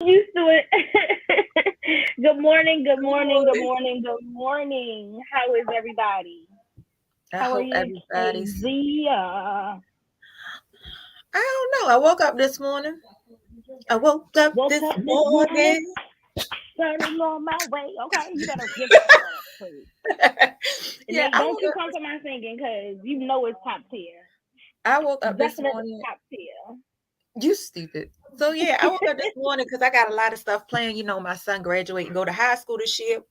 Used to it. Good morning, good morning, good morning, good morning. How is everybody? I How are hope you, everybody's. Kezia? I don't know. I woke up this morning. I woke up Woke this up this morning, morning. starting on my way. Okay, you better give us some of that, please. And Yeah, I don't woke you up. come for my singing, because you know it's top tier. I woke up this Definitely morning. top tier. You stupid. So yeah, I woke up this morning because I got a lot of stuff planned. My son graduate and go to high school this year.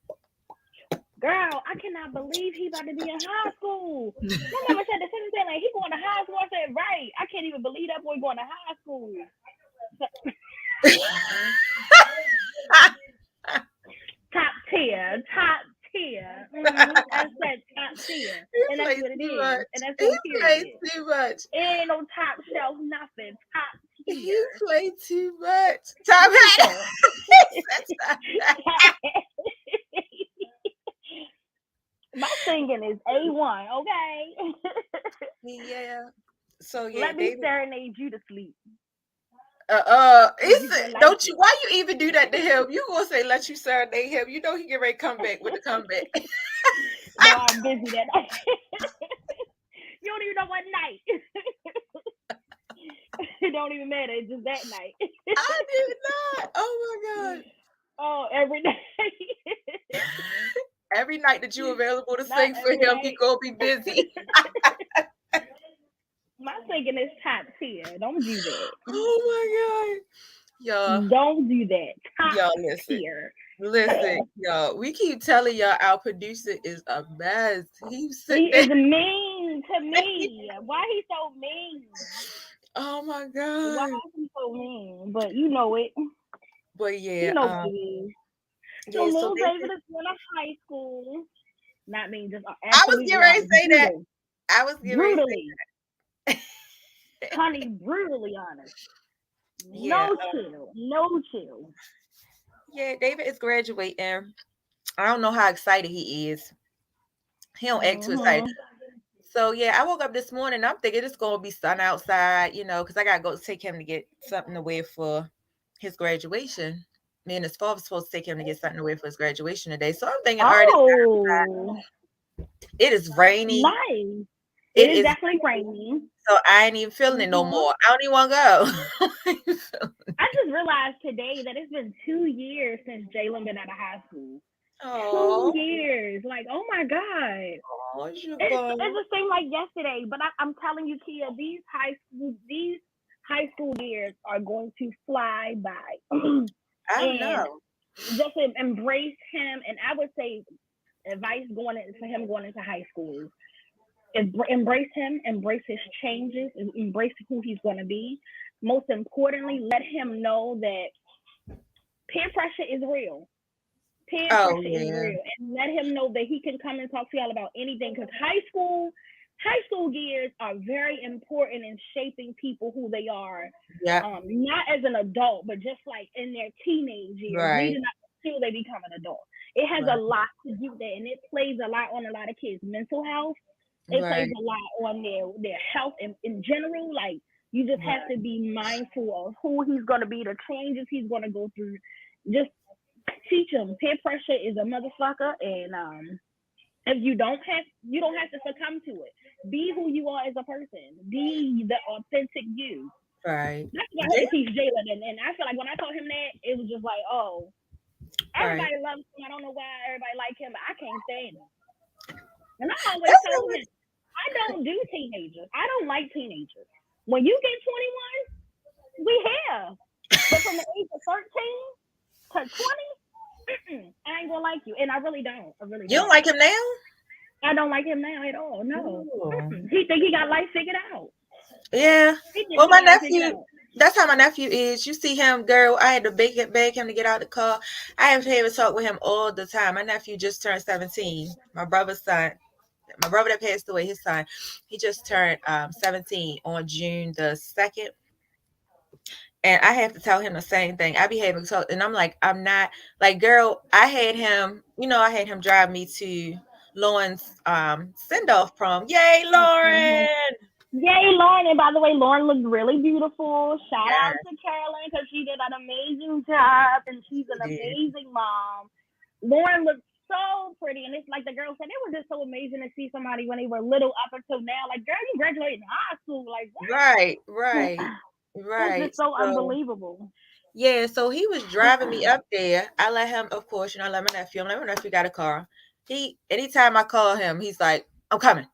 Girl, I cannot believe he about to be in high school. My mama said the same thing, like he going to high school. I said, right. I can't even believe that boy going to high school. Top tier, top tier. I said top tier, He and that's plays what it too is, much. and that's He on plays period. too much. It ain't no top shelf, nothing. Top He tier. plays too much. Top What you hat. say? My singing is A1, okay? Yeah. So yeah, Let me David. serenade you to sleep. He You said, gonna like don't you? it. Why you even do that to him? You gonna say let you serenade him? You know he get ready to come back with the comeback. No, I'm busy that night. You don't even know what night. It don't even matter. It's just that night. I did not. Oh my Oh, every night. god! Every night that you available to Not sing for every him, he night. gonna be busy. My singing is top tier. Don't do that. Oh my god, y'all, Don't do that. Top y'all listen. tier. Listen, y'all. We keep telling y'all our producer is a mess. He's He sitting there. is mean to me. Why he so mean? Oh my Why god. is he so mean? But you know it. But You yeah, know what it is. So yeah. So little David David, is going to high school. Not me, just I was absolutely getting ready to honest. say that. Brutal. I was getting ready to Brutally. say that. Honey, brutally honest. Yeah, No chill. No chill. yeah. David is graduating. I don't know how excited he is. He don't act too excited. Mm-hmm. So yeah, I woke up this morning. I'm thinking it's gonna be sun outside, because I gotta go take him to get something to wear for his graduation. Me and his father's supposed to take him to get something to wear for his graduation today. So I'm thinking, all right, Oh, it is rainy. nice. It It is is definitely raining. so I ain't even feeling it no Mm-hmm. more. I don't even want to go. I just realized today that it's been 2 years since Jalen been out of high school. two Oh, years. Like, oh my God. oh, It sugar. just seemed like yesterday, but I'm telling you, Kia, these high school years are going to fly by, I and know. just embrace him. And I would say advice for him going into high school is embrace him, embrace his changes, and embrace who he's going to be. Most importantly, let him know that peer pressure is real. Peer Oh pressure is yeah, real, and let him know that he can come and talk to y'all about anything, because high school years are very important in shaping people who they are, yeah, not as an adult, but just like in their teenage years right, leading up till they become an adult. It has a right, lot to do with that, and it plays a lot on a lot of kids' mental health. It plays right, a lot on their health in general. Like, you just have right, to be mindful of who he's going to be, the changes he's going to go through. Just teach them peer pressure is a motherfucker, and if you don't have to succumb to it. Be who you are as a person. Be the authentic you. right. That's what I had Yeah, to teach Jalen, and I feel like when I told him that, it was just like, oh, right. everybody loves him. I don't know why everybody like him, but I can't stand him. And I always That's told what him, I don't do teenagers. I don't like teenagers. When you get 21, we here. But from the age of 13 to 20, I ain't gonna like you, and I really don't. I really you don't don't. like him now? I don't like him now at all. No. Oh. He think he got life figured out. Yeah. He think Well, he my got it figured nephew, out. that's how my nephew is. You see him, girl. I had to beg him to get out of the car. I have to have a talk with him all the time. My nephew just turned 17. My brother's son, my brother that passed away, his son, he just turned 17 on June the 2nd. And I have to tell him the same thing. I be having to talk, and I'm like, I'm not like, girl. I had him drive me to Lauren's send off prom. Yay, Mm-hmm. Lauren! Yay, Lauren. And by the way, Lauren looked really beautiful. Shout Yeah, out to Carolyn because she did an amazing job and she's an she did. amazing mom. Lauren looked so pretty. And it's like the girl said, it was just so amazing to see somebody when they were little up until now. Like, girl, you graduated high school. Like, what? Right. It's just so So unbelievable. yeah, so he was driving me up there. I let him, of course, I let my nephew. I'm like, my nephew got a car. Anytime I call him, he's like, I'm coming.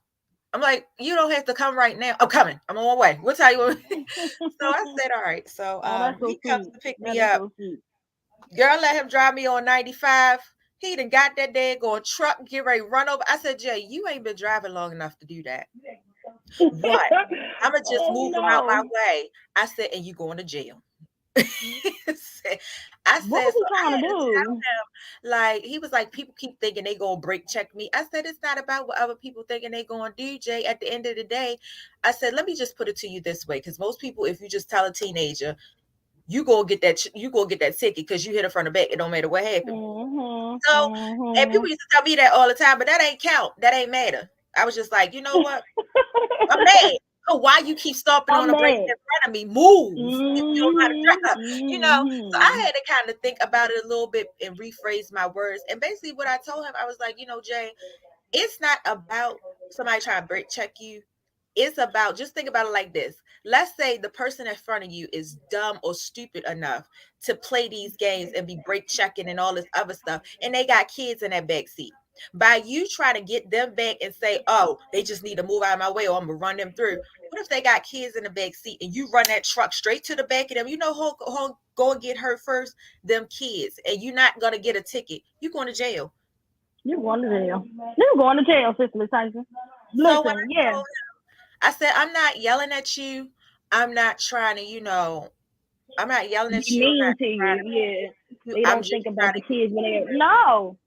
I'm like, you don't have to come right now. I'm coming. I'm on my way. What time you want? So I said, all right. So Oh, that's so he comes sweet. to pick That me is up. so sweet. Girl, let him drive me on 95. He done got that daggone truck, get ready to run over. I said, Jay, you ain't been driving long enough to do that. What? I'ma just Oh move him out my no. way. I said, and you going to jail. I What said, was so he I trying had to to tell do? him, like, he was like, people keep thinking they gonna break check me. I said, it's not about what other people thinking they gonna do, Jay. At the end of the day, I said, let me just put it to you this way, because most people, if you just tell a teenager, you go get that ticket because you hit her from the back, it don't matter what happened. So, and people used to tell me that all the time, but that ain't count. That ain't matter. I was just like, you know what? I'm mad. So why you keep stopping on I'm the brakes mad. in front of me? Move if you don't know how to drive. So I had to kind of think about it a little bit and rephrase my words. And basically what I told him, I was like, Jay, it's not about somebody trying to brake check you. It's about, just think about it like this. Let's say the person in front of you is dumb or stupid enough to play these games and be brake checking and all this other stuff, and they got kids in that back seat. By you trying to get them back and say, oh, they just need to move out of my way or I'm gonna run them through. What if they got kids in the back seat and you run that truck straight to the back of them? You know who go and get hurt first? Them kids. And you're not gonna get a ticket. You're going to jail. You're going to jail. You're going to jail, Sister Tyson. So when Listen, yeah. I said, I'm not yelling at you. I'm not trying to, I'm not yelling Be at you. I'm mean not to trying you, yeah. to, They I'm don't just think about trying the to kids when they're no.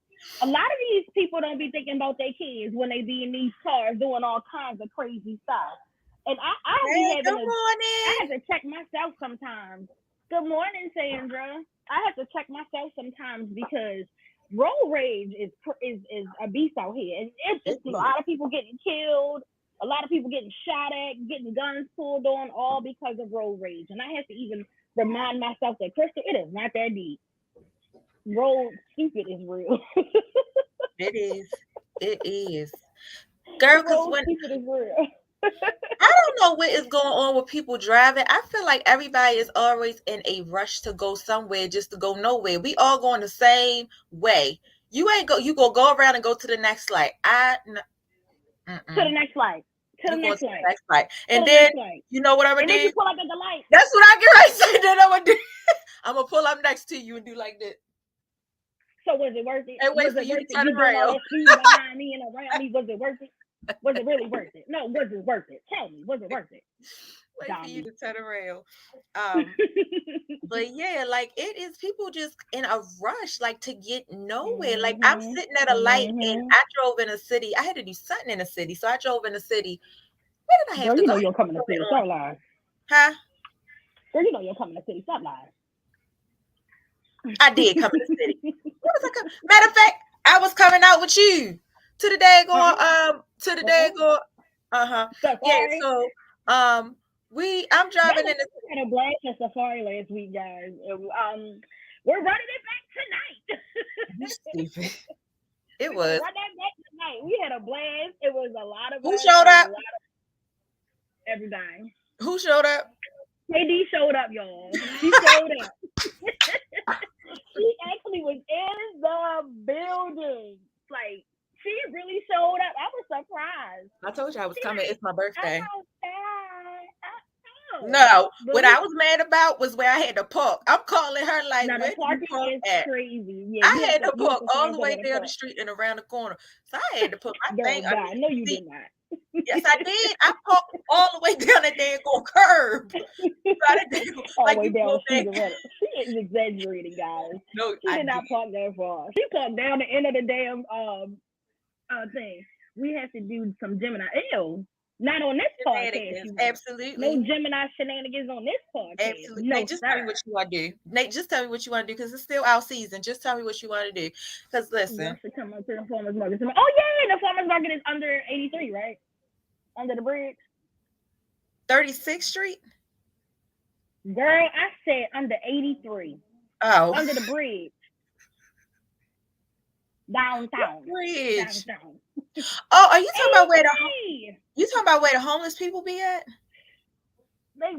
A lot of these people don't be thinking about their kids when they be in these cars doing all kinds of crazy stuff. And I be Hey, having good to I morning. have to check myself sometimes. Good morning, Sandra. I have to check myself sometimes because road rage is a beast out here. And it's a lot of people getting killed, a lot of people getting shot at, getting guns pulled on, all because of road rage. And I have to even remind myself that, Crystal, it is not that deep. Road stupid is real. It is. It is. Girl, because Road when stupid is real. I don't know what is going on with people driving. I feel like everybody is always in a rush to go somewhere just to go nowhere. We all going the same way. You go around and go to the next light. To the next light. To the You going next to the light. next light. To And the then next light. you know what I'm gonna And then you do? pull up at the light. That's what I get right to say. Then I'm gonna do. I'm gonna pull up next to you and do like that. So was it worth it? And wait Was for it you to worth it? turn You doing all around. that speed behind me and around me? Was it worth it? Was it really worth it? No, was it worth it? Tell me, was it worth it? Wait for you Zombie. to turn around. But yeah, like it is people just in a rush, like to get nowhere. Like I'm sitting at a light and I drove in a city. I had to do something in a city. So I drove in a city. Where did I have Girl, to you go? know you're coming to city. Stop lying. Huh? Girl, you know you're coming to city. Stop lying. I did come in the city. What was I coming? Matter of fact, I was coming out with you to the daggone yeah, Safari. so I'm driving in the We had a blast at Safari last week, guys. We're running it back tonight. You stupid. It We're gonna was. run that back tonight. We had a blast. It was a lot of Who us. showed It was up? a lot of everybody. Who showed up? KD showed up, y'all. She showed up. She actually was in the building. Like, she really showed up. I was surprised. I told you I was She coming. like, It's my birthday. I'm outside. No, But what I was mad about was where I had to park. I'm calling her like, now the where do you parking park is at? crazy. Yeah, I had to you have park to all find the way somewhere to down the park. street and around the corner. So I had to put my Girl, thing bye. No, you underneath. did not. Yes, I did. I parked all the way down the daggone curb. All the Like way you down the pulled street back. to run it. She is exaggerating, guys. No, She I did did. not park that far. She parked down the end of the damn thing. We have to do some Gemini. Ew. Not on this podcast. You won't. Absolutely. No Gemini shenanigans on this podcast. Absolutely. No, Nate, just sir. tell me what you want to do. Nate, just tell me what you want to do because it's still our season. Just tell me what you want to do. Because listen. Wants to come up to the farmer's market. Oh, yeah. The farmer's market is under 83, right? Under the bridge. 36th Street? Girl, I said under 83. Oh. Under the bridge. Downtown. Bridge. Downtown. Oh, are you talking about where 83. you talking about where the homeless people be at? They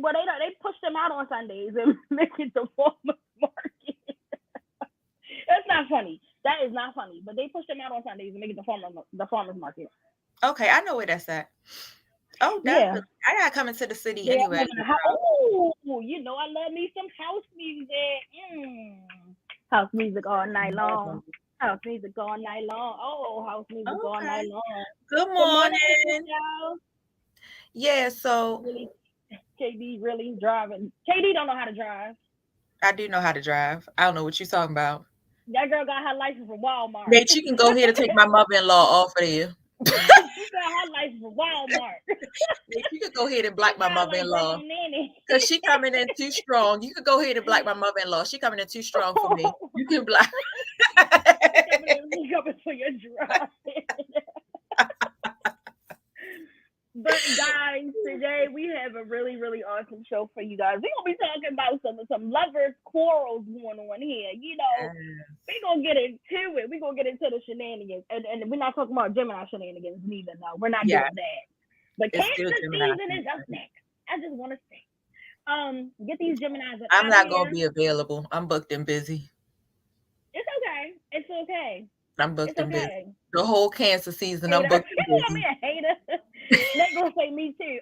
push them out on Sundays and make it the farmers market. That's not funny. That is not funny. But they push them out on Sundays and make it the farmers market. Okay, I know where that's at. Oh, definitely. Yeah. I gotta come into the city anyway. Oh, you know I love me some house music. House music all night long. House music all night long. Oh, house music all night long. Good morning. Yeah, so really, KD really driving. KD don't know how to drive. I do know how to drive. I don't know what you're talking about. That girl got her license from Walmart. Bitch, you can go here to take my mother-in-law off of there. She got her license from Walmart. Bitch, you could go ahead and block my mother-in-law. Because she coming in too strong. You could go ahead and block my mother-in-law. She coming in too strong for me. You can block. She coming for your drive. But guys, today we have a really, really awesome show for you guys. We're gonna be talking about some lovers quarrels going on here. You know, we're gonna get into it. We're gonna get into the shenanigans, and we're not talking about Gemini shenanigans neither. No, we're not doing that. But Cancer season is up next. I just want to say, get these Geminis up. I'm not gonna be available. I'm booked and busy. It's okay. It's okay. I'm booked and busy. The whole Cancer season, I'm booked and busy. You want me a hater? They're gonna say me too.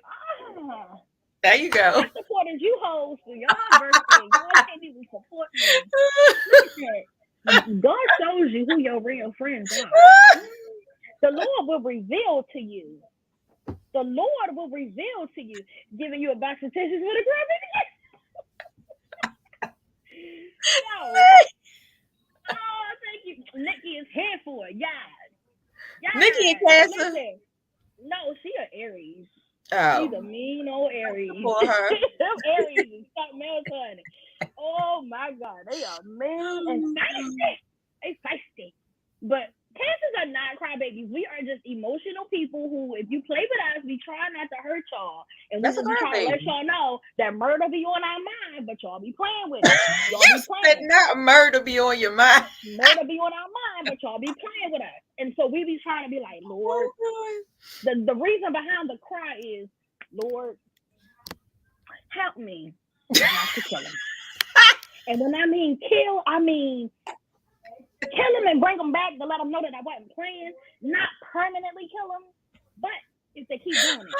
There you go. I supported you hoes for your birthday. God can't even support me. God shows you who your real friends are. The Lord will reveal to you. The Lord will reveal to you, giving you a box of tissues with a grab. No. Oh, thank you. Nikki is here for it. Yeah. Nikki is Cancer. No, she an Aries. Oh. She's a mean old Aries. For her. Aries is something else, honey. Oh my God, they are mean and feisty. They feisty. But Cancers are not crybabies. We are just emotional people who, if you play with us, we try not to hurt y'all. And we try to let y'all know that murder be on our mind, but y'all be playing with it. Y'all be playing. Not murder be on your mind. Murder be on our mind, but y'all be playing with us. And so we be trying to be like, Lord, the reason behind the cry is, Lord, help me not to kill him. And when I mean kill, I mean kill him and bring him back to let him know that I wasn't playing. Not permanently kill him, but if they keep doing it,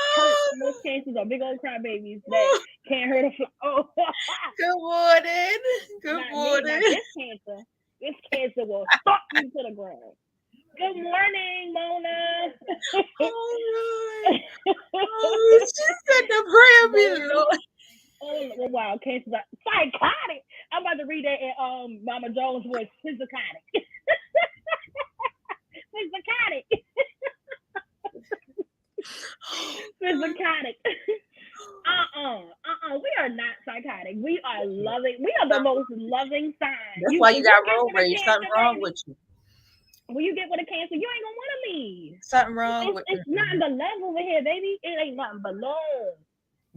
most cases are big old crybabies that can't hurt a fly. Oh. Good morning. Good morning. This Cancer will stalk you to the ground. Good morning, Mona. She said the prayer be Lord. Oh, wow, Cancer's psychotic. I'm about to read that in Mama Jones' voice. Psychotic. Psychotic. Psychotic. We are not psychotic. We are loving. We are the most loving sign. That's why you got road rage. Something wrong with you. When you get with a Cancer, you ain't gonna want to leave. Something wrong with it's not the love over here, baby. It ain't nothing but love.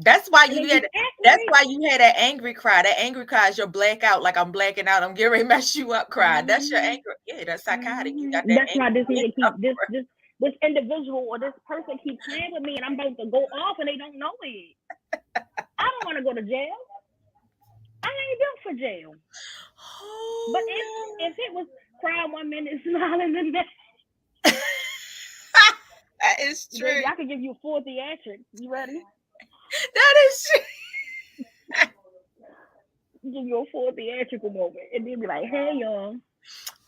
That's why you had. That's why you had that angry cry. That angry cry is your blackout. Like I'm blacking out. I'm getting ready to mess you up. Cry. That's your anger. Yeah, that's psychotic. You got that. That's why this need to keep this individual or this person keep playing with me, and I'm about to go off, and they don't know it. I don't want to go to jail. I ain't built for jail. But if it was cry 1 minute, smiling the next. That is true. Baby, I could give you 4 theatrics. You ready? That is true. Give you a 4 theatrical moment, and then be like, "Hey, y'all."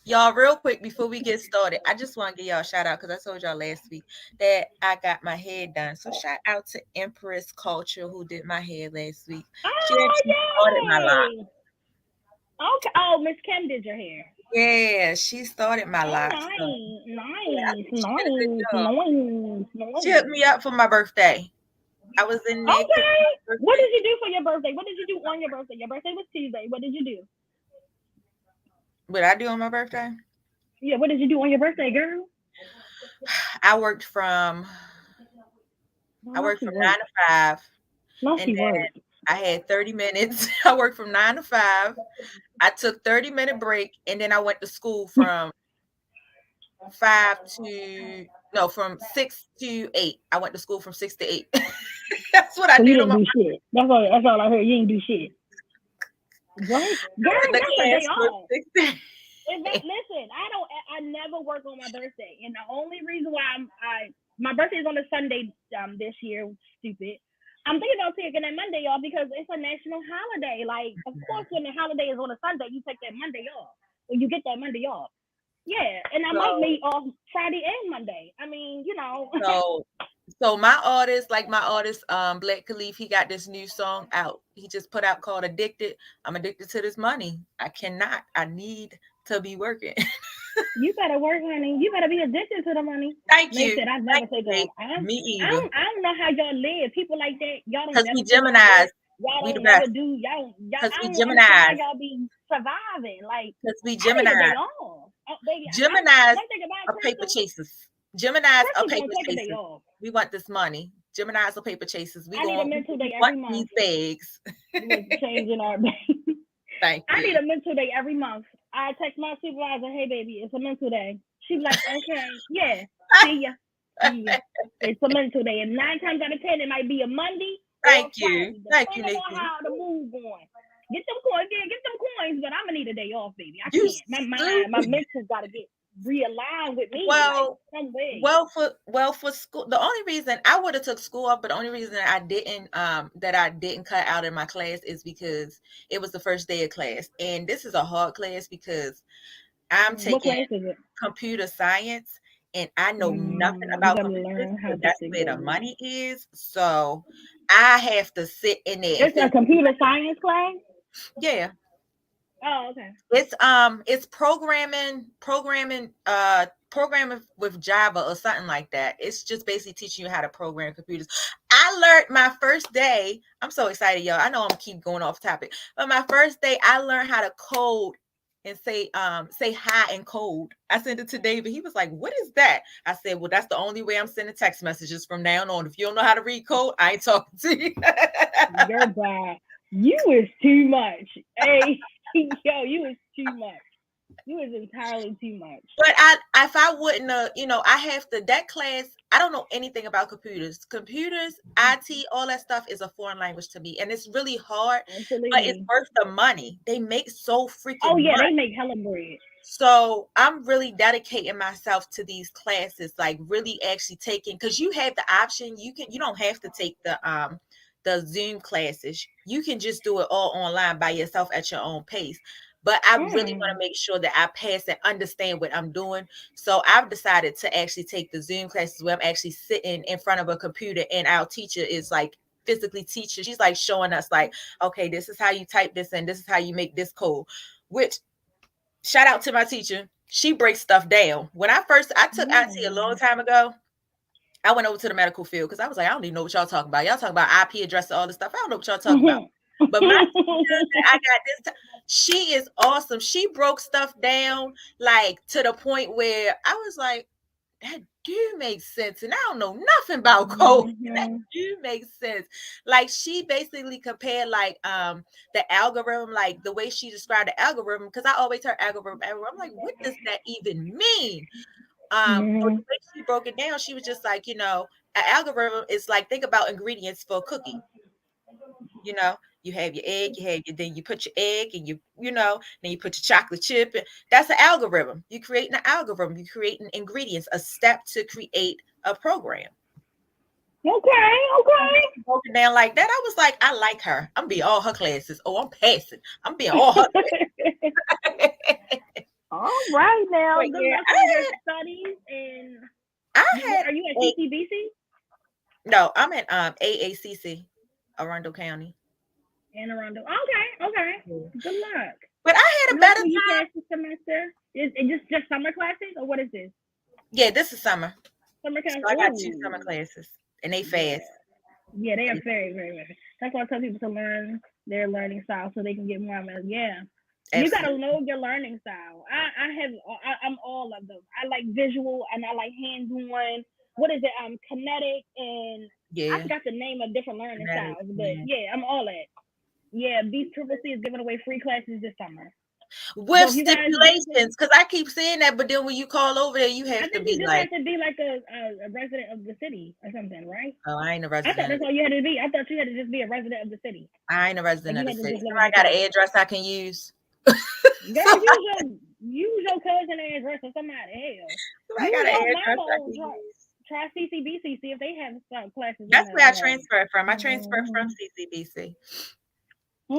Y'all, real quick before we get started, I just want to give y'all a shout out because I told y'all last week that I got my hair done. So shout out to Empress Culture who did my hair last week. She actually started my lock. Okay. Oh, Miss Kim did your hair. Yeah, she started my lock. Nice. She hooked me up for my birthday. I was in there. Okay. What did you do for your birthday? What did you do on your birthday? Your birthday was Tuesday. What did you do? What I do on my birthday? Yeah, what did you do on your birthday, girl? I worked from 9 to 5. No, And she then worked. I had 30 minutes. I worked from 9 to 5. I took 30-minute break, and then I went to school from 6 to 8. I went to school from 6 to 8. That's what I So you did on didn't my do shit. That's all I heard. You didn't do shit. What? I Girl, went to that's a day class from off. 6 to 8. Listen, I never work on my birthday, and the only reason why my birthday is on a Sunday this year. Stupid. I'm thinking about taking that Monday off because it's a national holiday. Like, of course, when the holiday is on a Sunday, you take that Monday off. When you get that Monday off. Yeah, and I might So be off Friday and Monday. I mean, so so my artist, Black Khalif, he got this new song out. He just put out called Addicted. I'm addicted to this money. I need to be working. you better work, honey. You better be addicted to the money. Thank They you. said I Thank never take you, off. babe. Me either. I don't know how y'all live. People like that, y'all don't Because we never take off Geminis. work. Y'all We the don't never best. do. Y'all. Because I we don't understand how Geminis. y'all be surviving. Like Because we I need a day Geminis. off. Baby, Geminis one thing about are paper Crystal, chasers. Geminis are Crystal paper gonna take a day chasers. off. We want this money. Geminis are paper chasers. I need a mental We day want every these month. bags. With changing our Thank I need you. a mental day every month. I text my supervisor, "Hey, baby, it's a mental day." She's like, "Okay, yeah, see ya, see ya." It's a mental day, and 9 times out of 10, it might be a Monday or a Thank you. Friday, Thank you, depending on Nikki. how the mood going. Get them coins, yeah, get them coins, but I'm gonna need a day off, baby. I You can't. My mind, my stupid. mental's gotta get realigned with me, like Well, some way. for school, the only reason I would have took school off, but the only reason that I didn't cut out in my class is because it was the first day of class, and this is a hard class because I'm What taking class is it? computer science, and I know nothing You about gotta computers learn how because to that's fix where the it. money is. So I have to sit in there and It's a figure. computer science class. Yeah, Oh, okay. it's programming with Java or something like that. It's just basically teaching you how to program computers. I learned my first day. I'm so excited, y'all. I know I'm gonna keep going off topic, but my first day I learned how to code and say hi in code. I sent it to David. He was like, "What is that?" I said, "Well, that's the only way I'm sending text messages from now on. If you don't know how to read code, I ain't talking to you." You're bad. You is too much. Hey, yo, you is too much. You is entirely too much. But if I wouldn't, I have to, that class, I don't know anything about computers. Computers, IT, all that stuff is a foreign language to me. And it's really hard, but it's Absolutely. worth the money. They make so Oh freaking yeah, much. they make hella bread. So I'm really dedicating myself to these classes, like really actually taking, because you have the option. You don't have to take the Zoom classes. You can just do it all online by yourself at your own pace. But I really want to make sure that I pass and understand what I'm doing. So I've decided to actually take the Zoom classes where I'm actually sitting in front of a computer, and our teacher is like physically teaching. She's like showing us like, okay, this is how you type this in, this is how you make this code. Which, shout out to my teacher. She breaks stuff down. When I took IT a long time ago, I went over to the medical field because I was like, I don't even know what y'all talking about. Y'all talking about IP address and all this stuff. I don't know what y'all talking about. But my teacher that I got this time, she is awesome. She broke stuff down like to the point where I was like, that do make sense. And I don't know nothing about code. That do make sense. Like she basically compared like the algorithm, like the way she described the algorithm, because I always heard algorithm. I'm like, what does that even mean? But the way she broke it down, she was just like, an algorithm is like, think about ingredients for a cookie. You have your egg, then you put your egg and then you put your chocolate chip. That's an algorithm. You create an algorithm. You create an ingredients, a step to create a program. Okay. She broke it down like that. I was like, I like her. I'm being all her classes. Oh, I'm passing. I'm being all her classes. All right now. But Good yeah, luck on your studies. And are you at CCBC? No, I'm at AACC, Arundel County. Anne Arundel. Okay. Good luck. But I had a And better hopefully you time. pass the semester. Is it just summer classes or what is this? Yeah, this is summer. Summer So classes. I got 2 summer classes, and they fast. Yeah, they are very, very, very. That's why I tell people to learn their learning style so they can get more of it. Yeah. You gotta know your learning style. I'm all of them. I like visual and I like hands-on. What is it? Kinetic and Yeah. forgot the name of different learning styles, but Yeah. yeah, I'm all that. Yeah, BCCC is giving away free classes this summer. So With if you guys do, stipulations, because I keep saying that, but then when you call over there, you I have to think you be just like, have to be like a resident of the city or something, right? oh, I ain't a I thought resident. that's all you had to be. I thought you had to just be a resident of the city. I ain't a Like resident you of the had to city. just live in Somebody the got city. an address I can use. Girl, use your cousin address or somebody. Hell, Somebody got use an your address mama I old can use. try CCBC. See if they have some classes in That's the where I transferred from. I transferred from Mm-hmm. CCBC.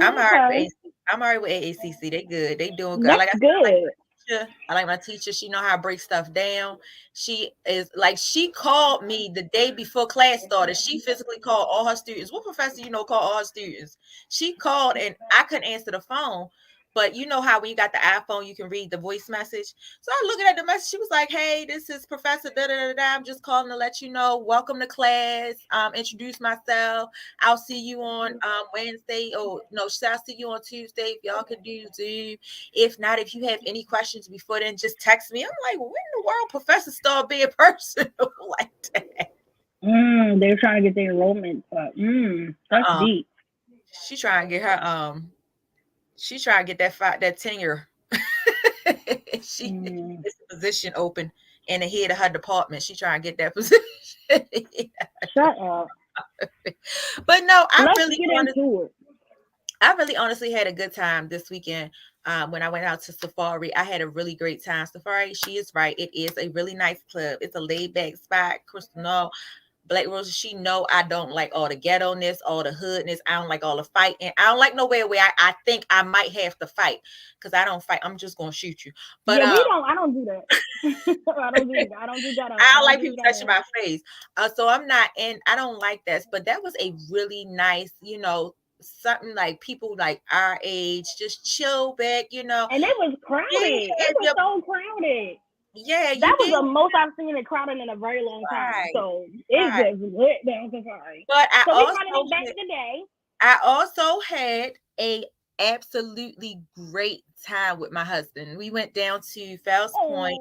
I'm all right Okay, with I'm all right with AACC. They good. They doing good. that's Like I said, good. I like my teacher. She know how to break stuff down. She is like, she called me the day before class started. She physically called all her students. What professor called all her students? She called and I couldn't answer the phone. But you know how when you got the iPhone, you can read the voice message. So I looking at the message. She was like, "Hey, this is Professor da da da da. I'm just calling to let you know. Welcome to class. Introduce myself. I'll see you on Wednesday. Oh no, I'll see you on Tuesday. If y'all can do Zoom. If not, if you have any questions before then, just text me." I'm like, when in the world Professor start being personal like that? They're trying to get their enrollment up. That's deep. She trying to get her she trying to get that tenure. She it's a position open in the head of her department. She trying to get that position. Shut up. But no, Let's get into it. I really honestly had a good time this weekend. When I went out to Safari, I had a really great time. Safari, she is right. It is a really nice club. It's a laid back spot. Crystal, no, BlackRoses, she know I don't like all the ghetto-ness, all the hoodness. I don't like all the fighting. I don't like nowhere where I think I might have to fight, because I don't fight. I'm just gonna shoot you. But yeah, I don't do that. I don't do that. I don't do that. I don't like people touching my face. So I'm not in. I don't like that. But that was a really nice, something like people like our age, just chill back, And it was crowded. It was so crowded. Yeah, that was the most I've seen it crowded in a very long time. So it was lit down Safari. But so we running it back today. I also had a absolutely great time with my husband. We went down to Fells Point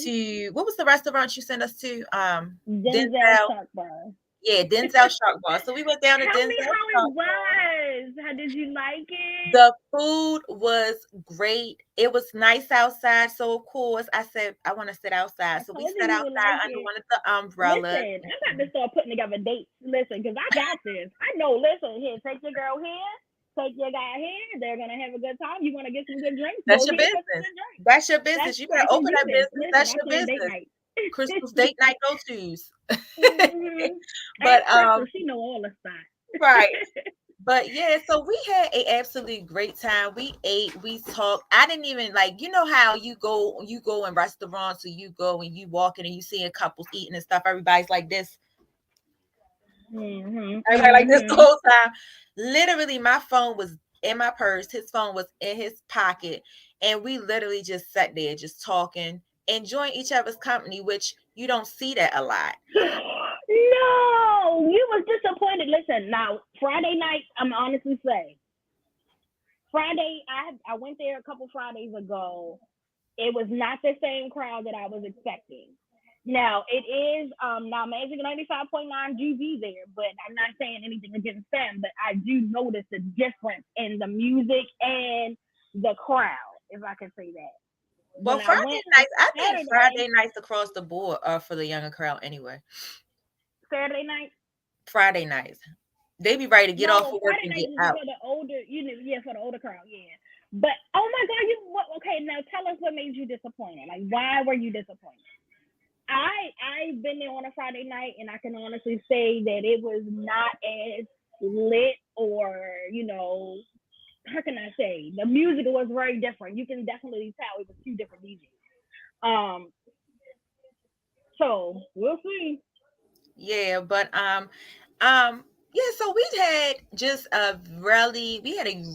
to, what was the restaurant you sent us to? Denzel Shark Bar. Yeah, Denzel Shark Bar. So we went down to Denzel. Tell me how it was. How did you like it? The food was great. It was nice outside. So of course I said I want to sit outside. So we sat outside under one of the umbrellas. Listen, I'm about to start putting together dates. Listen, because I got this. I know. Listen, here, take your girl here. Take your guy here. They're gonna have a good time. You want to get some good drinks? That's your business. That's your business. You better open that business. Listen, that's your business. Crystal's date night go-tos. But she know all the spots. Right. But yeah, so we had an absolutely great time. We ate, we talked. I didn't even how you go in restaurants, or you go and you walk in and you see couples eating and stuff. Everybody's like this. Everybody like this the whole time. Literally, my phone was in my purse. His phone was in his pocket. And we literally just sat there just talking, enjoying each other's company, which you don't see that a lot. No, you was disappointed. Listen, now Friday night, I'm honestly say, Friday, I went there a couple Fridays ago. It was not the same crowd that I was expecting. Now it is now Magic 95.9 GV there, but I'm not saying anything against them, but I do notice the difference in the music and the crowd, if I can say that. Well, Friday nights, I think Friday nights across the board are for the younger crowd anyway. Saturday night? Friday nights. They be ready to get off of work and get out. For the older, for the older crowd, yeah. But oh my God, okay, now tell us what made you disappointed. Like, why were you disappointed? I've been there on a Friday night, and I can honestly say that it was not as lit, or how can I say, the music was very different. You can definitely tell it was two different DJs. So we'll see. Yeah, but yeah, so we had a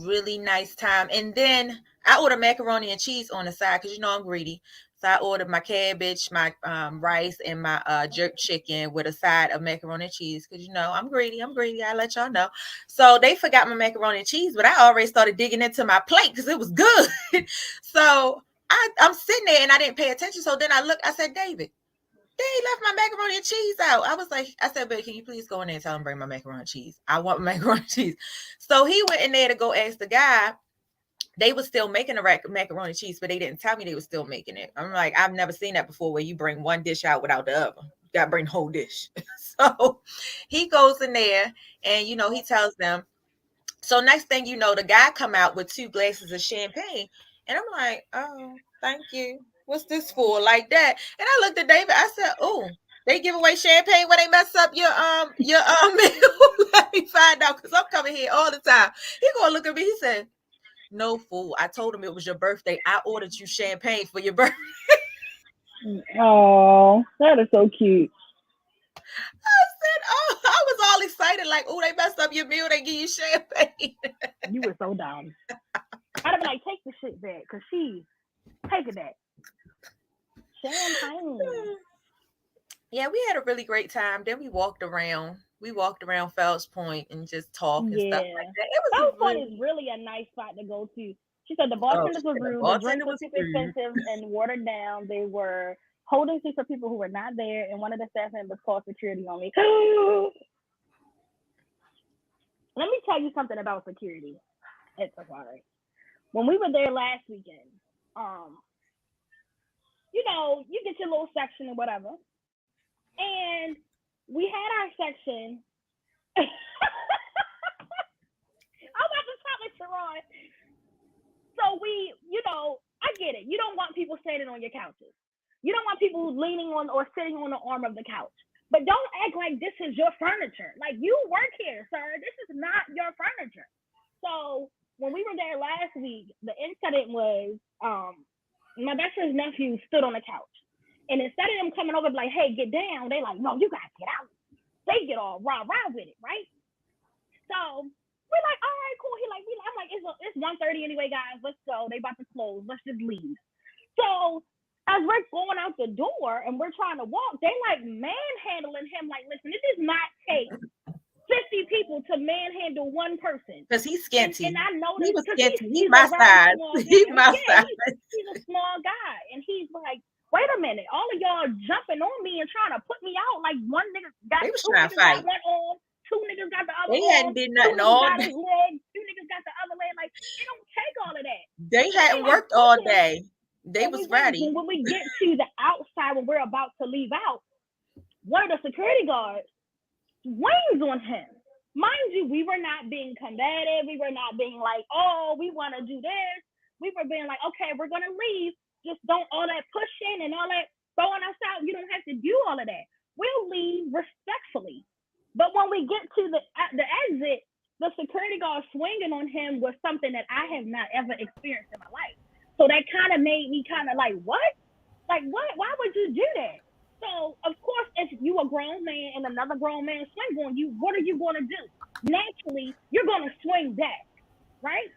really nice time. And then I ordered macaroni and cheese on the side, because I'm greedy. So I ordered my cabbage, my rice, and my jerk chicken with a side of macaroni and cheese, because I'm greedy. I let y'all know. So they forgot my macaroni and cheese, but I already started digging into my plate because it was good. So I'm sitting there and I didn't pay attention. So then I said, David, They left my macaroni and cheese out. I said, babe, can you please go in there and tell him bring my macaroni and cheese? I want my macaroni and cheese. So he went in there to go ask the guy. They were still making the macaroni and cheese, but they didn't tell me they were still making it. I'm like, I've never seen that before where you bring one dish out without the other. You got to bring the whole dish. So he goes in there and, he tells them. So next thing you know, the guy come out with 2 glasses of champagne. And I'm like, oh, thank you. What's this for? Like that. And I looked at David. I said, oh, they give away champagne when they mess up your meal. Let me find out, because I'm coming here all the time. He gonna look at me. He said, no, fool. I told him it was your birthday. I ordered you champagne for your birthday. Oh, that is so cute. I said, oh, I was all excited, like, oh, they messed up your meal. They give you champagne. You were so dumb. I'd be like, take the shit back, because take it back. Champagne. Yeah, we had a really great time. Then we walked around. Fells Point and just talked and stuff like that. Fells Point is really a nice spot to go to. She said the bartenders were rude, the drinks were super expensive and watered down. They were holding seats for people who were not there, and one of the staff members called security on me. Let me tell you something about security at Safari. When we were there last weekend, you get your little section or whatever, and we had our section. I'm about to talk with Sharon. So I get it. You don't want people standing on your couches. You don't want people leaning on or sitting on the arm of the couch. But don't act like this is your furniture. Like, you work here, sir. This is not your furniture. So when we were there last week, the incident was my best friend's nephew stood on the couch. And instead of them coming over like, hey, get down, they like, no, you got to get out. They get all rah with it, right? So we're like, all right, cool. I'm like, it's 1:30 anyway, guys. Let's go. They about to close. Let's just leave. So as we're going out the door and we're trying to walk, they like manhandling him. Like, listen, it does not take 50 people to manhandle one person. Because he's skinty. And I know this because he's my size. He's my size. He's a small guy. And he's like, wait a minute, all of y'all jumping on me and trying to put me out. Like, one nigga got they was trying to fight. One arm, 2 niggas got the other arm. They hadn't did nothing all day. 2 niggas got the other leg. Like, it don't take all of that. They hadn't worked all day. They was ready. When we get to the outside, when we're about to leave out, one of the security guards swings on him. Mind you, we were not being combative. We were not being like, oh, we want to do this. We were being like, okay, we're going to leave. Just don't all that pushing and all that throwing us out. You don't have to do all of that. We'll leave respectfully. But when we get to the exit, the security guard swinging on him was something that I have not ever experienced in my life. So that kind of made me kind of like, what? Like, what? Why would you do that? So, of course, if you a grown man and another grown man swing on you, what are you going to do? Naturally, you're going to swing back, right?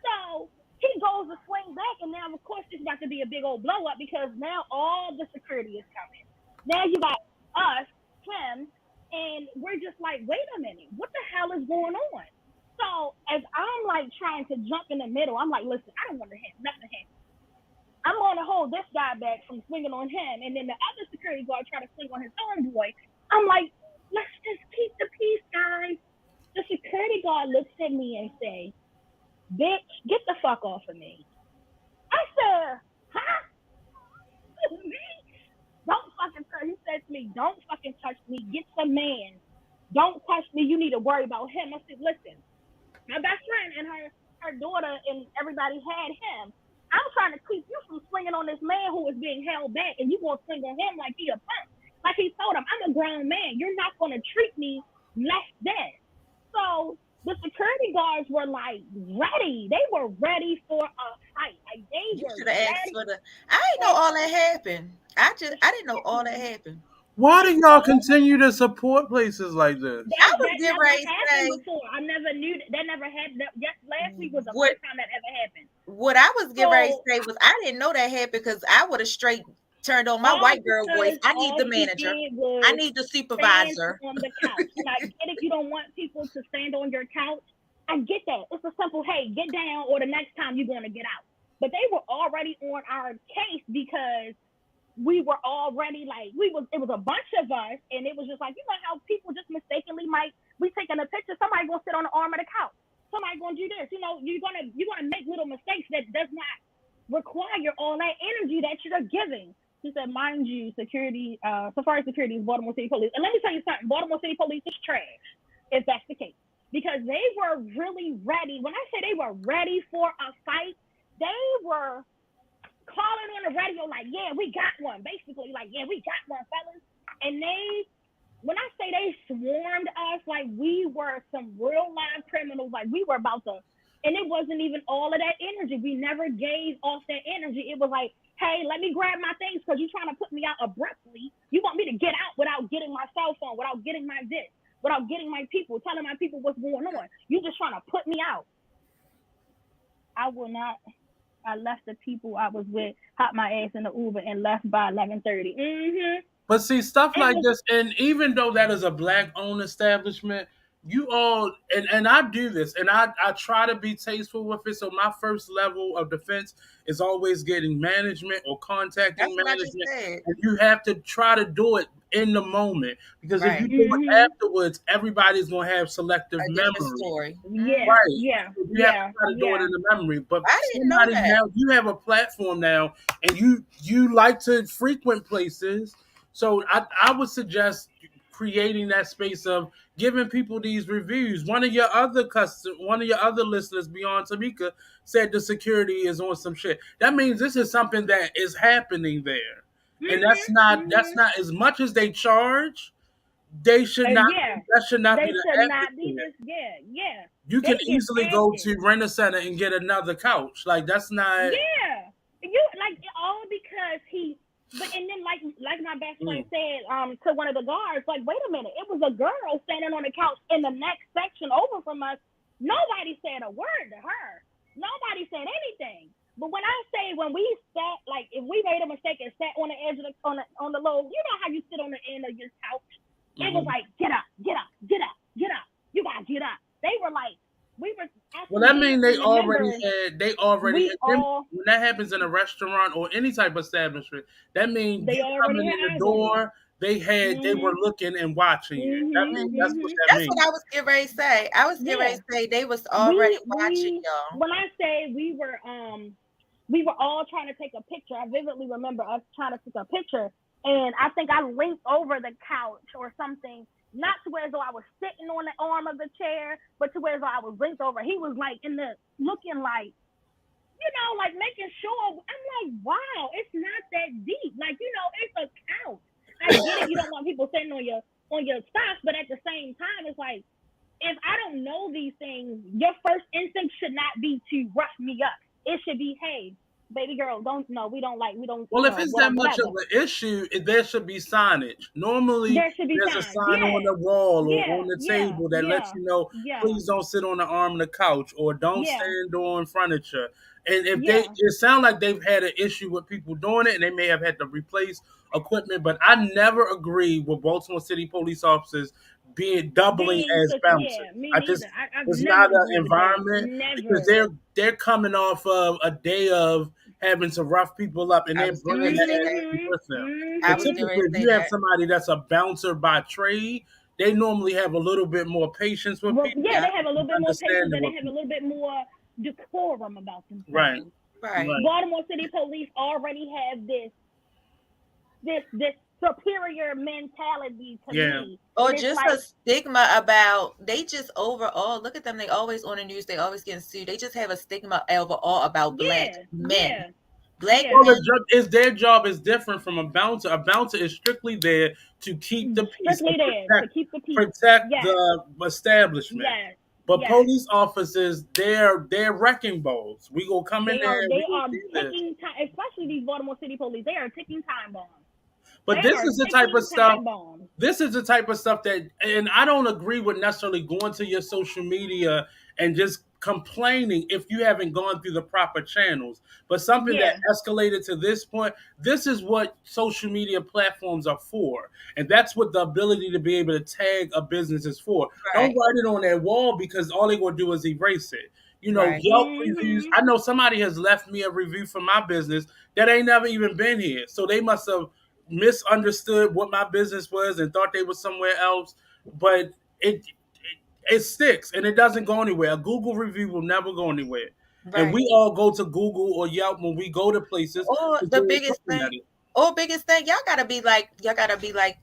So he goes to swing back, and now, of course, there's about to be a big old blow up because now all the security is coming. Now you got us, him, and we're just like, wait a minute, what the hell is going on? So as I'm like trying to jump in the middle, I'm like, listen, I don't want to hit nothing to him. I'm going to hold this guy back from swinging on him. And then the other security guard try to swing on his own boy. I'm like, let's just keep the peace, guys. The security guard looks at me and say, bitch, get the fuck off of me. I said, huh? Me? Don't fucking touch me. He said to me, don't fucking touch me. Get some man. Don't touch me. You need to worry about him. I said, listen, my best friend and her daughter and everybody had him. I'm trying to keep you from swinging on this man who is being held back, and you gonna swing on him like he a punk. Like he told him, I'm a grown man. You're not gonna treat me less than. So the security guards were like ready. They were ready for a fight. Like they were ready. I didn't know all that happened. I didn't know all that happened. Why do y'all continue to support places like this? I was getting ready to say. Before. I never knew that never happened. Last week was the first time that ever happened. What I was getting ready to say was I didn't know that happened because I would have straight turned on my white girl voice. I need the manager. I need the supervisor. On the couch. And I get it. You don't want people to stand on your couch. I get that. It's a simple, hey, get down, or the next time you're going to get out. But they were already on our case because we were already like it was a bunch of us, and it was just like, you know how people just mistakenly might we taking a picture, somebody gonna sit on the arm of the couch, somebody gonna do this, you know, you're gonna make little mistakes that does not require all that energy that you're giving. She said, mind you, Safari Security is Baltimore City Police. And let me tell you something, Baltimore City Police is trash, if that's the case. Because they were really ready. When I say they were ready for a fight, they were calling on the radio like, yeah, we got one. Basically, like, yeah, we got one, fellas. And when I say they swarmed us, like we were some real live criminals, like we were about to, and it wasn't even all of that energy. We never gave off that energy. It was like, hey, let me grab my things because you're trying to put me out abruptly. You want me to get out without getting my cell phone, without getting my this, without getting my people, telling my people what's going on. You just trying to put me out. I will not. I left the people I was with, hopped my ass in the Uber, and left by 11:30. Mm-hmm. But see, stuff like this, and even though that is a Black-owned establishment, you all, and I do this, and I try to be tasteful with it. So my first level of defense is always getting management or contacting management. And you have to try to do it in the moment. Because if you do it afterwards, everybody's going to have selective memory. Yeah, right. Yeah, so you have to try to do it in the memory. But I didn't know that. Now, you have a platform now, and you like to frequent places. So I would suggest creating that space of giving people these reviews. One of your other listeners, beyond Tamika, said the security is on some shit. That means this is something that is happening there, and that's not as much as they charge. They should not. That should not be the Yeah. You can easily go to Rent-A-Center and get another couch. Like that's not. Yeah, you like all because he. But and then like my best friend said to one of the guards, like, wait a minute, it was a girl standing on the couch in the next section over from us. Nobody said a word to her. Nobody said anything. But when we sat, like if we made a mistake and sat on the edge of on the low, you know how you sit on the end of your couch? It was like, get up. You gotta get up. They were like, we were. Well, that means they already had. When that happens in a restaurant or any type of establishment, that means they coming in the door. They were looking and watching you. That means that's what that means. That's what I was getting ready to say. I was getting ready to say they was already watching y'all. When I say we were all trying to take a picture. I vividly remember us trying to take a picture, and I think I leaned over the couch or something. Not to where as though I was sitting on the arm of the chair, but to where as though I was linked over. He was like looking like, you know, like making sure. I'm like, wow, it's not that deep. Like, you know, it's a couch. I get it. You don't want people sitting on your stuff, but at the same time, it's like, if I don't know these things, your first instinct should not be to rough me up. It should be, hey, baby girl, we don't. Well, if it's that much of an issue, there should be signage. Normally, there's a sign on the wall or on the table that lets you know, please don't sit on the arm of the couch or don't stand on furniture. And if it sounds like they've had an issue with people doing it, and they may have had to replace equipment, but I never agree with Baltimore City police officers doubling as bouncers. It's not an environment because they're coming off of a day of having to rough people up, and they're bringing that with them. Typically, if you have somebody that's a bouncer by trade, they normally have a little bit more patience with people. Yeah, they have a little bit more patience, and they have a little bit more decorum about themselves. Right. Baltimore City Police already have this superior mentality to me. Or just like, a stigma about, they just overall, look at them, they always on the news, they always getting sued. They just have a stigma overall about Black men. Black men. Their job is different from a bouncer. A bouncer is strictly there to keep the peace, protect the establishment. But police officers, they're wrecking balls. We gonna come in there. They are ticking time, especially these Baltimore City Police. They are ticking time bombs. But this is the type of stuff. This is the type of stuff that, and I don't agree with necessarily going to your social media and just complaining if you haven't gone through the proper channels. But something that escalated to this point, this is what social media platforms are for. And that's what the ability to be able to tag a business is for. Don't write it on that wall because all they're going to do is erase it. Right. Yelp reviews. I know somebody has left me a review for my business that ain't never even been here. So they must have misunderstood what my business was and thought they was somewhere else. But it sticks and it doesn't go anywhere. A Google review will never go anywhere. And Right. we all go to Google or Yelp when we go to places Or because the they're biggest looking thing, at it. y'all gotta be like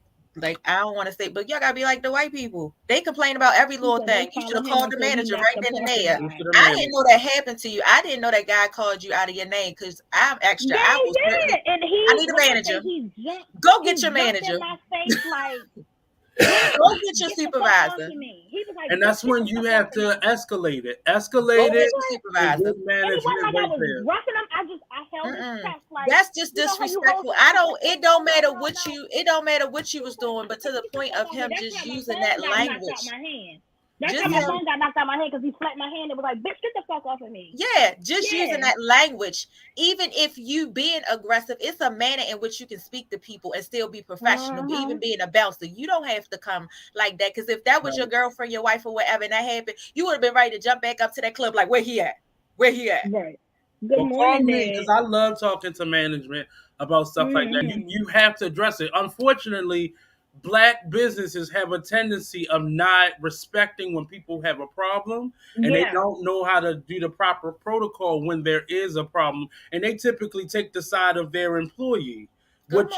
I don't want to say, but y'all gotta be like the white people. They complain about every little thing. You should have called the manager right then and there. I didn't know that happened to you. I didn't know that guy called you out of your name because I'm extra. Yeah, I will certainly. and I need a manager. Go get your manager. In my face like, go get your supervisor. He was like, and that's when you have to escalate it. Go Escalate get it. your supervisor. Good management like I was roughing him. I held his chest like that's just disrespectful. It don't matter what you was doing, but to the point of him just using that language. That's how my phone got knocked out my hand because he slapped my hand and was like, bitch, get the fuck off of me. Yeah, just using that language. Even if you being aggressive, it's a manner in which you can speak to people and still be professional. But even being a bouncer, you don't have to come like that. Because if that was your girlfriend, your wife, or whatever, and that happened, you would have been ready to jump back up to that club like, where he at? Right. Good morning, because I love talking to management about stuff like that. You have to address it. Unfortunately, Black businesses have a tendency of not respecting when people have a problem, and they don't know how to do the proper protocol when there is a problem, and they typically take the side of their employee. And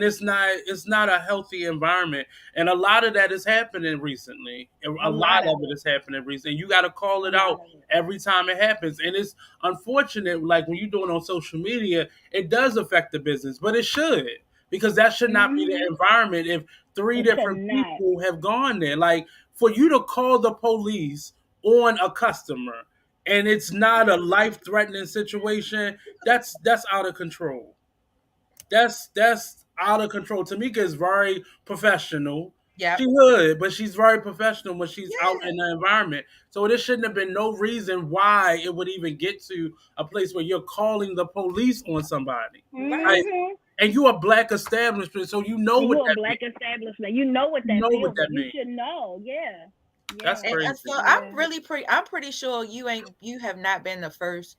it's not a healthy environment, and a lot of that is happening recently. A lot of it is happening recently. You got to call it out every time it happens, and it's unfortunate. Like when you're doing it on social media, it does affect the business, but it should. Because that should not be the environment if three different people have gone there. Like for you to call the police on a customer and it's not a life-threatening situation, that's out of control. That's out of control. Tamika is very professional. Yeah. She would, but she's very professional when she's out in the environment. So there shouldn't have been no reason why it would even get to a place where you're calling the police on somebody. Right? And you're a Black establishment, so you know what that means. Establishment. You know what that means. You should know. Yeah. That's crazy. And so I'm pretty sure you have not been the first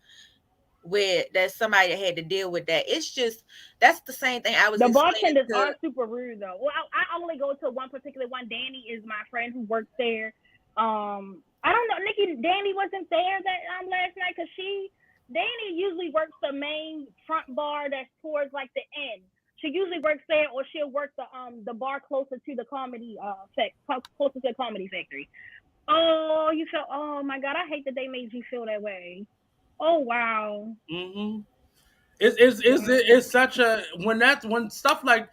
where there's somebody that had to deal with that. It's just that's the same thing I was. The bartenders are super rude though. Well, I only go to one particular one. Danny is my friend who works there. I don't know, Danny wasn't there that last night because Danny usually works the main front bar that's towards like the end. She usually works there, or she'll work the bar closer to the comedy closer to the comedy factory. Oh, you feel? Oh my God, I hate that they made you feel that way. Oh wow. It's such a when stuff like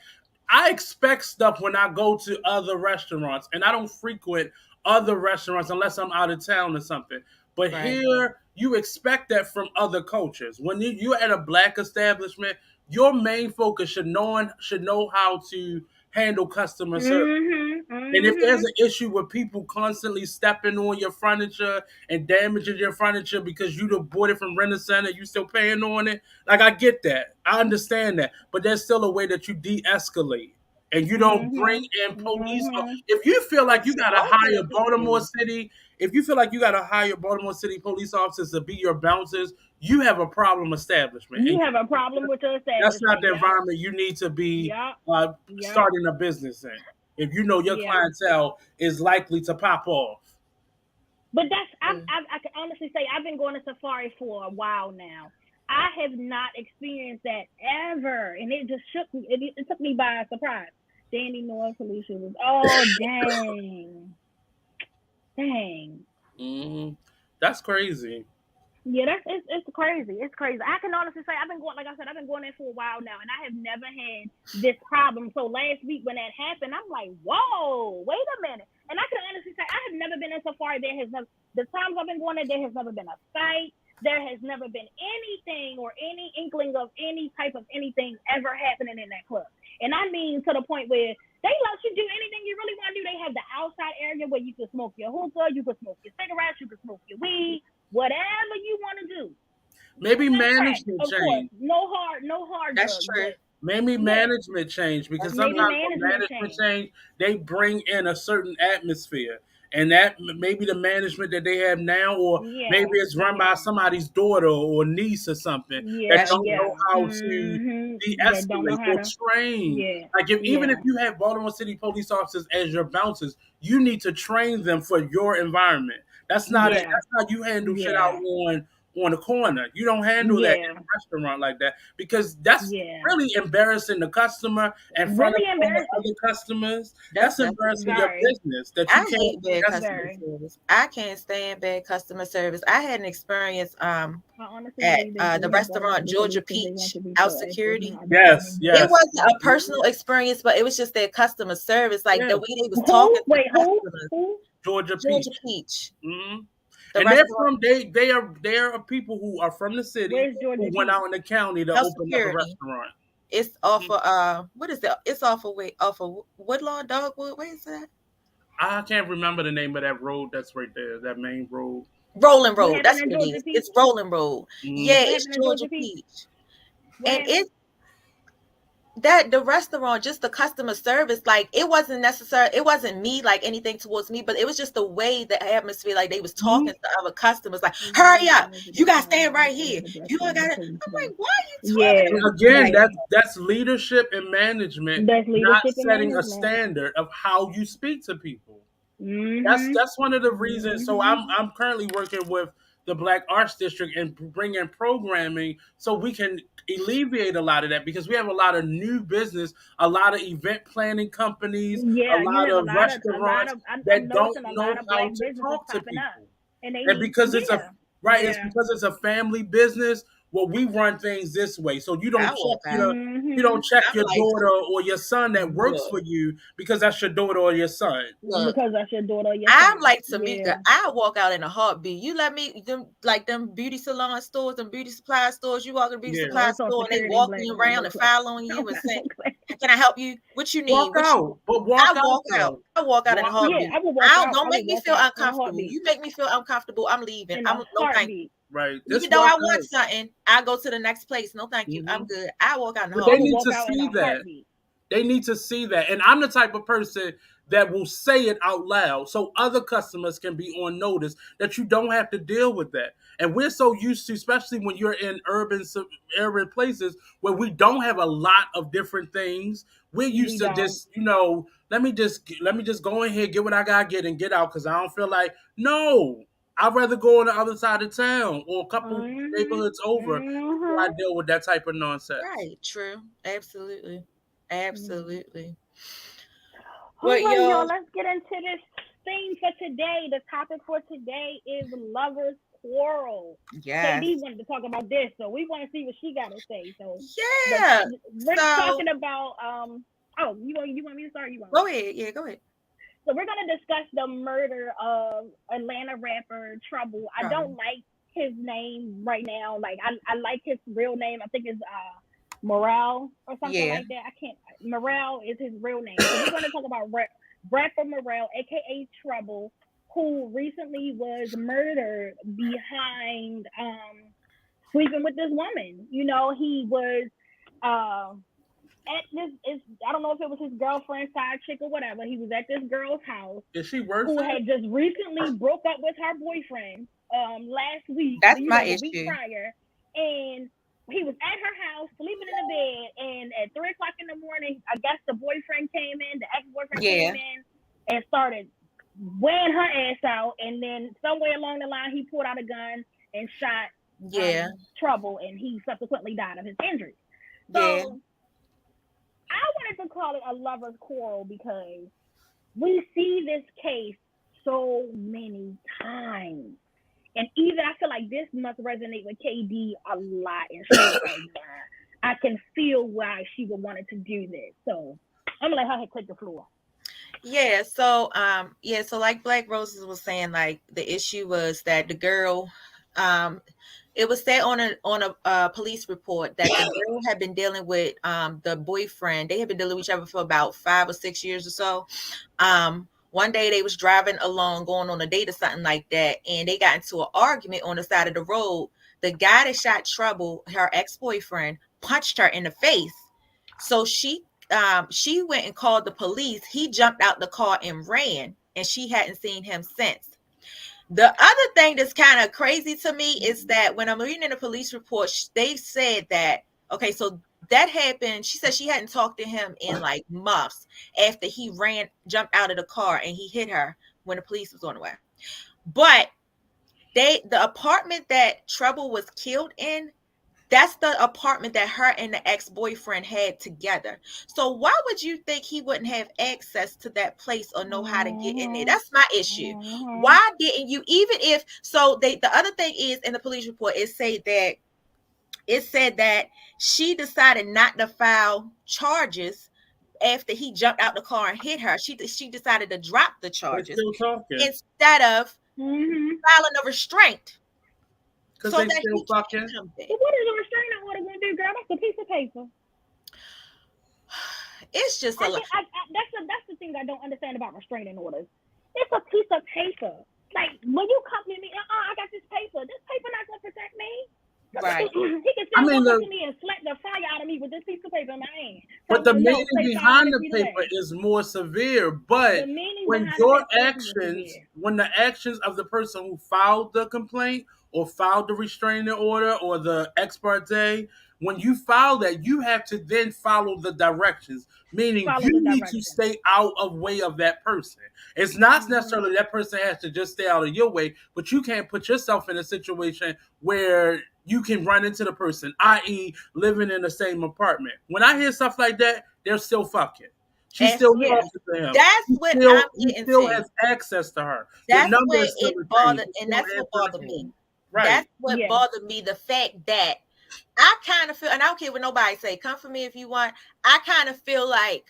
I expect stuff when I go to other restaurants, and I don't frequent other restaurants unless I'm out of town or something. But here, you expect that from other cultures. When you're at a Black establishment, your main focus should know how to handle customer service. And if there's an issue with people constantly stepping on your furniture and damaging your furniture because you bought it from Rent-A-Center, you still paying on it. Like I get that, I understand that, but there's still a way that you de-escalate. And you don't bring in police. If you feel like you got to hire Baltimore City, police officers to be your bouncers, you have a problem establishment. You have a problem with your establishment. That's not the environment you need to be starting a business in. If you know your clientele is likely to pop off. But I can honestly say I've been going to Safari for a while now. I have not experienced that ever, and it just shook me. It took me by surprise. Danny Noise Police was dang. That's crazy. Yeah, it's crazy. It's crazy. I can honestly say I've been going there for a while now, and I have never had this problem. So last week when that happened, I'm like, whoa, wait a minute. And I can honestly say I have never been in Safari. The times I've been going there has never been a fight. There has never been anything or any inkling of any type of anything ever happening in that club. And I mean to the point where they let you do anything you really want to do. They have the outside area where you can smoke your hookah, you can smoke your cigarettes, you can smoke your weed, whatever you want to do. Maybe management change. No hard. That's drugs, true. Maybe management change because sometimes when management change, they bring in a certain atmosphere. and that maybe the management that they have now, or maybe it's run by somebody's daughter or niece or something that don't know how to de-escalate or train. Like even if you have Baltimore City police officers as your bouncers, you need to train them for your environment. That's not it. That's how you handle shit out on the corner. You don't handle that in a restaurant like that, because that's really embarrassing the customer in front of other customers. That's embarrassing your business. That you hate bad customer service. I can't stand bad customer service. I had an experience at the restaurant Georgia Peach out security. Yes. It wasn't a personal experience, but it was just their customer service, like the way they was talking to customers. Georgia Peach. Mm-hmm. And they're from they are people who are from the city who went out in the county to open up a restaurant. It's off of what is it? It's off of Woodlawn, Dogwood. Where is that? I can't remember the name of that road that's right there, that main road. Rolling Road. That's what it is. It's Rolling Road. Mm-hmm. Yeah, it's Georgia Peach. And it's that the restaurant, just the customer service, like it wasn't necessary. It wasn't me, like anything towards me, but it was just the way, the atmosphere, like they was talking to other customers, like, hurry up, you gotta stand right here. You don't gotta. I'm like, why are you talking? Again, that's leadership and management, not setting a standard of how you speak to people. Mm-hmm. That's one of the reasons. So I'm currently working with the Black Arts District and bringing programming so we can alleviate a lot of that, because we have a lot of new business, a lot of event planning companies, a lot of restaurants that don't know how to talk to people. And because it's it's because it's a family business. Well, we run things this way, so you don't check your daughter or your son that works for you, because that's your daughter or your son. Because that's your daughter or your son. I'm like Tamika. I walk out in a heartbeat. You let me them beauty salon stores and beauty supply stores. You walk in a beauty supply store and they walking around and following you and saying, "Can I help you? What you need?" Walk out. I walk out in a heartbeat. Don't make me feel uncomfortable. You make me feel uncomfortable, I'm leaving. No thank you. Right. Even though I want something, I go to the next place. No, thank you. I'm good. I walk out in the They need to see that. They need to see that. And I'm the type of person that will say it out loud so other customers can be on notice that you don't have to deal with that. And we're so used to, especially when you're in urban places where we don't have a lot of different things. We're used to just, let me just go in here, get what I gotta get and get out, because I don't feel like, no. I'd rather go on the other side of town or a couple neighborhoods over before I deal with that type of nonsense. Right, true. Absolutely. Absolutely. All right, y'all, let's get into this theme for today. The topic for today is lovers quarrel. Yeah. KD wanted to talk about this, so we want to see what she got to say. So we're talking about you want me to start? Go ahead. Yeah, go ahead. So we're going to discuss the murder of Atlanta rapper Trouble. I don't like his name right now. Like, I like his real name. I think it's Morale or something like that. Morale is his real name. So we're going to talk about rapper Morale, a.k.a. Trouble, who recently was murdered behind sleeping with this woman. He was... at this, I don't know if it was his girlfriend, side chick, or whatever. He was at this girl's house. Is she worth who had just recently broke up with her boyfriend last week. That's my issue. Week prior, and he was at her house sleeping in the bed. And at 3:00 in the morning, I guess the boyfriend came in, the ex-boyfriend came in, and started weighing her ass out. And then somewhere along the line, he pulled out a gun and shot Trouble, and he subsequently died of his injuries. So. I wanted to call it a lover's quarrel because we see this case so many times. And even I feel like this must resonate with KD a lot. And she's like, I can feel why she would want to do this. So I'm going to let her take the floor. Yeah. So, so like BlackRoses was saying, like the issue was that the girl, it was said on a police report that the girl had been dealing with the boyfriend. They had been dealing with each other for about 5 or 6 years or so. One day they was driving along, going on a date or something like that, and they got into an argument on the side of the road. The guy that shot Trouble, her ex-boyfriend, punched her in the face. So she went and called the police. He jumped out the car and ran. and she hadn't seen him since. The other thing that's kind of crazy to me is that when I'm reading the police report, they said that, okay, so that happened. She said she hadn't talked to him in like months after he jumped out of the car and he hit her when the police was on the way. But the apartment that Trouble was killed in, that's the apartment that her and the ex-boyfriend had together. So why would you think he wouldn't have access to that place or know how to get in there? That's my issue. Why didn't you, even if, so the other thing is in the police report, it said that she decided not to file charges after he jumped out the car and hit her. She decided to drop the charges instead of filing a restraint. Because so they still fucking. So what is a restraining order going to do, girl? That's a piece of paper. It's just that's the thing I don't understand about restraining orders. It's a piece of paper. Like when you come to me, I got this paper. This paper not going to protect me. Right. He can still come to me and slap the fire out of me with this piece of paper in my hand. But the meaning behind the paper is more severe. But when your actions, when the actions of the person who filed the complaint or filed the restraining order or the ex parte, when you file that, you have to then follow the directions. Meaning you need to stay out of way of that person. It's not necessarily that person has to just stay out of your way, but you can't put yourself in a situation where you can run into the person, i.e. living in the same apartment. When I hear stuff like that, they're still fucking. She's still talking to him. He still has access to her. That's what it bothered, and that's what bothered me. Right. That's what bothered me, the fact that I kind of feel, and I don't care what nobody say, come for me if you want. I kind of feel like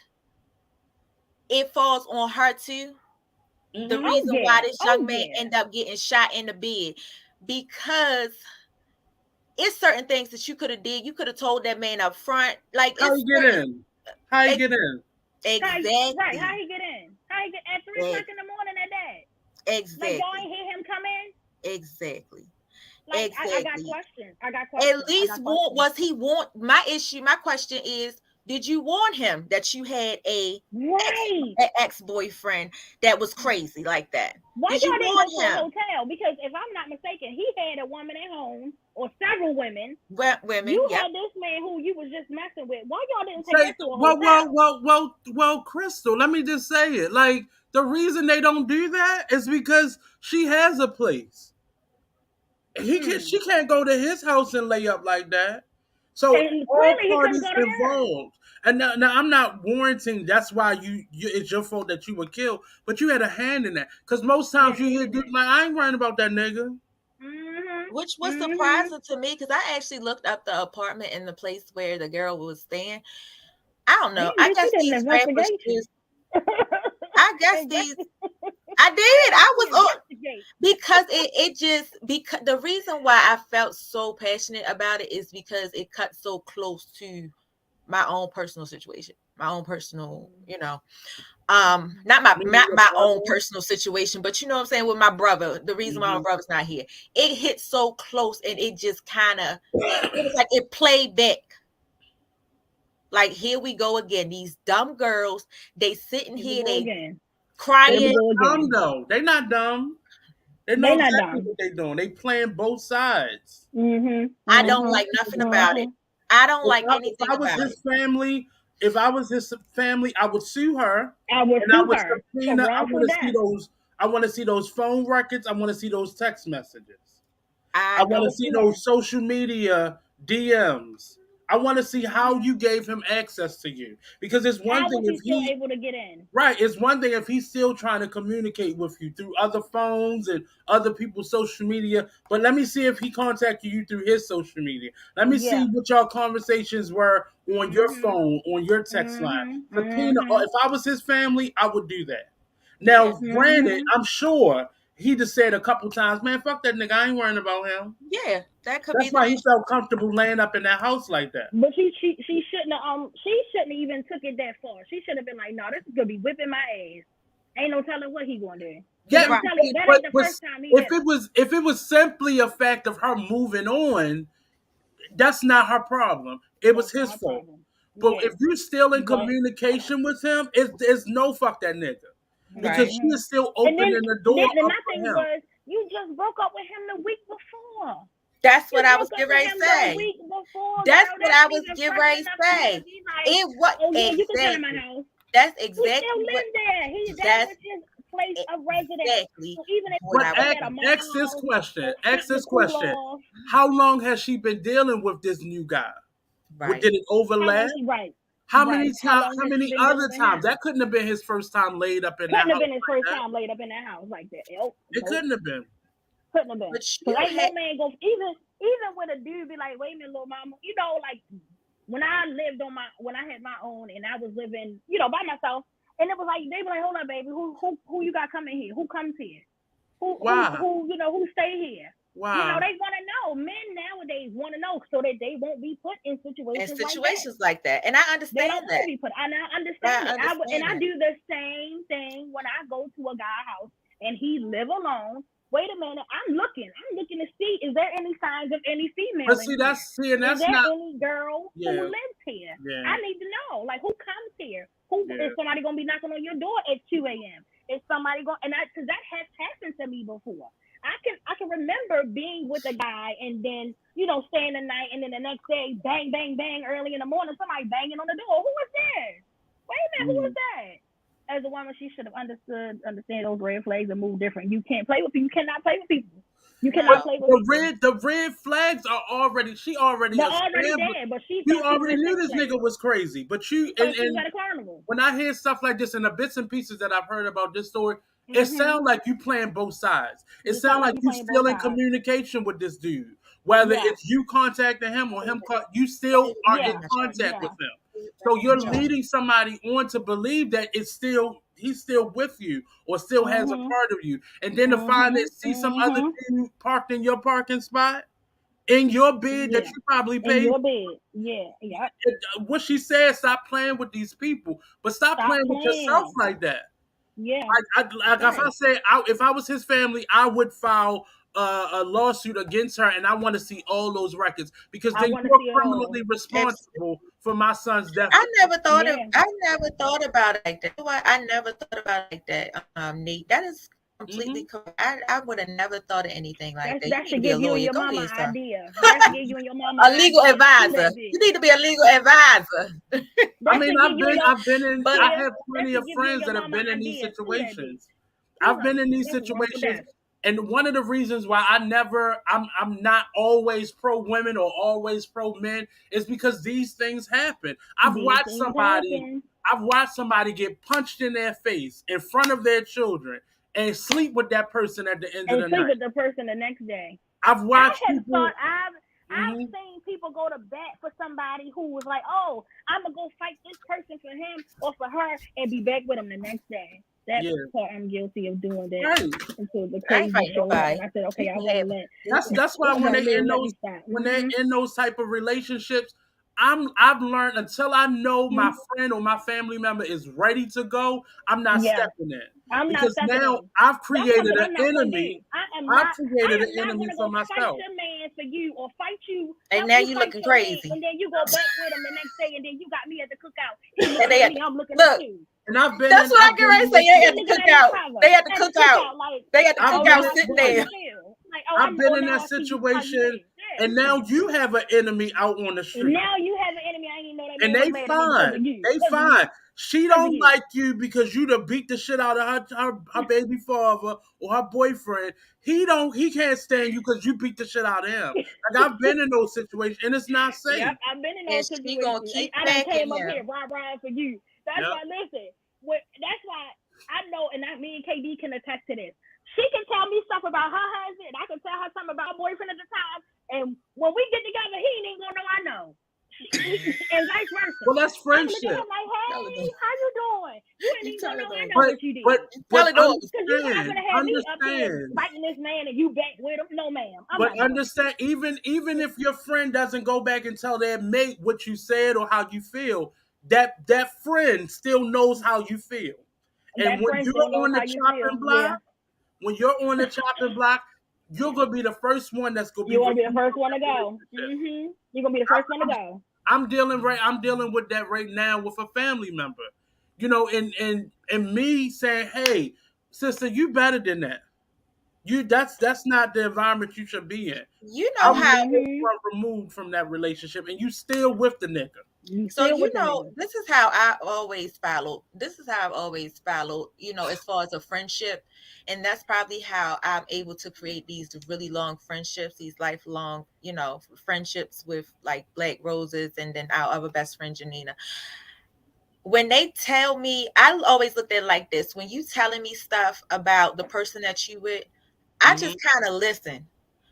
it falls on her too. The reason why this young man ended up getting shot in the bed, because it's certain things that you could have did. You could have told that man up front, like how you get in. Exactly. Right. How he get in? How he get at 3 o'clock in the morning at that? Exactly. Like y'all ain't hear him come in? Exactly. Like, exactly. I got questions. At least was he warned? My question is, did you warn him that you had an ex-boyfriend that was crazy like that? Why y'all didn't go to the hotel? Because if I'm not mistaken, he had a woman at home or several women. You had this man who you was just messing with. Why y'all didn't take him to a hotel? Well, Crystal, let me just say it. Like, the reason they don't do that is because she has a place. She can't go to his house and lay up like that. So all parties involved. And now I'm not warranting that's why it's your fault that you were killed, but you had a hand in that. Because most times you hear dudes like, I ain't worrying about that nigga. Which was surprising to me, because I actually looked up the apartment and the place where the girl was staying. I don't know. I guess these rappers I did. I was on because because the reason why I felt so passionate about it is because it cut so close to my own personal situation, my own personal, not my own personal situation, but you know what I'm saying, with my brother. The reason why my brother's not here, it hit so close, and it just kind of, it was like it played back. Like, here we go again. These dumb girls, they sitting here, they crying. They're dumb though. They're not dumb. They know exactly what they're doing. They playing both sides. I don't like nothing about it. I don't like anything about it. If I was his family, I would sue her. I would subpoena. I want to see those phone records. I want to see those text messages. I want to see those social media DMs. I want to see how you gave him access to you, because it's one thing if he's able to get in. Right, it's one thing if he's still trying to communicate with you through other phones and other people's social media. But let me see if he contacted you through his social media. Let me see what y'all conversations were on your phone, on your text line. Subpoena. If I was his family, I would do that. Now, granted, I'm sure he just said a couple times, man, fuck that nigga, I ain't worrying about him. Yeah, that's why he felt comfortable laying up in that house like that. But she shouldn't have even took it that far. She should have been like, no, this is gonna be whipping my ass. Ain't no telling what he gonna do. Yeah, if it was simply a fact of her moving on, that's not her problem. It was his fault. But if you're still in communication with him, it's no fuck that nigga. because she is still opening the door up for him. Was you just broke up with him the week before. That's what I was getting ready to say. That's what I was getting ready to say. It was you can come to my house. That's exactly. He still live there. That's his place of residence. Exactly. So even if ask this question. How long has she been dealing with this new guy? Right. Did it overlap? Right. How many times? How many other times? That couldn't have been his first time laid up in that house. Couldn't have been his first time laid up in that house like that. It couldn't have been. Couldn't have been. Because ain't no man go even with a dude be like, wait a minute, little mama. You know, like when I had my own and I was living, by myself, and it was like they were like, hold on, baby, who you got coming here? Who comes here? Who stay here? Wow. They want to know. Men nowadays want to know so that they won't be put in situations like that. And I understand that. I understand it. I do the same thing when I go to a guy's house and he live alone. Wait a minute, I'm looking to see, is there any signs of any female? But see, that's is there not any girl who lives here? Yeah. I need to know, like, who comes here? Is somebody gonna be knocking on your door at 2 a.m.? Is somebody going? And because that has happened to me before. I can remember being with a guy and then staying the night and then the next day, bang bang bang, early in the morning, somebody banging on the door. Who was there? Wait a minute, who was that? As a woman, she should have understand those red flags and move different. You can't play with people. You cannot play with people. You cannot play with people. The red flags are already. She already. They're already there, but you already knew this nigga was crazy. But you and at a carnival. When I hear stuff like this and the bits and pieces that I've heard about this story, it sounds like you playing both sides. It sounds like you still in communication with this dude. Whether it's you contacting him or him, you still are in contact with him. So you're leading somebody on to believe that he's still with you or still has a part of you. And then to see some other dude parked in your parking spot, in your bed that you probably paid. In your bed, yeah. What she said, stop playing with these people, but stop playing with yourself like that. Yeah. If I was his family, I would file a lawsuit against her, and I want to see all those records because then you're criminally responsible for my son's death. I never thought about it like that. I never thought about it like that, Nate. That is completely correct. I would have never thought of anything like that. That should give you and your mama an idea. That should give you and your mama a legal advisor. You need to be a legal advisor. I mean, I have plenty of friends that have been in these situations. I've been in these situations. And one of the reasons why I'm not always pro women or always pro men is because these things happen. I've watched somebody get punched in their face in front of their children and sleep with that person at the end of the night. And sleep with the person the next day. I've watched I've seen people go to bat for somebody who was like, oh, I'm going to go fight this person for him or for her and be back with him the next day. That's part I'm guilty of doing that. Right. Until the crazy show. I said, okay, I won't let. That's why when they're in those type of relationships, I've learned until I know my friend or my family member is ready to go, I'm not stepping in. Because now I've created an enemy. I've created an enemy for myself. Fight your man for you or fight you. And now you looking crazy. And then you go back with him the next day, and then you got me at the cookout. I'm looking at you. And I've been. That's what I get ready to say. They had to cook out. They had to cook out. They had to cook out sitting there. I've been in that situation, and now you have an enemy out on the street. Now you have an enemy. I didn't know that. And they fine. They fine. She don't like you because you done beat the shit out of her baby father or her boyfriend. He can't stand you because you beat the shit out of him. Like I've been in those situations, and it's not safe. Yep, I've been in those situations. Gonna keep I done came up here, rah for you. That's why. Listen, that's why I know, and me and KD can attest to this. She can tell me stuff about her husband. I can tell her something about her boyfriend at the time. And when we get together, he ain't gonna know I know. And vice versa. Well, that's friendship. I'm like, hey, how you doing? You ain't even gonna know I know what you did. But understand. Fighting this man and you back with him. No, ma'am. But understand, even if your friend doesn't go back and tell their mate what you said or how you feel, that friend still knows how you feel. And when you're on the chopping block, you're gonna be the first one that's gonna be. You're gonna be the first one to go. You're gonna be the first one to go. I'm dealing with that right now with a family member. and me saying, hey, sister, you better than that. That's not the environment you should be in. You I know was how removed from that relationship, and you still with the nigga. So this is how I always follow. This is how I've always followed, as far as a friendship. And that's probably how I'm able to create these really long friendships, these lifelong, friendships with like BlackRoses and then our other best friend Janina. When they tell me, I always looked at it like this. When you telling me stuff about the person that you with, I just kind of listen.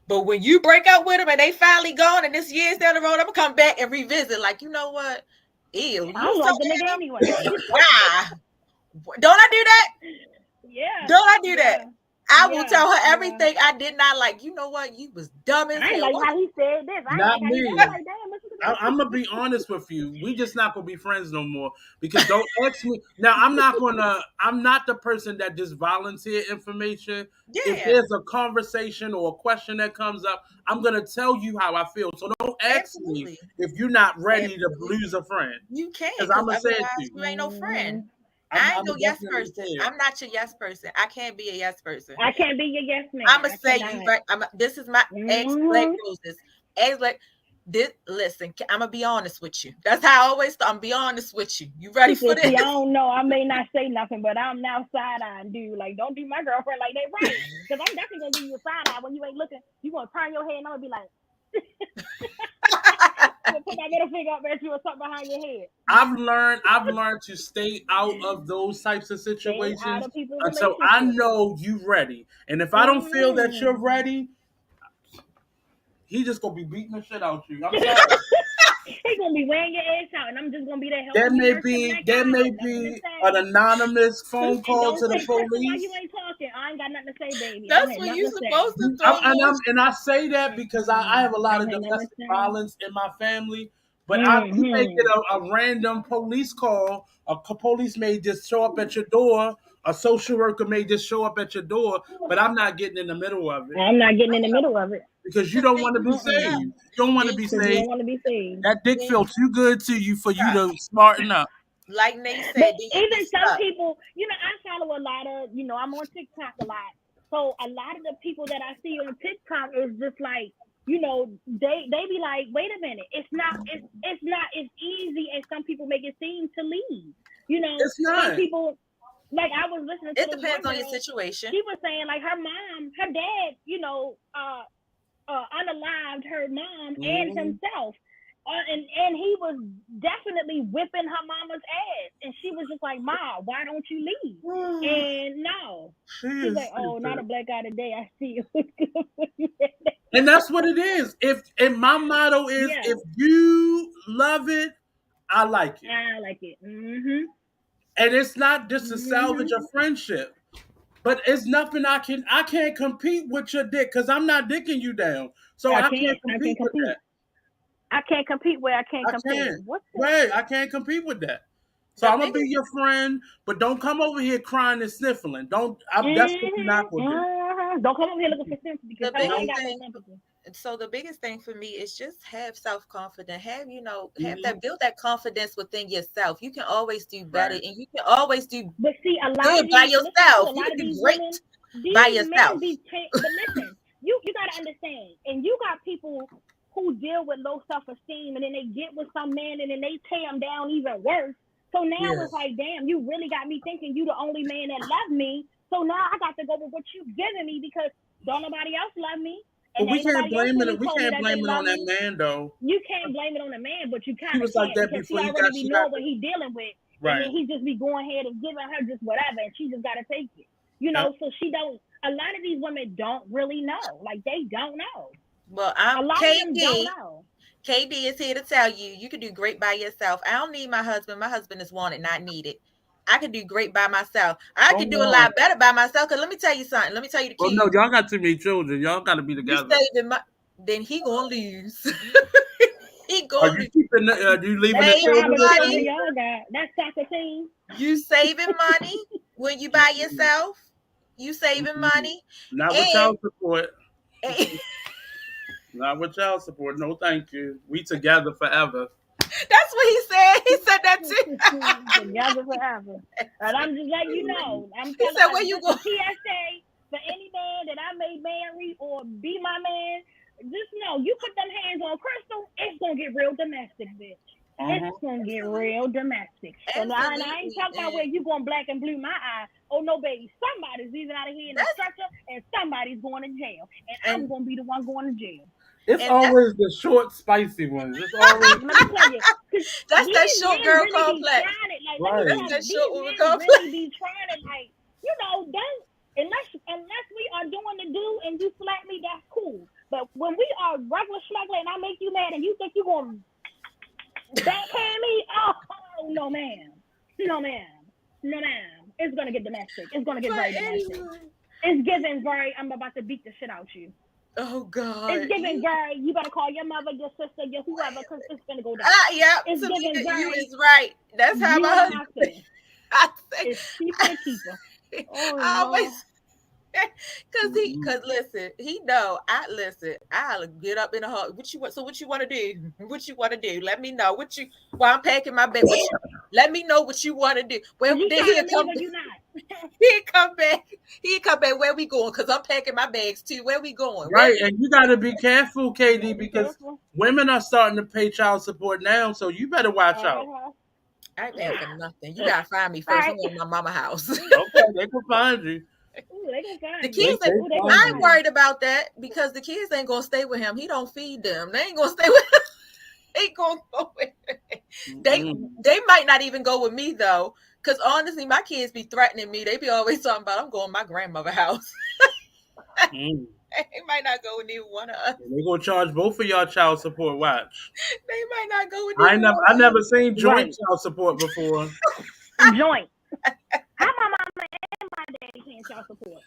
But when you break up with them and they finally gone and this years down the road, I'm gonna come back and revisit. Like, you know what? Ew, I don't like the nigga anyway. Why? Don't I do that? Yeah. Don't I do that? I will tell her everything I did not like. You know what? You was dumb as hell. I ain't like how he said this. I not ain't like me. how he said like, damn, I'm gonna be honest with you. We just not gonna be friends no more because don't ask me. Now I'm not the person that just volunteer information. Yeah. If there's a conversation or a question that comes up, I'm gonna tell you how I feel. So don't ask me if you're not ready to lose a friend. You can't, because I'm gonna say it to you ain't no friend. I ain't no yes person. I'm not your yes person. I can't be a yes person. I can't be your yes man. I'm gonna say you right. This is my ex BlackRoses. Listen, I'm gonna be honest with you. That's how I always start. I'm be honest with you. You ready for this? I don't know. I may not say nothing, but I'm now side eyeing dude. Like, don't do my girlfriend like that, right? Because I'm definitely gonna give you a side eye when you ain't looking. You gonna turn your head and I'm gonna be like. Put my middle finger up at you or something behind your head. I've learned to stay out of those types of situations until I know you ready. And if I don't feel that you're ready, he just gonna be beating the shit out you. I'm sorry. He's gonna be wearing your ass out, and I'm just gonna be there helping. There may be an anonymous phone call to the police. Why you ain't talking? I ain't got nothing to say, baby. That's what you're supposed to throw. And I say that because I have a lot of domestic violence in my family. But you may get a random police call. A police may just show up at your door. A social worker may just show up at your door. But I'm not getting in the middle of it. I'm not getting in the middle of it. Because you don't want to be saved. You don't want to be saved. You don't want to be saved. That dick feels too good to you for you to smarten up. Like Nate said. But even some people, I follow a lot of, I'm on TikTok a lot. So a lot of the people that I see on TikTok is just like, they be like, wait a minute, it's not as easy as some people make it seem to leave. It's not. Some people, like I was listening to. It depends on your situation. She was saying like her dad, unalived her mom and himself. And he was definitely whipping her mama's ass. And she was just like, Ma, why don't you leave? And no. She's like, oh, not a black guy today. I see you. And that's what it is. And my motto is, if you love it, I like it. I like it. Mm-hmm. And it's not just to salvage a friendship. But it's nothing I can't compete with your dick because I'm not dicking you down. So I can't compete with that. I can't compete where I can't compete. Right, I can't compete with that. So I'm gonna be your friend, but don't come over here crying and sniffling. That's what you're not gonna do. Don't come over here looking for sympathy because I ain't got no sympathy. So the biggest thing for me is just have self-confidence. Build that confidence within yourself. You can always do better, and you can always do good by yourself. You can do great by yourself. But listen, you gotta understand, and you got people who deal with low self-esteem, and then they get with some man, and then they tear them down even worse. So now it's like, damn, you really got me thinking you the only man that love me. So now I got to go with what you giving me because don't nobody else love me. But we can't blame it. We can't blame it on that man, though. You can't blame it on the man, but you kind of was like that before he already be knowing what he dealing with, right? And then he just be going ahead and giving her just whatever, and she just got to take it. So she don't. A lot of these women don't really know. Like they don't know. Well, I'm KD is here to tell you, you can do great by yourself. I don't need my husband. My husband is wanted, not needed. I can do great by myself. I can do a lot better by myself. Because let me tell you something. Let me tell you the key. Oh, no, y'all got too many children. Y'all got to be together. Then he going to lose. Are you leaving the children? Y'all got that's soccer team. You saving money when you by yourself. You saving money. Not with child support. Not with child support. No, thank you. We together forever. That's what he said. He said that too. Together forever. And I'm just letting you know. I'm He said, where you going? PSA for any man that I may marry or be my man. Just know, you put them hands on Crystal, it's gonna get real domestic, bitch. It's gonna get real domestic. And I ain't talking about where you going black and blue my eye. Oh no, baby. Somebody's leaving out of here in the stretcher and somebody's going to jail. And I'm gonna be the one going to jail. It's always the short, spicy ones. It's always. Let me tell you, that's that short girl really complex. That's that short woman complex. Really be trying to, like, you know, don't unless we are doing the do and you slap me, that's cool. But when we are regular smuggler and I make you mad and you think you're gonna backhand me, oh no ma'am. It's gonna get domestic. It's gonna get very domestic. It's giving very, I'm about to beat the shit out you. Oh God. It's giving very, you better call your mother, your sister, your whoever, because it's gonna go down. Yeah, it's giving very, you is right. That's how my husband. I say it's cheaper to keep her. Oh, Cause listen, he know. I'll get up in a heart. What you want? So what you want to do? What you want to do? Let me know. While I'm packing my bag. Let me know what you want to do. Well, then he'll come. He'll come back. Where we going? Cause I'm packing my bags too. Where we going? Right, and you got to be careful, KD, because women are starting to pay child support now. So you better watch out. I ain't paying for nothing. You gotta find me first. I'm in my mama's house. Okay, they can find you. Ooh, the kids, I ain't worried about that because the kids ain't gonna stay with him. He don't feed them. They ain't gonna stay with him. They ain't gonna go with him. They might not even go with me though, because honestly, my kids be threatening me. They be always talking about I'm going to my grandmother's house. They might not go with neither one of us. They're gonna charge both of y'all child support. Watch. They might not go with. I never seen joint child support before. Joint. How my mama and my daddy paying child support?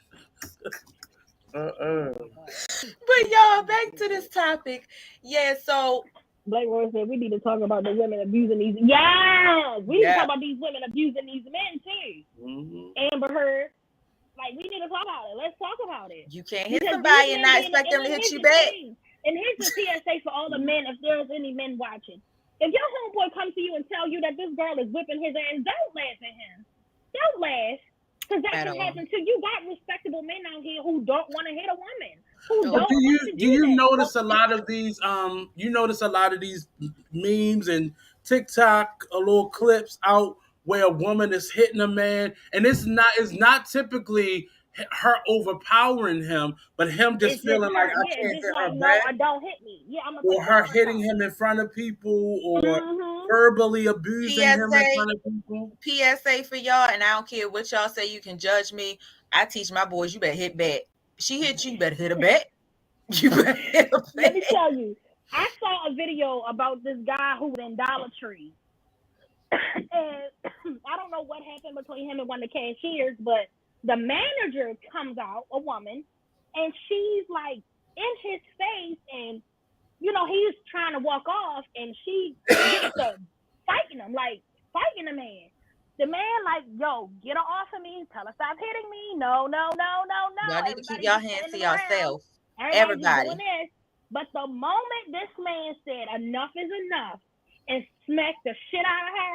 But y'all, back to this topic. Yeah, so BlackRoses said we need to talk about the women abusing these. Yes, we need to talk about these women abusing these men too. Amber Heard. Like, we need to talk about it. Let's talk about it. You can't hit somebody and not expect them to hit you back. And here's the PSA for all the men, if there's any men watching. If your homeboy comes to you and tell you that this girl is whipping his ass, don't laugh at him. Don't laugh. Because that can happen too. You got respectable men out here who don't want to hit a woman. Do you notice a lot of these memes and TikTok little clips out where a woman is hitting a man, and it's not typically her overpowering him, but him just feeling like I can't hit her back. No, don't hit me. Yeah, or her hitting him in front of people, or verbally abusing him in front of people. PSA for y'all, and I don't care what y'all say. You can judge me. I teach my boys, you better hit back. She hit you better hit her back. You better hit her back. Let me tell you, I saw a video about this guy who was in Dollar Tree. And I don't know what happened between him and one of the cashiers, but the manager comes out, a woman, and she's like in his face, and you know he's trying to walk off, and she gets to fighting him, like fighting the man. The man like, yo, get her off of me, tell her stop hitting me. No. Y'all need to keep your hands to yourself. Everybody. But the moment this man said enough is enough and smacked the shit out of her,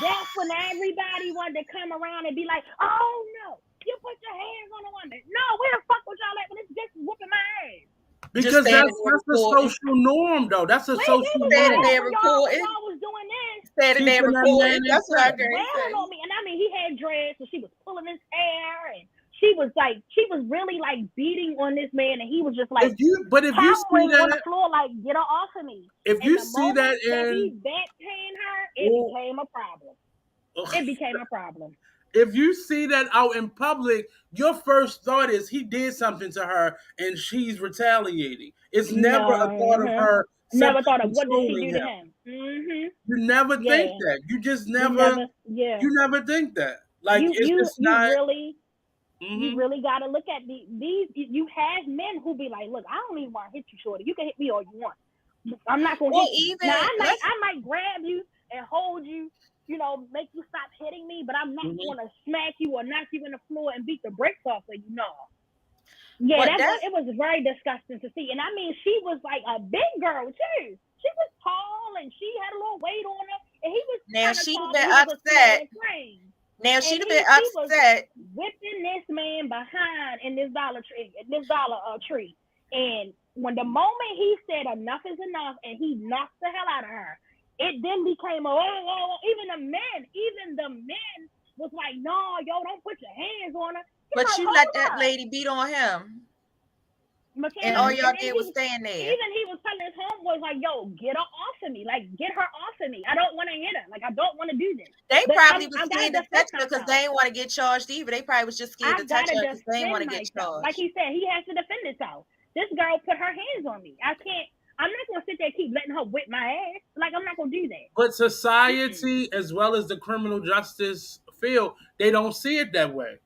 that's when everybody wanted to come around and be like, oh no, you put your hands on a woman. No, where the fuck was y'all at when it's just whooping my ass? Because that's a social norm, though. That's a social norm. Standing there recording. Y'all was doing this. Standing there recording. That's what I agree. On me. And I mean, he had dreads, so she was pulling his hair, and she was really like beating on this man, and he was just like, if you see that on the floor, like, get her off of me. If you see that he backpaying her, it became a problem. It became a problem. If you see that out in public, your first thought is he did something to her and she's retaliating. It's never a thought of her. Never thought of what did she do to him. Mm-hmm. You never think that. You just never. You never think that. Like it's just not. You really got to look at these. You have men who be like, look, I don't even want to hit you, shorty. You can hit me all you want. I'm not going to hit you. Now, I might grab you and hold you, you know, make you stop hitting me, but I'm not going to smack you or knock you in the floor and beat the brakes off of you. No. Yeah, it was very disgusting to see. And I mean, she was like a big girl too. She was tall and she had a little weight on her, and he was Now kind of she'd tall, have but been he was a upset. smaller frame. Now And she'd have been he was upset. whipping this man behind in this Dollar Tree. And when the moment he said enough is enough and he knocked the hell out of her, it then became even the men was like, no, yo, don't put your hands on her. But like, you let that lady beat on him. And all y'all did was stand there. Even he was telling his homeboys, like, yo, get her off of me. Like, get her off of me. I don't want to hit her. Like, I don't want to do this. They probably was scared to touch her because they didn't want to get charged either. They probably was just scared to touch her because they didn't want to get charged. Like he said, he has to defend himself. This girl put her hands on me. I'm not going to sit there and keep letting her whip my ass. Like, I'm not going to do that. But society, as well as the criminal justice field, they don't see it that way.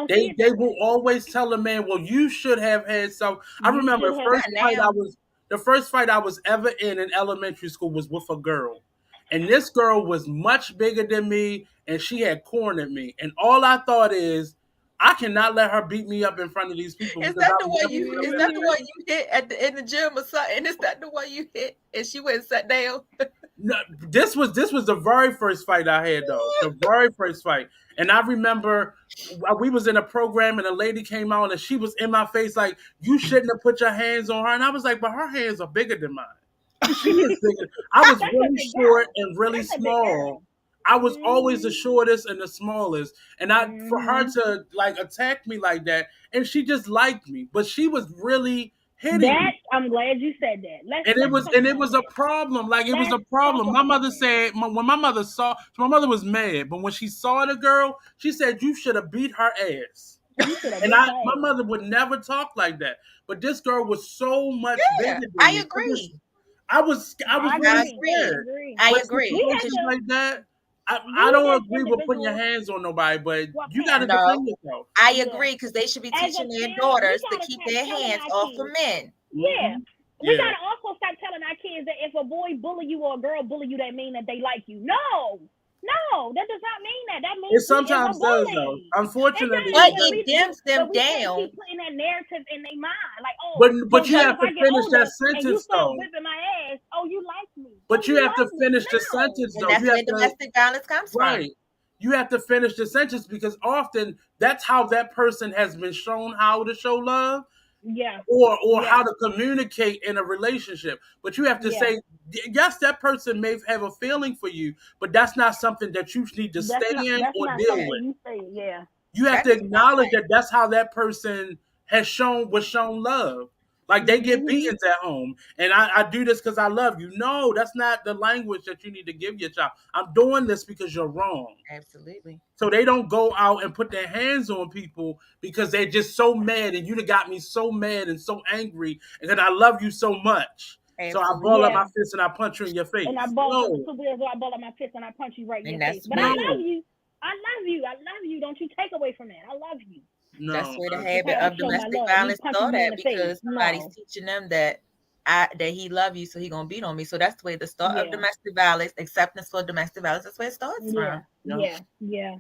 They will always tell a man, well, you should have had some. I remember the first fight I was ever in elementary school was with a girl. And this girl was much bigger than me, and she had cornered me. And all I thought is, I cannot let her beat me up in front of these people. Is that the one you hit in the gym or something? Is that the one you hit and she went and sat down? No, this was the very first fight I had, though. The very first fight. And I remember we was in a program and a lady came out and she was in my face like, you shouldn't have put your hands on her. And I was like, but her hands are bigger than mine. She is bigger. I was really short and really small. I was always the shortest and the smallest. And for her to like attack me like that, and she just liked me. But she was really hitting me. I'm glad you said that. It was a problem. Like, it was a problem. My mother said, when my mother was mad, but when she saw the girl, she said, you should have beat her ass. And my mother would never talk like that. But this girl was so much bigger than me. I agree. I was really scared. I agree. Like that. I don't agree with putting your hands on nobody, but you got to defend yourself. I agree, because they should be teaching their daughters to keep their hands off of men. Yeah. We got to also stop telling our kids that if a boy bully you or a girl bully you, that mean that they like you. No, that does not mean that. That means it sometimes does, though. Unfortunately, but it dims them down. Keep putting that narrative in their mind, like, but you have to finish that sentence, though. Whipping my ass. Oh, you like me. But you have to finish the sentence, though. And that's where domestic violence comes from. Right. You have to finish the sentence because often that's how that person has been shown how to show love. Yeah. Or how to communicate in a relationship. But you have to say, yes, that person may have a feeling for you, but that's not something that you need to stay in or deal with. You have to acknowledge that that's how that person was shown love. Like, they get beatings at home. And I do this because I love you. No, that's not the language that you need to give your child. I'm doing this because you're wrong. Absolutely. So they don't go out and put their hands on people because they're just so mad, and you got me so mad and so angry, and then I love you so much. Absolutely. So I ball up my fist and I punch you in your face. And I ball up my fist and I punch you right in your face. But I love you. I love you. Don't you take away from that. I love you. No, that's where the habit of domestic violence started, because somebody's teaching them that he love you, so he gonna beat on me. So that's the way the start of domestic violence, acceptance for domestic violence. That's where it starts from. Yeah.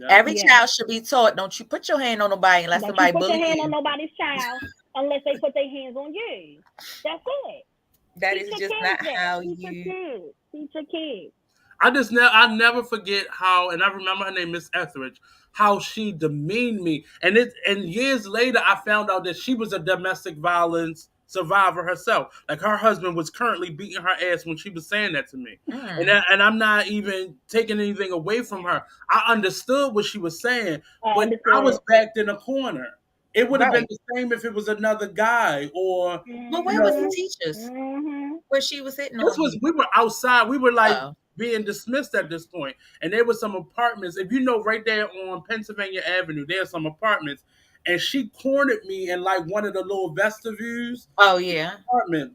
Every child should be taught: don't you put your hand on nobody unless somebody bully you. Don't you put your hand on nobody's child unless they put their hands on you. That's it. That is just not how you teach your kids. I never forget how, and I remember her name, Miss Etheridge, how she demeaned me. And years later, I found out that she was a domestic violence survivor herself. Like, her husband was currently beating her ass when she was saying that to me. And I'm not even taking anything away from her. I understood what she was saying, but I was backed in a corner. It would have been the same if it was another guy or. But where was the teachers? Where she was hitting on? We were outside. We were like being dismissed at this point. And there were some apartments. If you know, right there on Pennsylvania Avenue, there are some apartments. And she cornered me in like one of the little vestibules. Oh, yeah. Apartment.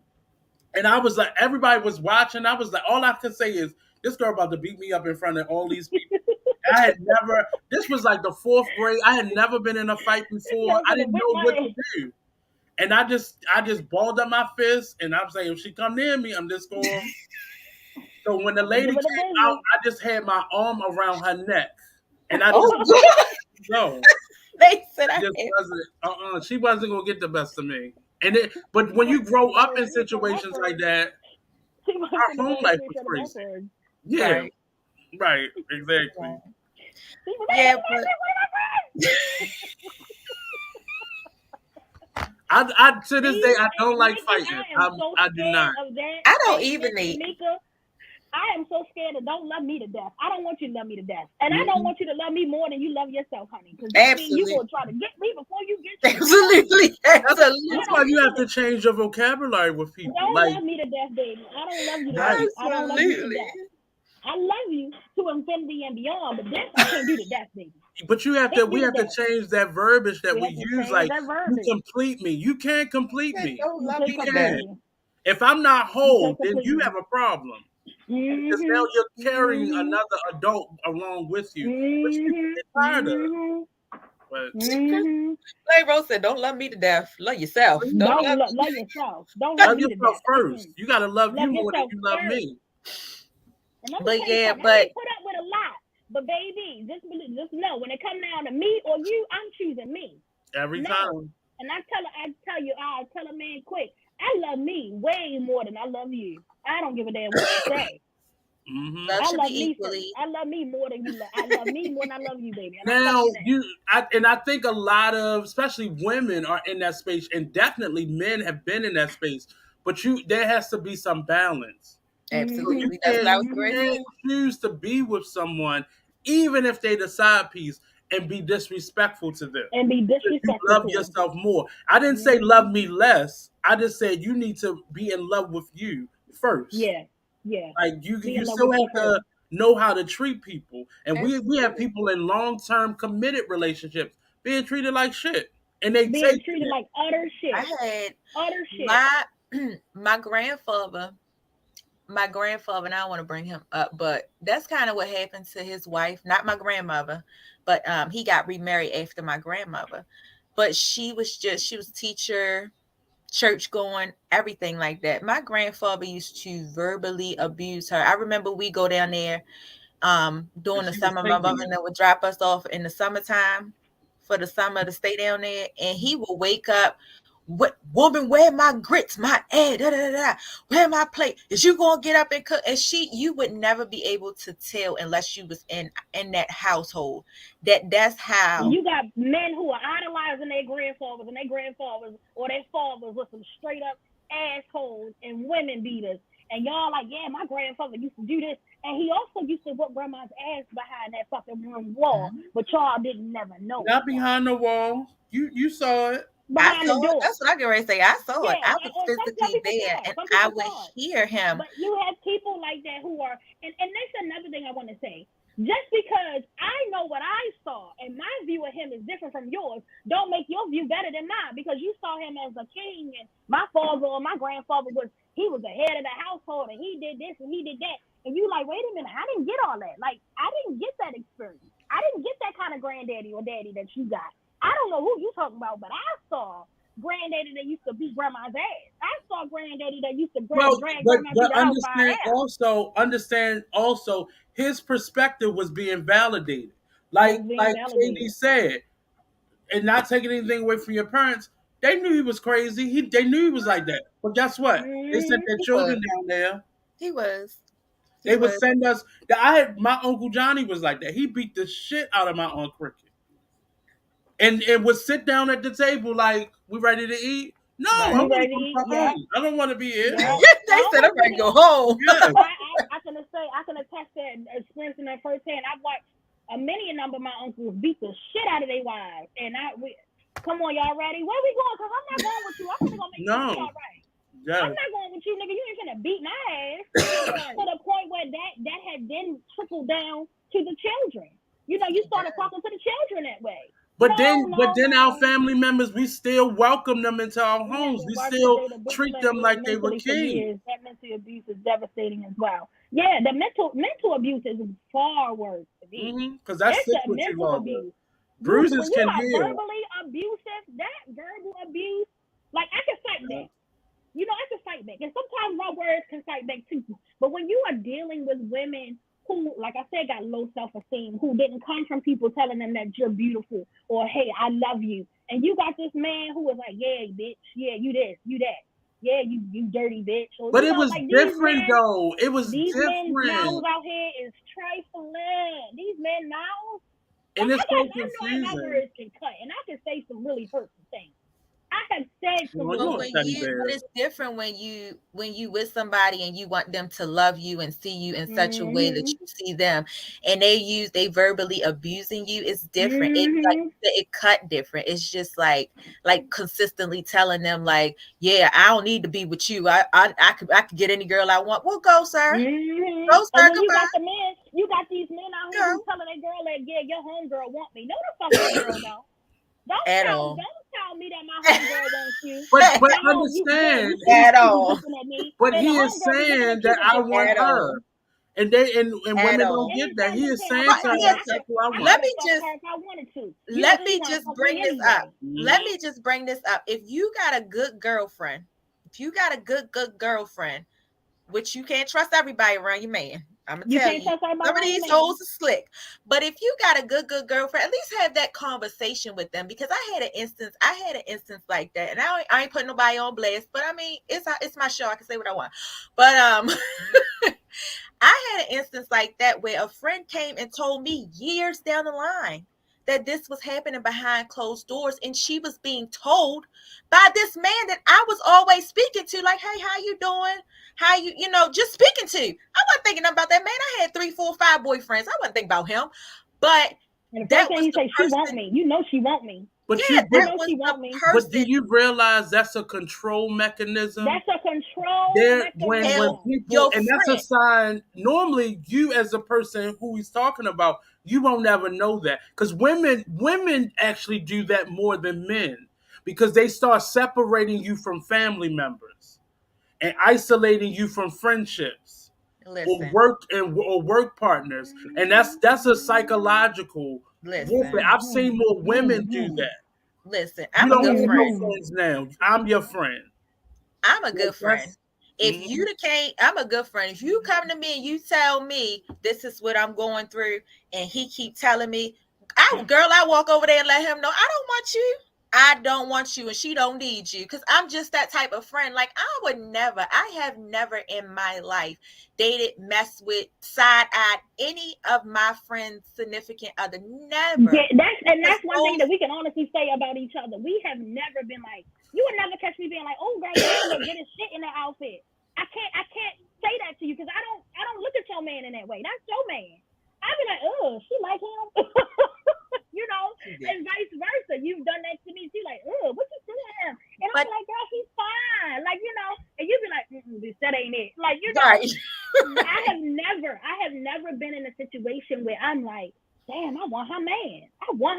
And I was like, everybody was watching. I was like, all I could say is, this girl about to beat me up in front of all these people. This was like the 4th grade. I had never been in a fight before. I didn't know what to do. And I just balled up my fist, and I'm saying, if she come near me, I'm just going. So when the lady came out, I just had my arm around her neck. And I just, no. They said she wasn't going to get the best of me. But when you grow up in situations like that, Our home life was crazy. Yeah, right, exactly. Yeah, but I to this day I don't like fighting. I do not. I don't even eat. I am so scared of don't love me to death. I don't want you to love me to death. And I don't want you to love me more than you love yourself, honey. Because that means you're going to try to get me before you get you. Absolutely. That's why you have to change your vocabulary with people. Don't love me to death, baby. I don't love you to death. I don't love you to death. I love you to infinity and beyond, but this I can't do to death, baby. But we have to change that verbiage that we use. Like, you complete me. You can't complete me. You can't. If I'm not whole, then you have a problem. Because now you're carrying another adult along with you, which you get tired of. But like Rose said, don't love me to death. Love yourself. Don't love yourself. Don't love yourself first. You gotta love you more than you love me. But yeah, but I put up with a lot. But baby, just know when it comes down to me or you, I'm choosing me every time. And I tell a man quick, I love me way more than I love you. I don't give a damn what you say. Mm-hmm. I love me equally. I love me more than you love. I love me more than I love you, baby. And now I think a lot of, especially women, are in that space, and definitely men have been in that space. But there has to be some balance. Absolutely, that's what I was going to say. You can't choose to be with someone, even if they the side piece, and be disrespectful to them. And be disrespectful. You love yourself more. I didn't say love me less. I just said you need to be in love with you first. Yeah. Like you still have to know how to treat people. And we have people in long-term committed relationships being treated like shit. And they being treated like utter shit. I had utter shit. My grandfather, and I don't want to bring him up, but that's kind of what happened to his wife, not my grandmother, but he got remarried after my grandmother. But she was teacher, church going, everything like that. My grandfather used to verbally abuse her. I remember we go down there during the summer. My mother would drop us off in the summertime for the summer to stay down there, and he would wake up, what woman, where my grits, my egg, where my plate? Is you gonna get up and cook? And you would never be able to tell unless you was in that household. That's how you got men who are idolizing their grandfathers, and their grandfathers or their fathers with some straight up assholes and women beaters. And y'all like, yeah, my grandfather used to do this, and he also used to whip grandma's ass behind that fucking room wall, but y'all didn't never know. Not behind the wall. You saw it. I saw it. That's what I can really say. I saw it. I was physically there, and I would hear him. But you have people like that who are, and that's another thing I want to say. Just because I know what I saw and my view of him is different from yours, don't make your view better than mine, because you saw him as a king, and my father or my grandfather was the head of the household, and he did this and he did that. And you like, wait a minute, I didn't get all that. Like, I didn't get that experience. I didn't get that kind of granddaddy or daddy that you got. I don't know who you talking about, but I saw granddaddy that used to beat grandma's ass. I saw granddaddy that used to drag grandma's ass. Understand also his perspective was being validated. Like Katie said, and not taking anything away from your parents, they knew he was crazy. They knew he was like that. But guess what? They sent their children down there. He was. They would send us. My Uncle Johnny was like that. He beat the shit out of my Aunt Cricket. And would sit down at the table like, we ready to eat? No, I'm ready to go home. I don't want to be here. Yeah. They said I'm ready to go home. Yeah. I can attest to that experience in that firsthand. I've watched many a number of my uncles beat the shit out of their wives. And come on, y'all ready? Where we going? Because I'm not going with you. I'm gonna make you all right. Yeah. I'm not going with you, nigga. You ain't gonna beat my ass. To the point where that had then trickled down to the children. You know, you started talking to the children that way. But then our family members, we still welcome them into our homes. We still treat them like they were kings. That mental abuse is devastating as well. Yeah, the mental abuse is far worse. Because that's what you love. Bruises can heal. Verbally abusive, that verbal abuse, like I can fight back. You know, I can fight back. And sometimes my words can fight back too. But when you are dealing with women who, like I said, got low self-esteem, who didn't come from people telling them that you're beautiful or, hey, I love you. And you got this man who was like, yeah, bitch, yeah, you this, you that. yeah, you dirty bitch. Or, But it was like different though. It was these men's mouths different. out here is trifling. These men mouths. And it's so I know my confusing. words can cut, and I can say some really hurtful things. I have said some. But it's different when you with somebody and you want them to love you and see you in such a way that you see them, and they verbally abusing you. It's different. It cut different. It's just like consistently telling them like, yeah, I don't need to be with you. I could get any girl I want. Well, go, sir. Go, sir. You got the men. You got these men out here who telling that girl that, yeah, your homegirl want me. No, the fuck that girl don't. Don't tell me that my homegirl wants you. But understand at all. But he is saying that I want her. And women don't get that. He is saying something. Let me just bring this up. Let me just bring this up. If you got a good girlfriend, good girlfriend, which you can't trust everybody around your man. I'm gonna tell you, some of these hoes are slick. But if you got a good girlfriend, at least have that conversation with them. Because I had an instance like that, and I ain't putting nobody on blast. But I mean, it's my show. I can say what I want. But I had an instance like that where a friend came and told me years down the line that this was happening behind closed doors, and she was being told by this man that I was always speaking to, like, hey, how you doing? How you just speaking to. I wasn't thinking about that man. I had 3, 4, 5 boyfriends. I wasn't thinking about him. But that was the person. She want me. You know she want me. But yeah, that was the person. But do you realize that's a control mechanism? That's a control mechanism. When people, and that's a sign. Normally, you as a person who he's talking about, you won't ever know that, because women actually do that more than men, because they start separating you from family members and isolating you from friendships. Or work partners, and that's a psychological warfare. I've seen more women do that. Listen, I'm a good friend. Friends now. I'm your friend. I'm a good friend. If you can't, I'm a good friend. If you come to me and you tell me this is what I'm going through, and he keep telling me, I walk over there and let him know I don't want you. I don't want you, and she don't need you, because I'm just that type of friend. Like, I have never in my life dated, messed with, side-eyed any of my friends' significant other. Never. Yeah, that's one thing that we can honestly say about each other. We have never been like, you would never catch me being like, oh, girl, you look good as shit in that outfit. I can't say that to you, because I don't look at your man in that way. That's your man. I'd be like, oh, she like him. And vice versa. You've done that to me too. Like, oh, what you doing to him? And I'm like, girl, he's fine. Like, and you'd be like, bitch, that ain't it. Like, right. I have never been in a situation where I'm like, damn, I want her man. Oh, I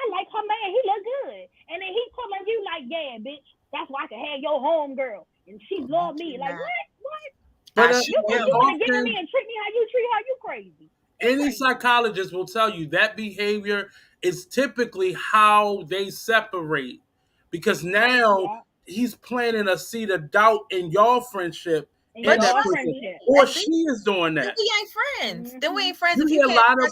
like her man. He look good. And then he telling you like, yeah, bitch, that's why I can have your home girl. And she love me. Like, what? But you want to get me and treat me how you treat her? You crazy. Any psychologist will tell you that behavior is typically how they separate, because now he's planting a seed of doubt in your friendship. Or she is doing that. We ain't friends. Then we ain't friends. You hear a lot of,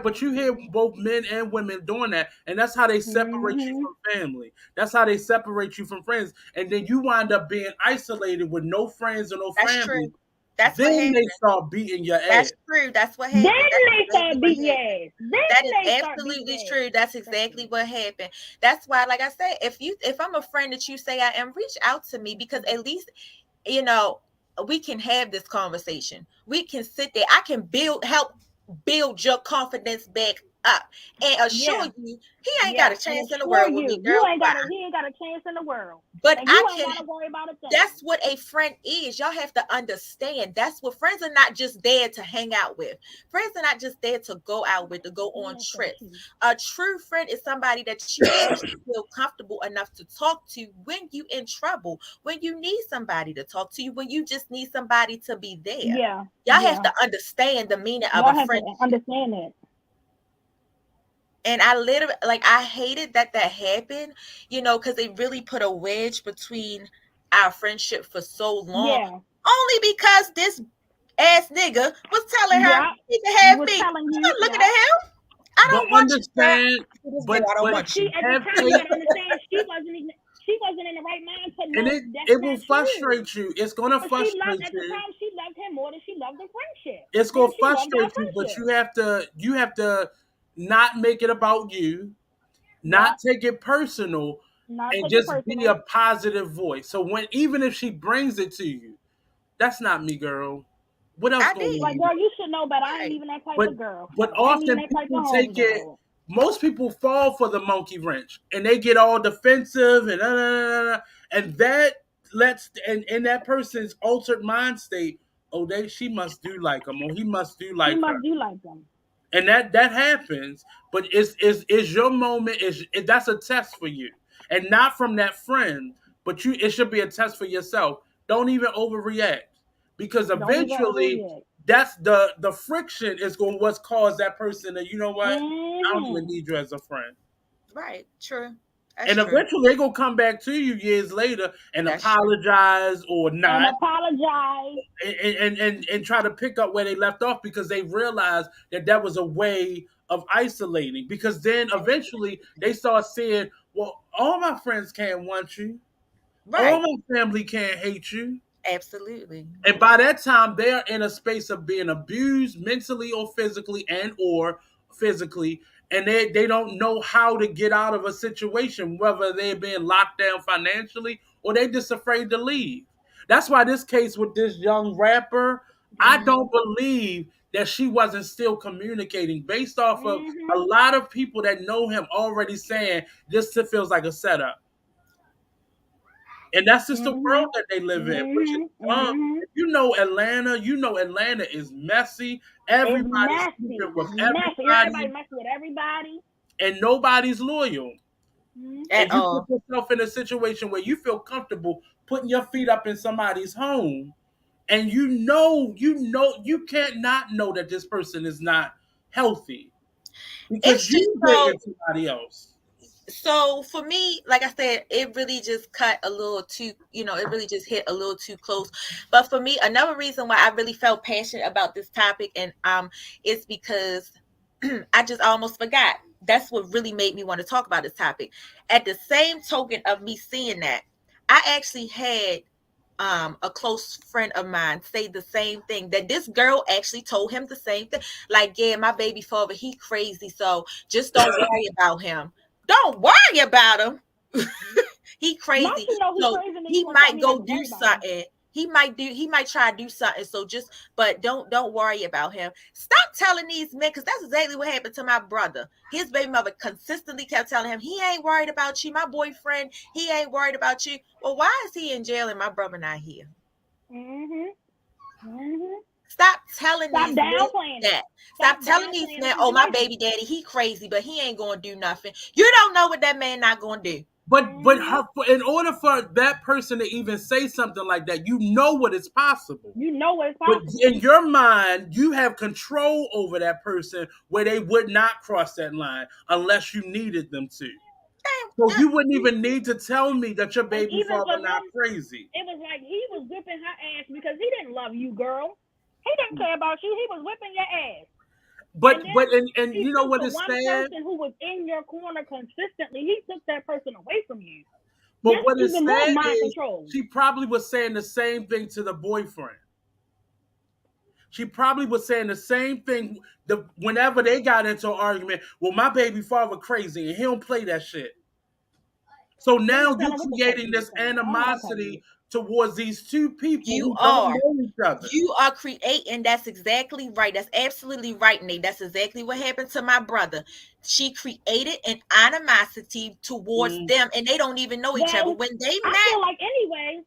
but you hear both men and women doing that, and that's how they separate you from family. That's how they separate you from friends, and then you wind up being isolated with no friends or no family. True. Then they start beating your ass. That's true. That's what happened. Then they start beating your ass. That is absolutely true. That's exactly what happened. That's why, like I said, if I'm a friend that you say I am, reach out to me, because at least, we can have this conversation. We can sit there. I can help build your confidence back up and assure you he ain't got a chance in the world with me, girl. He ain't got a chance in the world. But and you ain't gotta worry about a thing. That's what a friend is. Y'all have to understand. That's what friends are not just there to hang out with. Friends are not just there to go out with, to go on trips. A true friend is somebody that you actually feel comfortable enough to talk to when you in trouble, when you need somebody to talk to you, when you just need somebody to be there. Yeah. Y'all have to understand the meaning of a friend. Understand it. And I literally, I hated that happened, because they really put a wedge between our friendship for so long. Yeah. Only because this ass nigga was telling her he can have me. I'm not looking at him. I don't want understand, you. But she at the time, you gotta understand, she she wasn't in the right mind to know And that's it not will true. frustrate you. It's gonna frustrate At the you. time, she loved him more than she loved the friendship. It's Then gonna she loved our frustrate you, but friendship. you have to not make it about you, not take it personal, and just be a positive voice. So even if she brings it to you, that's not me, girl. What else going on? Like, girl, you should know better. I ain't even that type of girl. But I ain't even often that type of people take it. homegirl. Most people fall for the monkey wrench, and they get all defensive and that lets in that person's altered mind state. Oh, she must do like him, or he must do like her. He must do like them. And that happens, but is your moment, that's a test for you, and not from that friend, but it should be a test for yourself. Don't even overreact, because eventually that's the friction is going what's caused that person to, you know what, I don't even need you as a friend. Right, true. And eventually they're going to come back to you years later and apologize or not. And apologize. And try to pick up where they left off, because they realized that was a way of isolating. Because then eventually they start saying, well, all my friends can't want you. Right. All my family can't hate you. Absolutely. And by that time, they're in a space of being abused mentally or physically and they don't know how to get out of a situation, whether they're being locked down financially or they're just afraid to leave. That's why this case with this young rapper, I don't believe that she wasn't still communicating, based off of a lot of people that know him already saying this feels like a setup. And that's just the world that they live in. Which is if you know Atlanta is messy. Everybody's sleeping with everybody. Everybody messing with everybody. And nobody's loyal. And you put yourself in a situation where you feel comfortable putting your feet up in somebody's home, and you can't not know that this person is not healthy, because you dating somebody else. So for me, like I said, it really just cut a little too, it really just hit a little too close. But for me, another reason why I really felt passionate about this topic, and it's because I just almost forgot. That's what really made me want to talk about this topic. At the same token of me seeing that, I actually had a close friend of mine say the same thing, that this girl actually told him the same thing. Like, yeah, my baby father, he crazy, so just don't worry about him. Don't worry about him. He crazy. So he might go do something. He might try to do something. So but don't worry about him. Stop telling these men, because that's exactly what happened to my brother. His baby mother consistently kept telling him, he ain't worried about you. My boyfriend, he ain't worried about you. Well, why is he in jail and my brother not here? Stop telling these men that. Stop telling these men, oh, my baby daddy, he crazy, but he ain't going to do nothing. You don't know what that man not going to do. But in order for that person to even say something like that, you know what is possible. But in your mind, you have control over that person where they would not cross that line unless you needed them to. So you wouldn't even need to tell me that your baby father not crazy. It was like he was whipping her ass because he didn't love you, girl. He didn't care about you. He was whipping your ass. But you know what it's saying? One person who was in your corner consistently, he took that person away from you. But that's what it's saying is, she probably was saying the same thing to the boyfriend. She probably was saying the same thing whenever they got into an argument. Well, my baby father crazy and he don't play that shit. So now you're creating this animosity towards these two people who don't know each other. You are creating. That's exactly right. That's absolutely right, Nate. That's exactly what happened to my brother. She created an animosity towards them, and they don't even know each other. When they met, I feel like anyway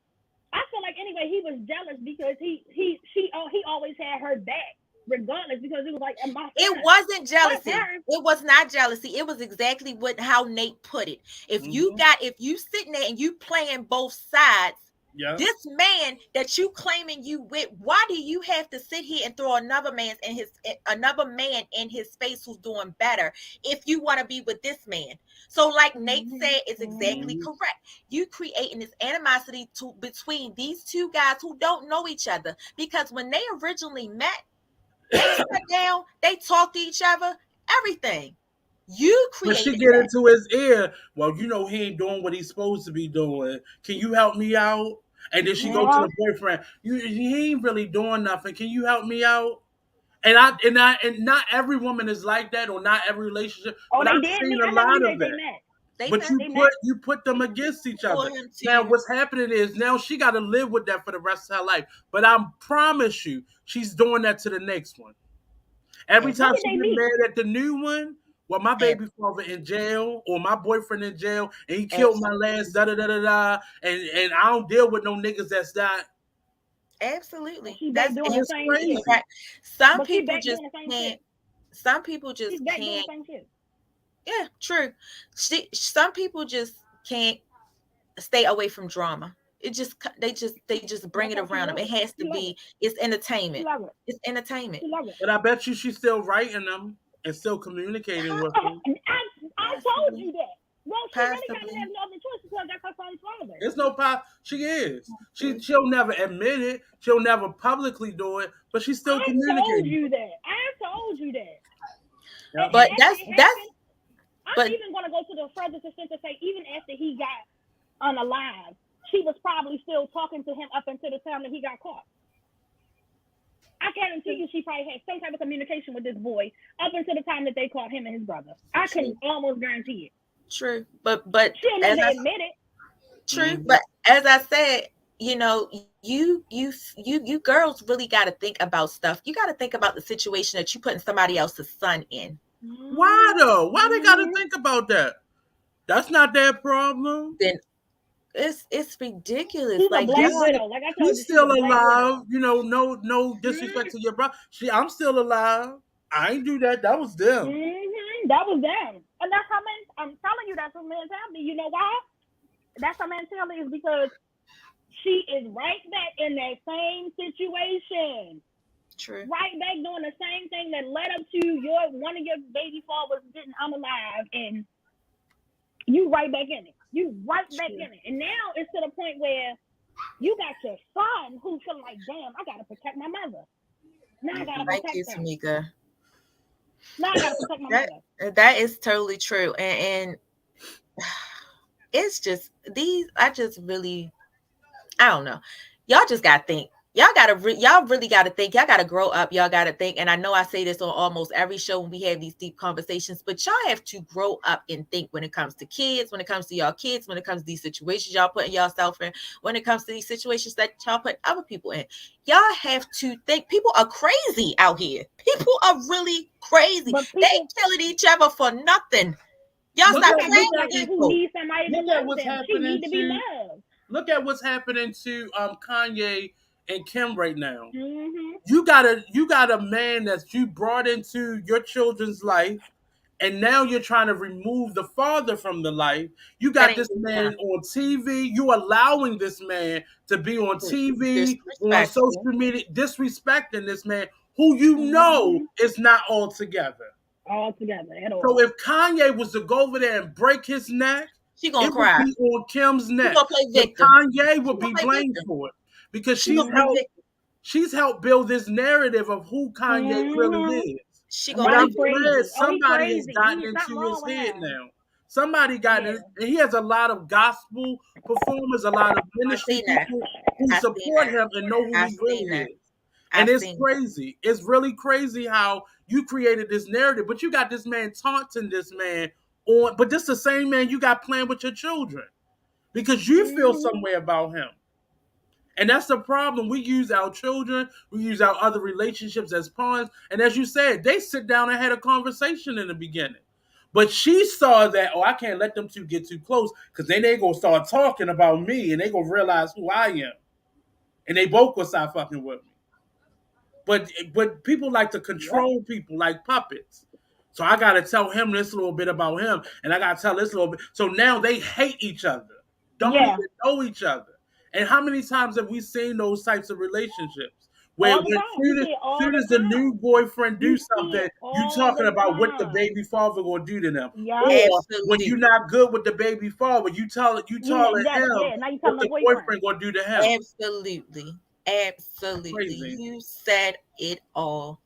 he was jealous because he always had her back. Regardless, because it was like it wasn't jealousy. It was not jealousy. It was exactly how Nate put it. If you sitting there and you playing both sides, this man that you claiming you with, why do you have to sit here and throw another man in his space who's doing better if you want to be with this man? So like Nate said, it's exactly correct. You creating this animosity between these two guys who don't know each other, because when they originally met, they sat down, they talked to each other, everything. You But she created get that. into his ear. Well, you know he ain't doing what he's supposed to be doing. Can you help me out? And then she go to the boyfriend. He ain't really doing nothing. Can you help me out? And not every woman is like that, or not every relationship. But I've seen a lot of that. But you put them against each other. Now what's happening is now she got to live with that for the rest of her life. But I promise you, she's doing that to the next one. Every time she get mad at the new one, well, my baby father in jail, or my boyfriend in jail, and he killed my last da da da da da, and I don't deal with no niggas that's not. Absolutely, that's doing the same shit. Right. Some people just can't. Some people just can't. Yeah, true. Some people just can't stay away from drama. They just bring it around them. It has to be. It's entertainment. It's entertainment. But I bet you she's still writing them and still communicating with them. I told you that. Well, she really kind of has no other choice because that's her son's father. It's no pop. She is. She'll never admit it. She'll never publicly do it. But she's still communicating. I told you that. Yep. But that's. I'm even going to go to the furthest extent to say, even after he got unalive, she was probably still talking to him up until the time that he got caught. I guarantee you she probably had some type of communication with this boy up until the time that they caught him and his brother. I can almost guarantee it. True. But she'll never admit it. True. But as I said, you know, you girls really got to think about stuff. You got to think about the situation that you putting somebody else's son in. Why though? Why they got to think about that? That's not their problem. Then it's ridiculous. She's like, he's still alive. You know, no disrespect to your brother. I'm still alive. I ain't do that. That was them. That was them. And that's how I'm telling you, that's her mentality. You know why? That's her mentality is because she is right back in that same situation. True. Right back doing the same thing that led up to one of your baby fathers getting unalive, and you right back in it. Back in it. And now it's to the point where you got your son who feeling like, damn, I gotta protect my mother. Now I gotta protect her. Tamika. Now I gotta protect my mother. That is totally true. And it's just I don't know. Y'all just gotta think. Y'all really gotta think. Y'all gotta grow up. Y'all gotta think. And I know I say this on almost every show when we have these deep conversations, but y'all have to grow up and think when it comes to kids, when it comes to y'all kids, when it comes to these situations y'all putting yourself in, when it comes to these situations that y'all put other people in. Y'all have to think. People are crazy out here. People are really crazy. They killing each other for nothing. Y'all stop playing with people. Look at what's happening to Kanye and Kim right now. You got a man that you brought into your children's life, and now you're trying to remove the father from the life. You got this man on TV. You allowing this man to be on TV, on social media, disrespecting this man who you know is not all together. At all. So if Kanye was to go over there and break his neck, she gonna cry. Would be on Kim's neck. Kanye would be blamed for it because she's helped build this narrative of who Kanye really is. Somebody has gotten into his head now. Somebody got in, and he has a lot of gospel performers, a lot of ministry people who support him and know who he really is. And it's crazy. It's really crazy how you created this narrative, but you got this man taunting this man but this is the same man you got playing with your children because you feel some way about him. And that's the problem. We use our children, we use our other relationships as pawns. And as you said, they sit down and had a conversation in the beginning. But she saw that, I can't let them two get too close because then they going to start talking about me and they going to realize who I am. And they both going to start fucking with me. But people like to control people like puppets. So I got to tell him this little bit about him, and I got to tell this little bit. So now they hate each other, don't even know each other. And how many times have we seen those types of relationships where soon as the new boyfriend do something, you talking about what the baby father going to do to them. Or when you're not good with the baby father, you telling him what the boyfriend going to do to him. Absolutely. Crazy. You said it all.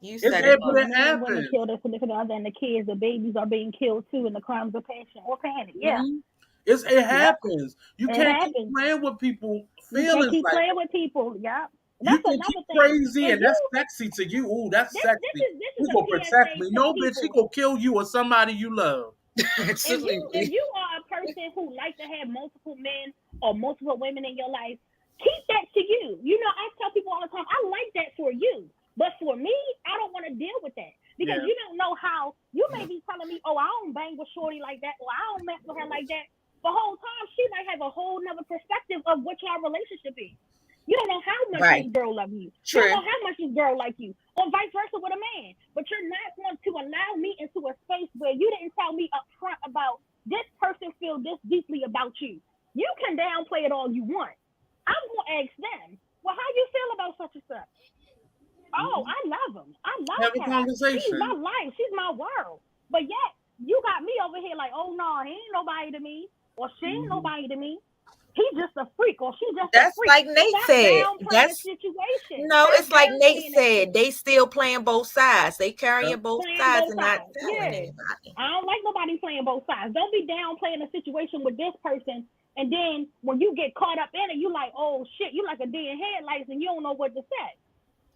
You It's said it able all. to Men and women happen. kill their significant other, and the kids, the babies are being killed too in the crimes of passion or panic. Yeah. Mm-hmm. It Yep. happens. You It can't keep happens. playing with people You can't feelings keep like playing that. with people. Yep. You That's think you another thing. crazy If and you that's sexy to you. Ooh, that's sexy. this is You a gonna protect PSA me. to No, bitch, he people. gonna kill you or somebody you love. If Absolutely. you are a person who likes to have multiple men or multiple women in your life, keep that to you. You know, I tell people all the time, I like that for you. But for me, I don't want to deal with that. Because you don't know how, you may be telling me, oh, I don't bang with Shorty like that, or I don't mess with her like that. The whole time, she might have a whole nother perspective of what your relationship is. You don't know how much this girl loves you. True. You don't know how much this girl likes you, or vice versa with a man. But you're not going to allow me into a space where you didn't tell me up front about this person feels this deeply about you. You can downplay it all you want. I'm going to ask them, well, how you feel about such and such? Oh, I love him. I love Have a her. She's my conversation. life. She's my world. But yet, you got me over here like, oh, no, he ain't nobody to me, or she ain't nobody to me. He's just a freak, or she's just That's a freak. like Nate Stop said. downplaying the situation. No, Stop it's like Nate downplaying that said. shit. They still playing both sides. They carrying both Playing sides both and not sides. telling Yeah. anybody. I don't like nobody playing both sides. Don't be downplaying a situation with this person, and then when you get caught up in it, you like, oh shit, you like a deer in headlights, and you don't know what to say.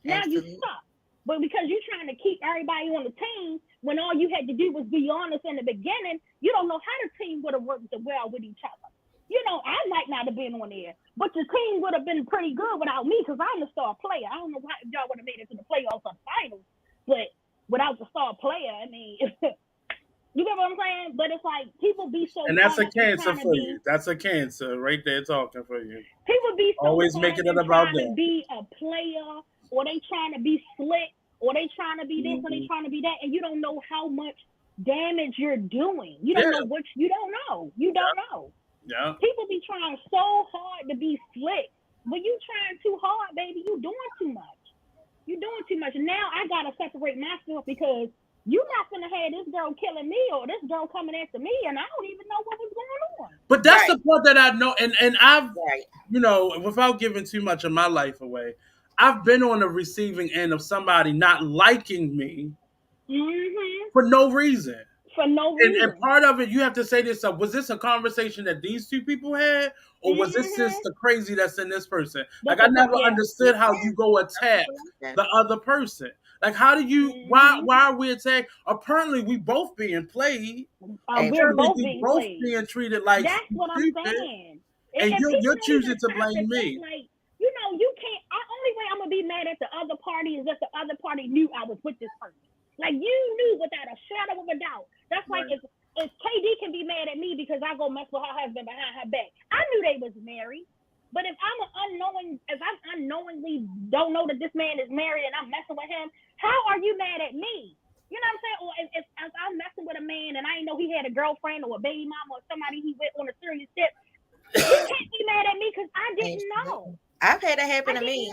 Now you stuck. But because you're trying to keep everybody on the team, when all you had to do was be honest in the beginning, you don't know how the team would have worked well with each other. You know, I might not have been on there, but the team would have been pretty good without me because I'm the star player. I don't know how y'all would have made it to the playoffs or finals, but without the star player, I mean, you get what I'm saying? But it's like people be so And that's caught a up in cancer trying to for be. you. That's a cancer right there talking for you. People be so Always caught making up it in about trying to them. be a player, or they trying to be slick, or they trying to be this, or they trying to be that, and you don't know how much damage you're doing. You don't know what you don't know. You don't know. Yeah. People be trying so hard to be slick. When you trying too hard, baby, you doing too much. You doing too much. Now I gotta separate myself because you not gonna have this girl killing me or this girl coming after me, and I don't even know what was going on. But that's the part that I know, and I've, Right. you know, without giving too much of my life away, I've been on the receiving end of somebody not liking me for no reason. For no reason. And part of it, you have to say this up. Was this a conversation that these two people had? Or was this just the crazy that's in this person? Like, I never understood how you go attack the other person. Like, how do you, why are we attacked? Apparently, we both being played. We're both being played. Being treated like that's what I'm saying. And you're choosing to blame me. Like, you know, you can't, only way I'm going to be mad at the other party is if the other party knew I was with this person. Like, you knew without a shadow of a doubt. That's like if KD can be mad at me because I go mess with her husband behind her back. I knew they was married. But if I'm unknowingly don't know that this man is married and I'm messing with him, how are you mad at me? You know what I'm saying? Or if I'm messing with a man and I didn't know he had a girlfriend or a baby mama or somebody he went on a serious tip, you can't be mad at me because I didn't know. I've had that happen to me.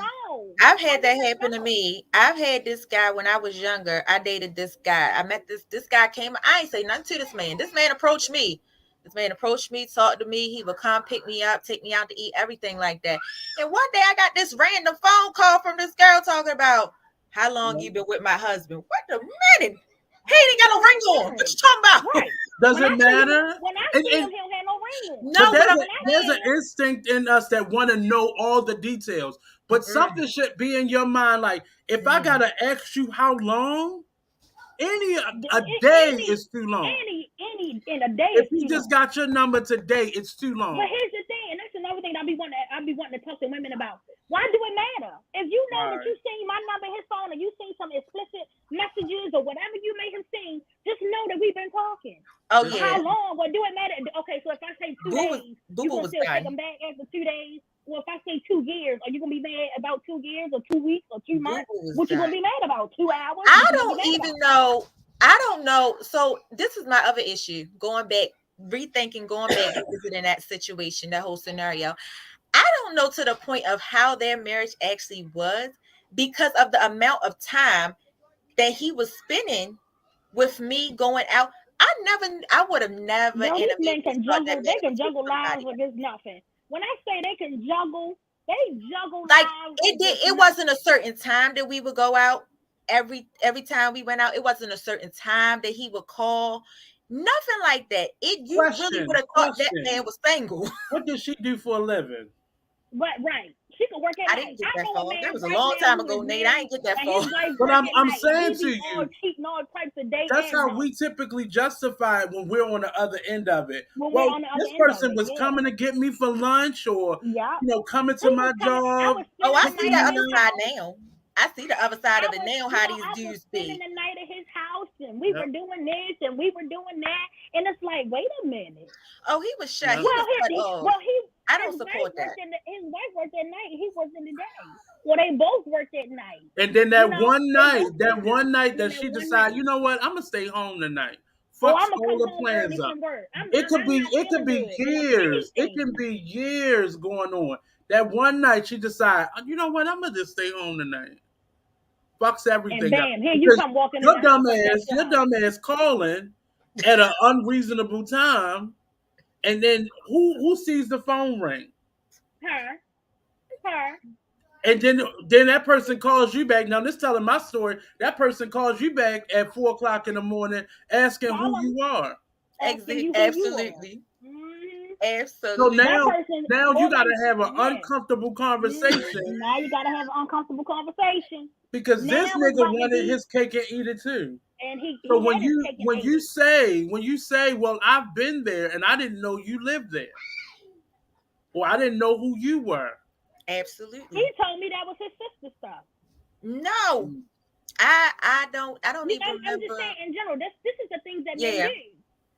I've had that happen to me. I've had this guy when I was younger. I dated this guy. I met this guy came. I ain't say nothing to this man. This man approached me. Talked to me. He would come pick me up, take me out to eat, everything like that. And one day I got this random phone call from this girl talking about how long you been with my husband. What a minute. He ain't got no ring on. What you talking about? Right. Does it matter? When I see him, he'll have no ring on. No, but there's an instinct in us that want to know all the details. But something should be in your mind, like, if I gotta ask you how long, a day is too long. In a day. If he just got your number today, it's too long. But here's the thing, and that's another thing I be wanting to talk to women about. Why do it matter? If you know that you seen my number, his phone, or you seen some explicit messages or whatever you may have seen, just know that we've been talking. Oh yeah. How long? Well, do it matter? Okay, so if I say 2 days, you gonna still take them back after 2 days? Well, if I say 2 years, are you gonna be mad about 2 years or 2 weeks or 2 months? What you gonna be mad about? 2 hours? I don't even know. I don't know. So this is my other issue. Going back, visiting that situation, that whole scenario. I don't know to the point of how their marriage actually was because of the amount of time that he was spending with me going out. I would have never. No, these men can juggle. They can juggle lives like it's nothing. When I say they can juggle, they juggle like lives it wasn't a certain time that we would go out. every time we went out, it wasn't a certain time that he would call. Nothing like that. You really would have thought that man was single. What does she do for a living? Right. She could work at night. I didn't get that far. That was a long time ago, Nate. I didn't get that far. But I'm saying to you, all types of days. That's how we typically justify it when we're on the other end of it. Well, this person was coming to get me for lunch, or coming to my job. Oh, I see the other side now. I see the other side of it now. How these dudes be spending the night at his house, and we were doing this, and we were doing that, and it's like, wait a minute. Oh, he was shut. I don't support that. His wife worked at night. He worked in the day. Well, they both worked at night. And then that one night that she decided, you know what, I'm gonna stay home tonight. Fuck all the plans up. It could be years. It can be years going on. That one night she decided, you know what, I'm gonna just stay home tonight. Fucks everything and bam, up. Here you come walking. Your dumb ass calling at an unreasonable time, and then who sees the phone ring? Her. And then that person calls you back. Now, this telling my story. That person calls you back at 4:00 in the morning, asking who you are. Absolutely. Absolutely. So now you got to have an uncomfortable conversation. Now you got to have an uncomfortable conversation. Because this nigga wanted his cake and eat it too. And so when you say, well, I've been there and I didn't know you lived there, or I didn't know who you were. Absolutely. He told me that was his sister stuff. No, I don't even remember. I'm just saying in general. This is the things that they do.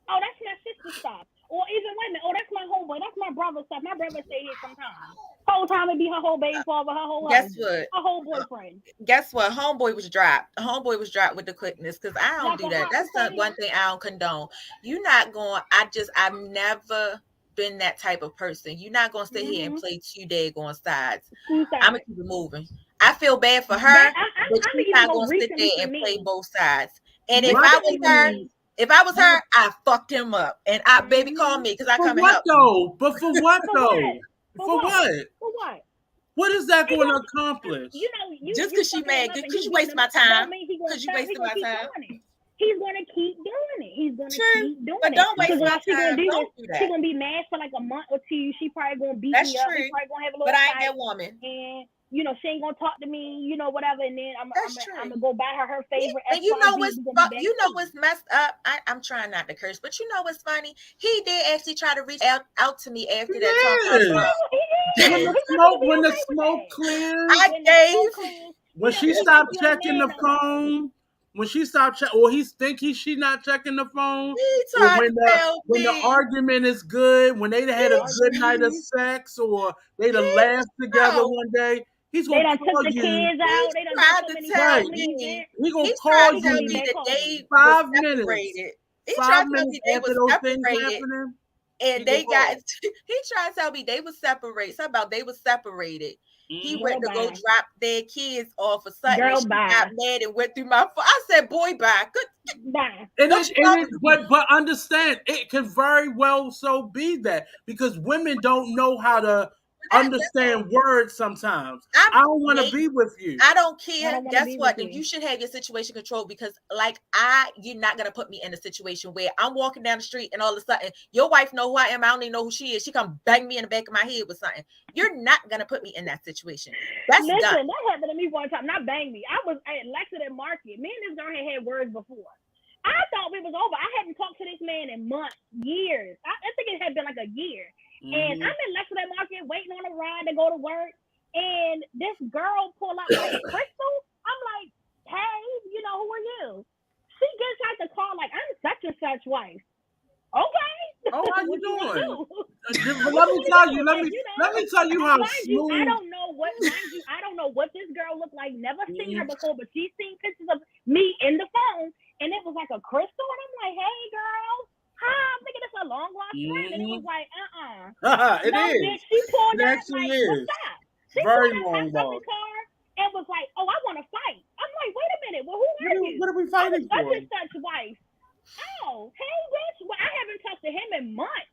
Oh, that's my sister stuff. Or even women. Oh, that's my homeboy. That's my brother's stuff. My brother stay here sometimes. Whole time it be her whole baby father, her whole husband, her whole boyfriend. Guess what? Homeboy was dropped. Homeboy was dropped with the quickness because I don't do that. That's the one thing I don't condone. You're not going. I've never been that type of person. You're not gonna sit here and play two daggone sides. I'm gonna keep it moving. I feel bad for her, but you're not gonna sit there and play both sides. And if I was her, I fucked him up. And baby call me because I come and help. But for what though? For what? For what? What is that going to accomplish? Just because she mad, because you waste my time. Because you wasting my time. He's gonna keep doing it. He's gonna keep doing it. But don't waste my time. Don't do that. She's gonna be mad for like a month or two. She probably gonna beat me up. She's probably gonna have a little But I ain't fight. that woman. And she ain't gonna talk to me, whatever. And then I'm gonna go buy her favorite. And you know what's messed up? I'm trying not to curse, but you know what's funny? He did actually try to reach out to me after that. When the smoke clears, when she stopped checking the phone. When she stopped or he think she not checking the phone. When the argument is good, when they had a good night of sex, or they done laughed together one day, he's gonna call you. Kids out. They done tried He gonna call you 5 minutes. He tried to tell me they were separated. And they got. He tried to tell me they were separated. Something about they were separated. He went to go drop their kids off or something. She got mad and went through my phone. I said, boy, bye. Good. Bye. But understand, it can very well so be that, because women don't know how to understand words sometimes. I don't want to be with you. I don't care. Guess what? You should have your situation controlled, because you're not going to put me in a situation where I'm walking down the street and all of a sudden your wife know who I am. I don't even know who she is. She come bang me in the back of my head with something. You're not going to put me in that situation. That's done. That happened to me one time. Not bang me. I was at Lexington Market. Me and this girl had words before. I thought we was over. I hadn't talked to this man in months, years. I think it had been like a year. And I'm in Lexington Market waiting on a ride to go to work. And this girl pull up like Crystal. I'm like, hey, who are you? She gets out the car like, I'm such and such wife. Okay. Oh, how you doing? Let me tell you. Let me tell you how smooth. I don't know what this girl looked like. Never seen her before, but she's seen pictures of me in the phone, and it was like a Crystal. And I'm like, hey, girl. Hi, I'm thinking it's a long lost friend, and it was like, It is. She pulled it up actually like, is. What's up? She very pulled long up the car and was like, oh, I want to fight. I'm like, wait a minute. Well, who are you? What are we fighting for? Such and such wife. Oh, hey, bitch. Well, I haven't talked to him in months.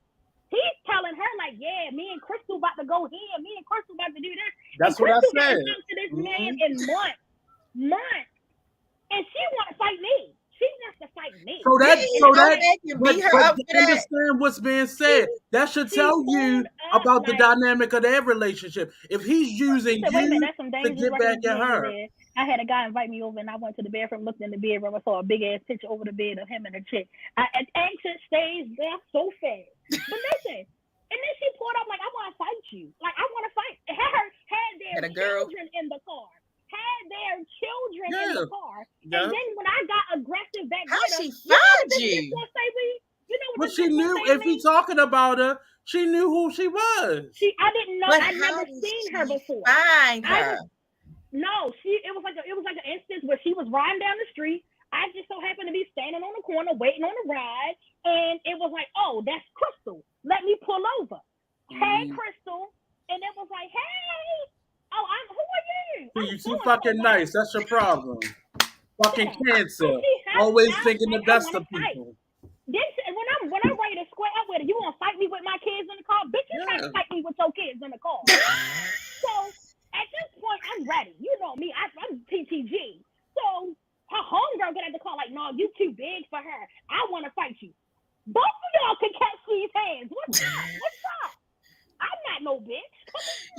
He's telling her like, yeah, me and Crystal about to go here. Me and Crystal about to do this. That's what I said. To this man in months. But understand what's being said. That should tell you about the dynamic of their relationship. If he's using you to get back at her. I had a guy invite me over, and I went to the bedroom, looked in the bedroom, I saw a big ass picture over the bed of him and a chick. At exit stage there so fast. But listen, and then she pulled up like, I want to fight you. Like, I want to fight. Had their children in the car. In the car. Yeah. And then when I got aggressive back how she found you? But she knew if he talking about her, she knew who she was. I didn't know. I'd never seen her before. Find her. It was like an instance where she was riding down the street. I just so happened to be standing on the corner waiting on the ride, and it was like, oh, that's Crystal. Let me pull over. Hey, Crystal, and it was like, hey. Oh, who are you? You too fucking nice. That's your problem. Fucking cancer. Always thinking the best of people. When I'm ready to square up with it, you want to fight me with my kids in the car? Bitch, you can't fight me with your kids in the car. So at this point, I'm ready. You know me. I'm PTG. So her homegirl get at the car like, no, you too big for her. I want to fight you. Both of y'all can catch these hands. What's up? I'm not no bitch.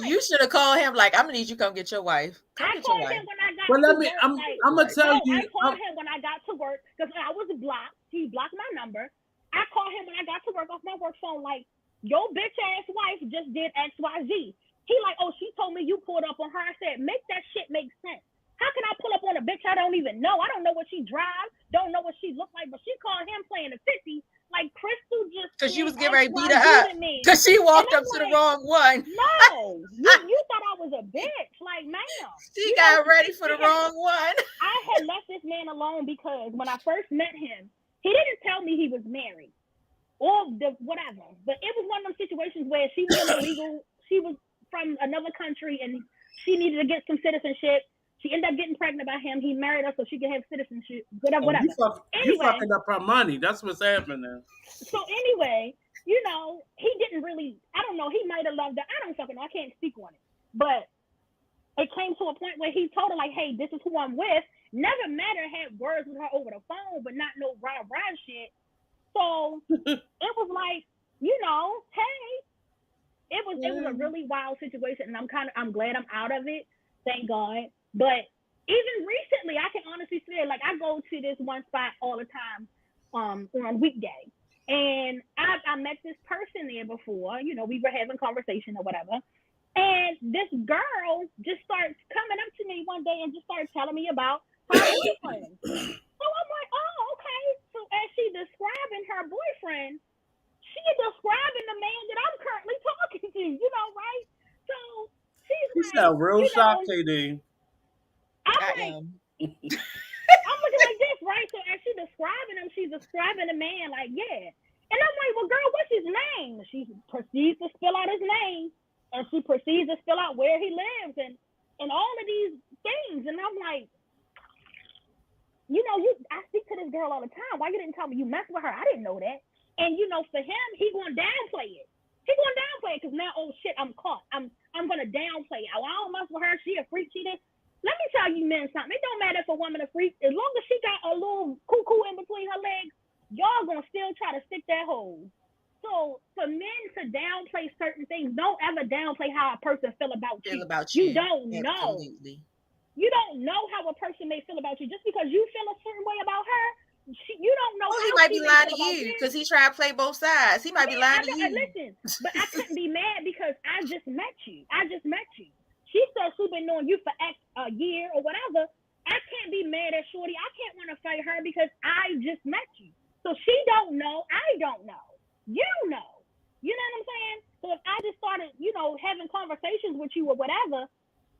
You should have called him like, I'm gonna need you to come get your wife. I called him when I got to work. I'm gonna tell you. I called him when I got to work because I was blocked. He blocked my number. I called him when I got to work off my work phone like, your bitch ass wife just did XYZ. He like, oh, she told me you pulled up on her. I said, make that shit make sense. How can I pull up on a bitch I don't even know? I don't know what she drives, don't know what she looked like, but she called him playing the 50. Like, Crystal just because she was getting ready to beat her up because she walked up to the wrong one. No, you thought I was a bitch. Like, ma'am. She got ready for the wrong one. I had left this man alone because when I first met him, he didn't tell me he was married or whatever. But it was one of those situations where she was illegal. She was from another country and she needed to get some citizenship. She ended up getting pregnant by him. He married her so she could have citizenship. Whatever. You fucking up her money. That's what's happening. So anyway, he didn't really. I don't know. He might have loved her. I don't fucking know. I can't speak on it. But it came to a point where he told her like, "Hey, this is who I'm with." Never met her, had words with her over the phone, but not no rah shit. So it was like, hey, it was a really wild situation, and I'm glad I'm out of it. Thank God. But even recently, I can honestly say, like, I go to this one spot all the time on weekday. And I met this person there before. We were having conversation or whatever. And this girl just starts coming up to me one day and just starts telling me about her boyfriend. So I'm like, oh, okay. So as she describing her boyfriend, she describing the man that I'm currently talking to, right? So you sound real shocked, KD. I'm looking like this, right? So as she's describing him, she's describing the man like, yeah. And I'm like, well, girl, what's his name? She proceeds to spill out his name, and she proceeds to spill out where he lives and all of these things. And I'm like, I speak to this girl all the time. Why you didn't tell me you messed with her? I didn't know that. And for him, he gonna downplay it. Because now, oh shit, I'm caught. I'm gonna downplay it. I don't mess with her. She a freak. She did. Let me tell you men something. It don't matter if a woman a freak. As long as she got a little cuckoo in between her legs, y'all gonna still try to stick that hole. So for men to downplay certain things, don't ever downplay how a person feel about you. You don't know. You don't know how a person may feel about you. Just because you feel a certain way about her, you don't know. Well, he might be lying to you because he trying to play both sides. He might be lying to you. Listen, but I couldn't be mad because I just met you. She said she's been knowing you for a year or whatever. I can't be mad at Shorty. I can't want to fight her because I just met you. So she don't know. I don't know. You know. You know what I'm saying? So if I just started, having conversations with you or whatever,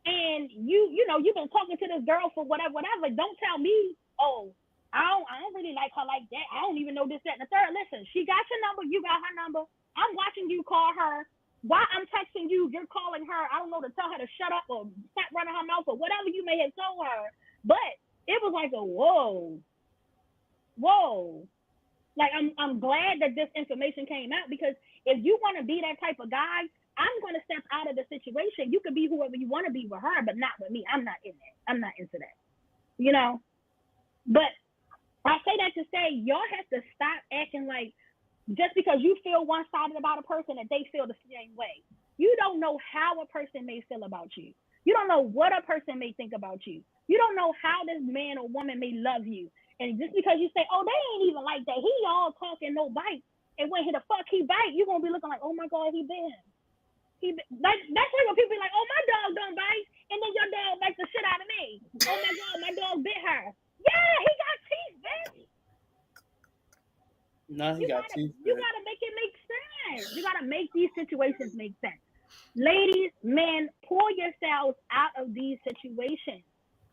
and you've been talking to this girl for whatever, don't tell me, oh, I don't really like her like that. I don't even know this, that, and the third. Listen, she got your number. You got her number. I'm watching you call her. While I'm texting you, you're calling her. I don't know, to tell her to shut up or stop running her mouth or whatever you may have told her. But it was like a whoa. Like, I'm glad that this information came out, because if you want to be that type of guy, I'm going to step out of the situation. You can be whoever you want to be with her, but not with me. I'm not in that. I'm not into that. But I say that to say y'all have to stop acting like just because you feel one-sided about a person that they feel the same way. You don't know how a person may feel about you. You don't know what a person may think about you. You don't know how this man or woman may love you. And just because you say, oh, they ain't even like that. He all talking, no bite. And when the fuck he bite, you're going to be looking like, oh, my God, he bit him. That's like when people be like, oh, my dog don't bite. And then your dog bites the shit out of me. Oh, my God, my dog bit her. Yeah, he got teeth, bitch. No, you gotta make it make sense. You gotta make these situations make sense. Ladies, men, pull yourselves out of these situations.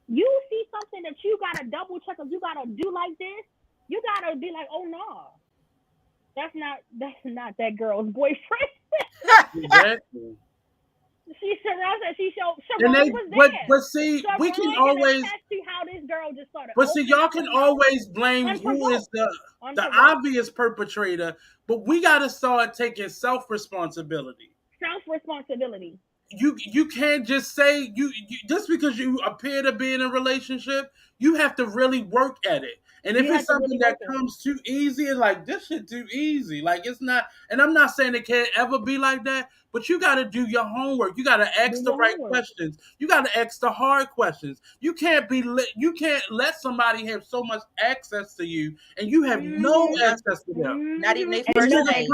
You see something that you gotta double check, or you gotta do like this, you gotta be like, oh no, that's not that girl's boyfriend. Exactly. She was there. But see, Sharon we can always see how this girl just started. But see, y'all can always blame who is the obvious perpetrator, but we got to start taking self-responsibility. Self-responsibility. You can't just say you just because you appear to be in a relationship, you have to really work at it. And if it's something that comes too easy, it's like, this shit too easy. Like, it's not, and I'm not saying it can't ever be like that, but you got to do your homework. You got to ask the right questions. You got to ask the hard questions. You can't let somebody have so much access to you and you have no access to them. Not even their first name.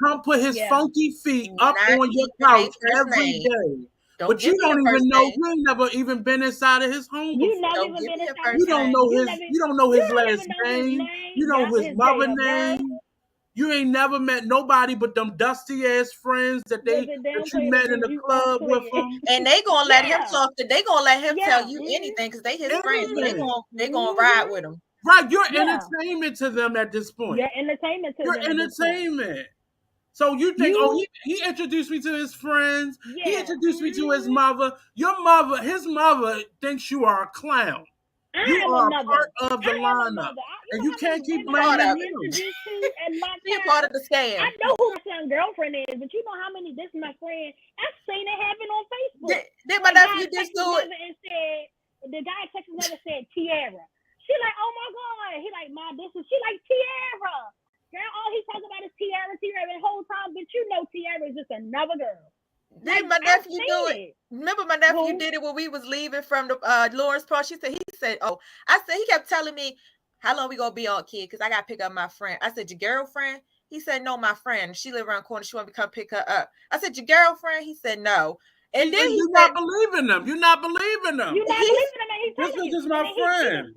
Come put his funky feet up on your couch every day. But you don't even know. You ain't never even been inside of his home before. You don't know his last name. You know his mother name. You ain't never met nobody but them dusty ass friends that you met in the club with them. And they gonna let him talk. They gonna let him tell you anything because they his friends. They gonna ride with him. Right, you're entertainment to them at this point. You're entertainment to them. You're entertainment. So you think, he introduced me to his friends. Yeah. He introduced me to his mother. His mother thinks you are a clown. You are a part of the lineup. And you can't keep blaming him. You're part of the scam. I know who my son's girlfriend is, but you know how many, this is my friend. I've seen it happen on Facebook. Did my nephew just do it? And said, the guy texted me and said, Tiara. She like, oh my God. He like, Ma, she like Tiara. Girl, all he talking about is Tiara the whole time, but you know Tiara is just another girl. Did my nephew do it? Remember my nephew did it when we was leaving from the Lawrence Park. He said, oh, I said, he kept telling me, how long we gonna be on, kid? Because I gotta pick up my friend. I said, your girlfriend? He said, no, my friend. She live around the corner. She want me to come pick her up. I said, your girlfriend? He said, no. And then you're not believing them. You're not believing them. You're not believing them. And this is just my friend.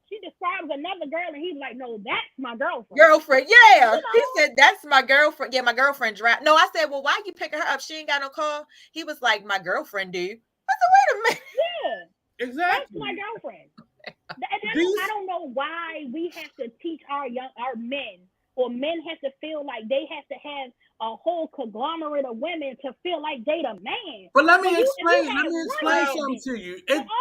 She describes another girl, and he's like, no, that's my girlfriend. Yeah. You know? He said, that's my girlfriend. Yeah, my girlfriend drive. No, I said, well, why you picking her up? She ain't got no car. He was like, my girlfriend do. I said, wait a minute. Yeah. Exactly. That's my girlfriend. I don't know why we have to teach our men, or men have to feel like they have to have a whole conglomerate of women to feel like they the man. But let me explain something to you.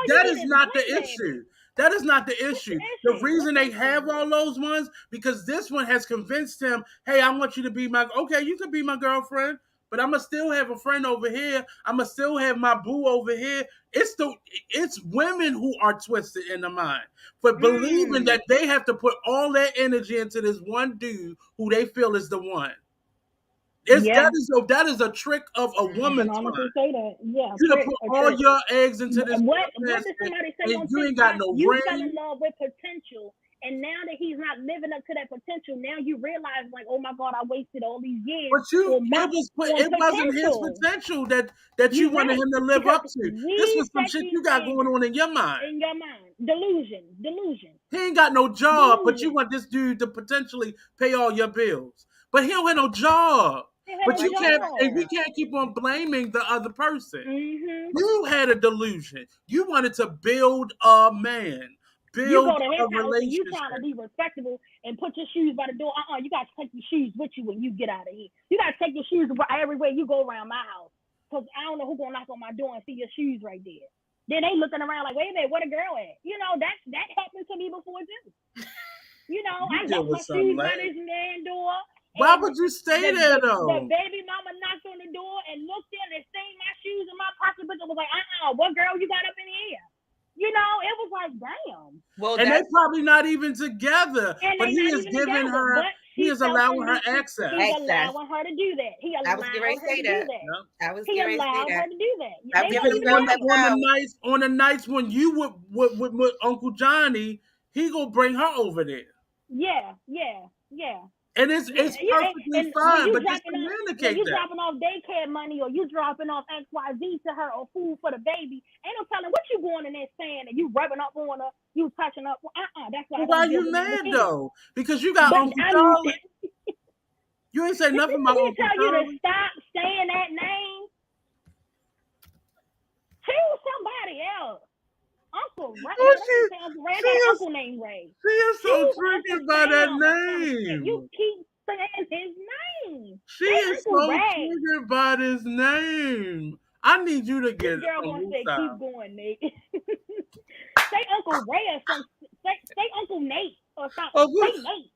That is not the issue. That is not the issue. The reason they have all those ones, because this one has convinced him, hey, I want you to be you can be my girlfriend, but I'm going to still have a friend over here. I'm going to still have my boo over here. It's women who are twisted in the mind for believing that they have to put all their energy into this one dude who they feel is the one. That is a trick of a woman's mind. Say that. Yeah, you to put all your eggs into this. What did somebody say on you ain't got no you ring. fell in love with potential, and now that he's not living up to that potential, now you realize, like, oh my God, I wasted all these years. But it wasn't his potential that you wanted him to live up to. This was some shit you got going on in your mind. Delusion. He ain't got no job, but you want this dude to potentially pay all your bills. But he don't have no job. But you can't keep on blaming the other person. Mm-hmm. You had a delusion. You wanted to build a man. You go to his house and you trying to be respectable and put your shoes by the door. You got to take your shoes with you when you get out of here. You got to take your shoes everywhere you go around my house. Because I don't know who's going to knock on my door and see your shoes right there. Then they looking around like, wait a minute, where the girl at? You know, that happened to me before too. You know, I left my shoes by this man's door. Why would you stay there though? The baby mama knocked on the door and looked in and seen my shoes in my pocketbook and was like, what girl you got up in here? You know, it was like, damn. Well, and they're probably not even together. But he is giving her, he is allowing her access. He's allowing her to do that. He allowed her to do that. He allowed her to do that. I'm giving him on the nights when you would with Uncle Johnny, he gonna bring her over there. Yeah. And it's perfectly fine, but just communicate when you dropping off daycare money or you dropping off XYZ to her or food for the baby, ain't no telling what you going in there saying and you rubbing up on her, you touching up. That's why. Why you mad though? Because you got Uncle Charlie. You ain't say nothing about Uncle Charlie. Tell you to stop saying that name. Choose somebody else. Uncle Ray. Uncle named Ray. She is so triggered by that name. You keep saying his name. She is so triggered by his name. I need you to get. This girl gonna say, "Keep going, Nate." Say Uncle Ray or something. Say Uncle Nate or something. Say Nate.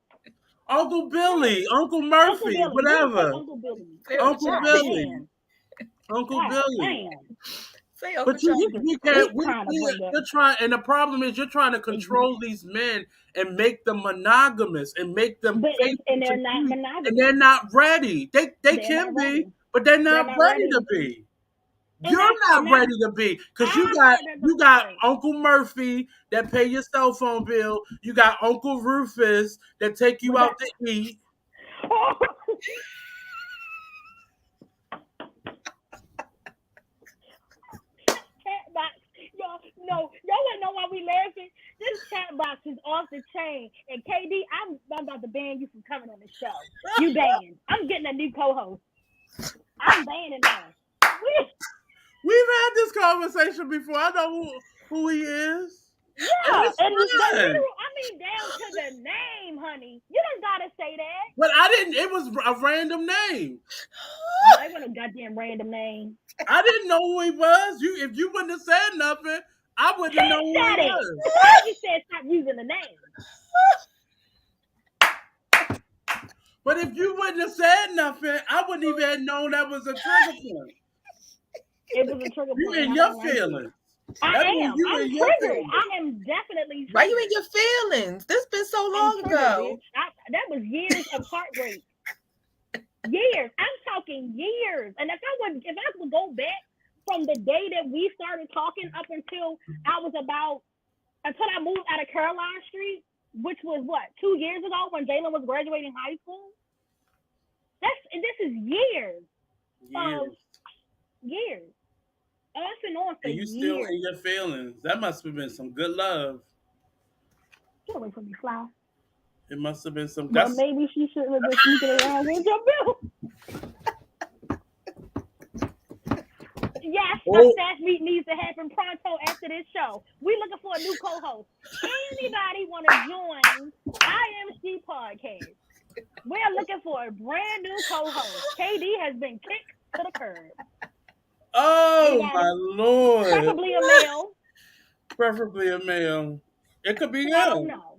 Uncle Billy, Uncle Murphy, whatever. Uncle Billy. Uncle Billy. Uncle Billy. But you can't. You're trying, and the problem is you're trying to control these men and make them monogamous and make them. And they're not monogamous. And they're not ready. They can be, but they're not ready to be. You're not ready to be because you got Uncle Murphy that pay your cell phone bill. You got Uncle Rufus that take you out to eat. Y'all wouldn't know why we laughing. This chat box is off the chain. And KD, I'm about to ban you from coming on the show. You banned. I'm getting a new co-host. I'm banning her. We've had this conversation before. I know who he is. Yeah, and I mean down to the name, honey. You don't gotta say that. But I didn't. It was a random name. I want a goddamn random name. I didn't know who he was. If you wouldn't have said nothing, I wouldn't have known who he was. You said stop using the name. But if you wouldn't have said nothing, I wouldn't even have known that was a trigger point. It was a trigger point. You in your feelings. I am. I'm triggered. I am definitely triggered. Why you in your feelings? This been so long ago. That was years of heartbreak. Years. I'm talking years. And if I would go back from the day that we started talking up until I moved out of Caroline Street, which was 2 years ago when Jalen was graduating high school. This is years. Years. Off and on for years. And you still in your feelings. That must have been some good love. Get away from me, Fly. It must have been some. Well, maybe she shouldn't have been sneaking around with your bill. Yes, the staff meet needs to happen pronto after this show. We're looking for a new co-host. Anybody want to join I.Am.She Podcast? We're looking for a brand new co-host. KD has been kicked to the curb. Oh, my Lord. Preferably a male. Preferably a male. It could be him. I don't know.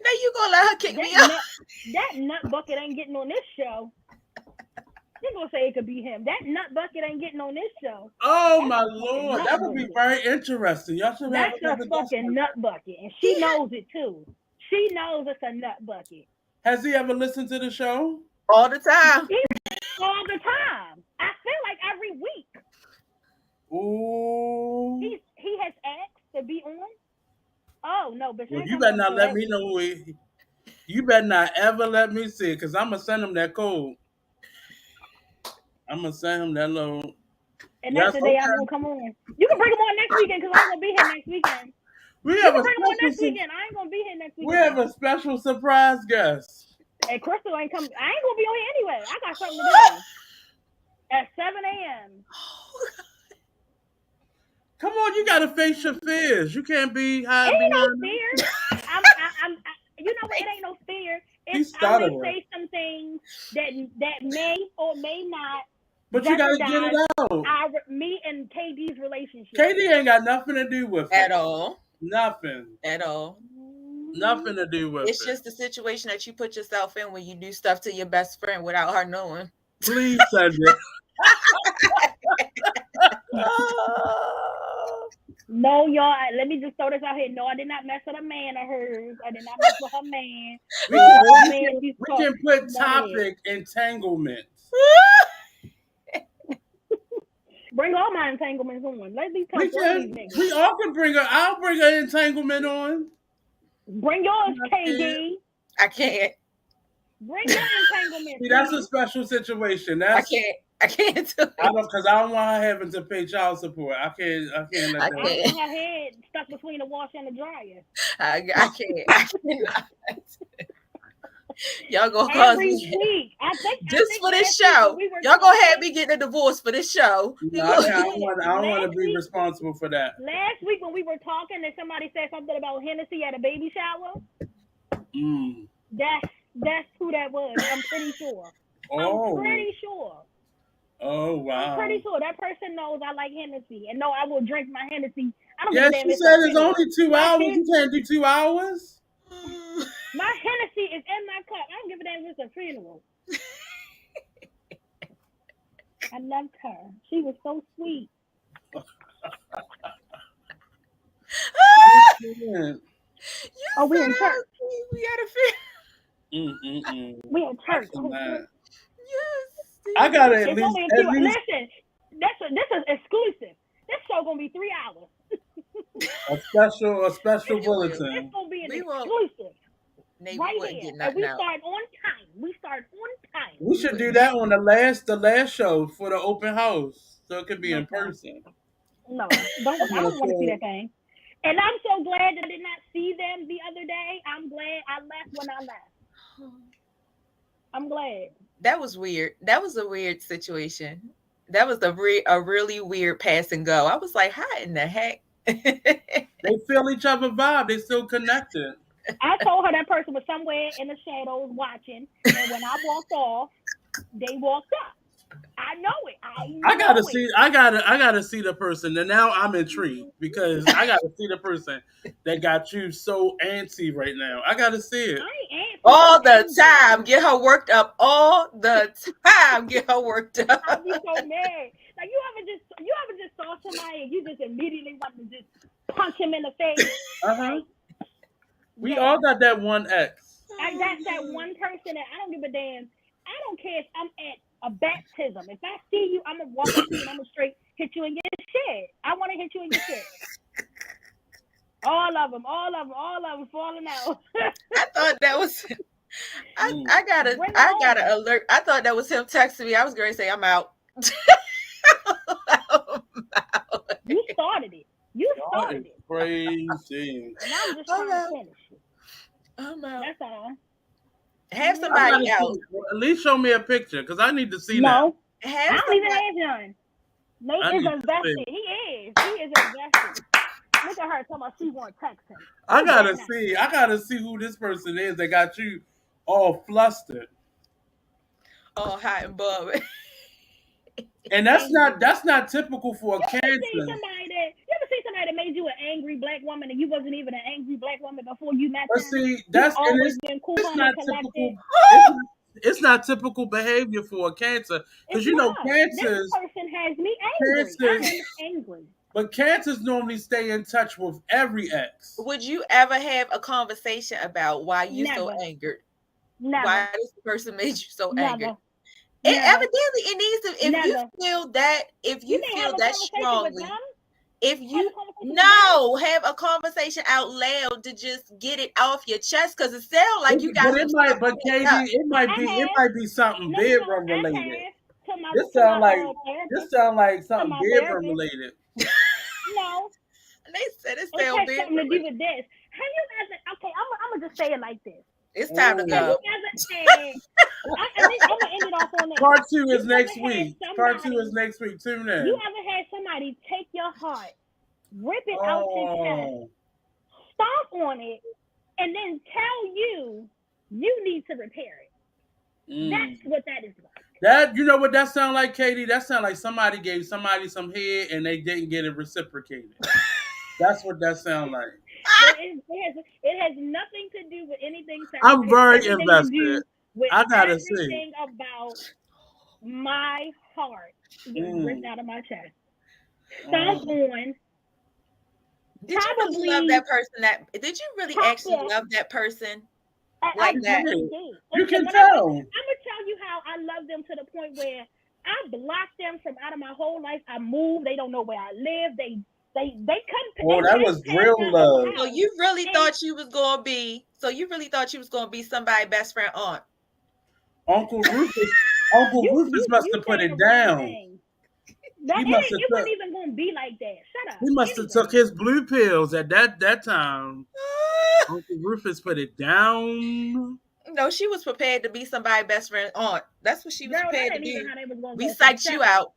Now you gonna let her kick me out? That nut bucket ain't getting on this show. You're gonna say it could be him. That nut bucket ain't getting on this show. Oh, my Lord. That would be very interesting. Y'all should have That's a fucking nut bucket. And she knows it, too. She knows it's a nut bucket. Has he ever listened to the show? All the time. All the time. I feel like every week. Ooh. He has asked to be on. Oh no, but you better not let me know who he. You better not ever let me see it, because I'm gonna send him that code. I'm gonna send him that load. And that's the day I'm gonna come on. You can bring him on next weekend because I'm gonna be here next weekend. We have a bring him on next weekend. I ain't gonna be here next weekend. We have a special surprise guest. And Crystal ain't coming. I ain't gonna be on here anyway. I got something to do. At 7 a.m. Come on, you gotta face your fears. You can't be hiding. Ain't no fear. You know what? It ain't no fear. I may say some things that may or may not. But you gotta get it out. Me and KD's relationship. KD ain't got nothing to do with it. At all. Nothing. At all. Nothing to do with it. It's just the situation that you put yourself in when you do stuff to your best friend without her knowing. Please send it. No, y'all. Let me just throw this out here. No, I did not mess with a man of hers. I did not mess with her man. We can put topic entanglements. Bring all my entanglements on. Let me talk to all these niggas. We all can bring her. I'll bring an entanglement on. Bring yours, KD. I can't. Bring your entanglement. See, that's a special situation. I can't do it. Because I don't want her having to pay child support. I can't. I don't want her head stuck between the washer and the dryer. I can't. I cannot. Y'all gonna cause me just for this show. Y'all gonna have me getting a divorce for this show. No, I don't want to be responsible for that. Last week when we were talking, and somebody said something about Hennessy at a baby shower. That's who that was. I'm pretty sure. I'm pretty sure. Oh wow! I'm pretty sure that person knows I like Hennessy, and no, I will drink my Hennessy. I don't. Yeah, she said it's only 2 hours. You can't do 2 hours. My Hennessy is in my cup. I don't give a damn if it's a funeral. I loved her. She was so sweet. We in church. We had a funeral. We in church. Yes. I gotta at least. Listen, this is exclusive. This show gonna be 3 hours. A special bulletin. It's gonna be an exclusive. Right here. And we start on time. We should do that on the last show for the open house, so it could be in person. No, I don't want to see that thing. And I'm so glad that I did not see them the other day. I'm glad I left when I left. I'm glad. That was weird. That was a weird situation. That was a really weird pass and go. I was like, how in the heck? They feel each other vibe. They still connected. I told her that person was somewhere in the shadows watching, and when I walked off, they walked up. I know it. I gotta see the person, and now I'm intrigued because I gotta see the person that got you so antsy right now. I gotta see it. I ain't all the time. Get her worked up all the time. Get her worked up. I'll be so mad. Like you ever just saw somebody and you just immediately want to just punch him in the face. We all got that one ex. That's that one person that I don't give a damn. I don't care if I'm at a baptism. If I see you, I'm gonna walk up to you and I'm gonna straight hit you in your shit. I want to hit you in your shit. All of them falling out. I thought that was. I got an alert. I thought that was him texting me. I was going to say I'm out. You started it. Crazy. And I'm just trying to finish it. I'm out. That's all. Have somebody else. At least show me a picture because I need to see that. No, I don't even have none. Nate is invested. He is invested. Look at her talking about she want to text him. I gotta see who this person is that got you all flustered. All hot and bubbly. And that's not typical for a Cancer. You ever see somebody that made you an angry black woman and you wasn't even an angry black woman before you met them? See, it's not typical. It's not typical behavior for a Cancer because Cancers. This person has me angry. I'm angry. But Cancers normally stay in touch with every ex. Would you ever have a conversation about why you so angered? Never. Why this person made you so angered? Evidently, it needs to. If you feel that strongly, have a conversation out loud to just get it off your chest because it sounds like you got. But Katie, it might be something bedroom related. This sound like something bedroom related. No, they said it sounds bedroom. Something to do with this. Have you guys? Okay, I'm gonna just say it like this. It's time to go. I'm gonna end it off on this. Part 2 is next week. Tune in. You ever had somebody take your heart, rip it out your chest, stomp on it, and then tell you need to repair it? That's what that is like. That, you know what that sound like, Katie? That sound like somebody gave somebody some head and they didn't get it reciprocated. That's what that sound like. It has nothing to do with anything sexual. I'm very invested. I gotta see. Everything about my heart getting ripped out of my chest. Stomp on, Did you really love that person? Did you really actually love that person like that? You can tell. I'm gonna tell you how I love them to the point where I blocked them from out of my whole life. I moved. They don't know where I live. They come. Oh, that was real love. So you really thought you was gonna be? So you really thought you was gonna be somebody's best friend aunt? Uncle Rufus must have put it down. It wasn't even gonna be like that. Shut up. He must have took his blue pills at that time. Uncle Rufus put it down. No, she was prepared to be somebody's best friend aunt. That's what she was prepared to be. We psyched you out.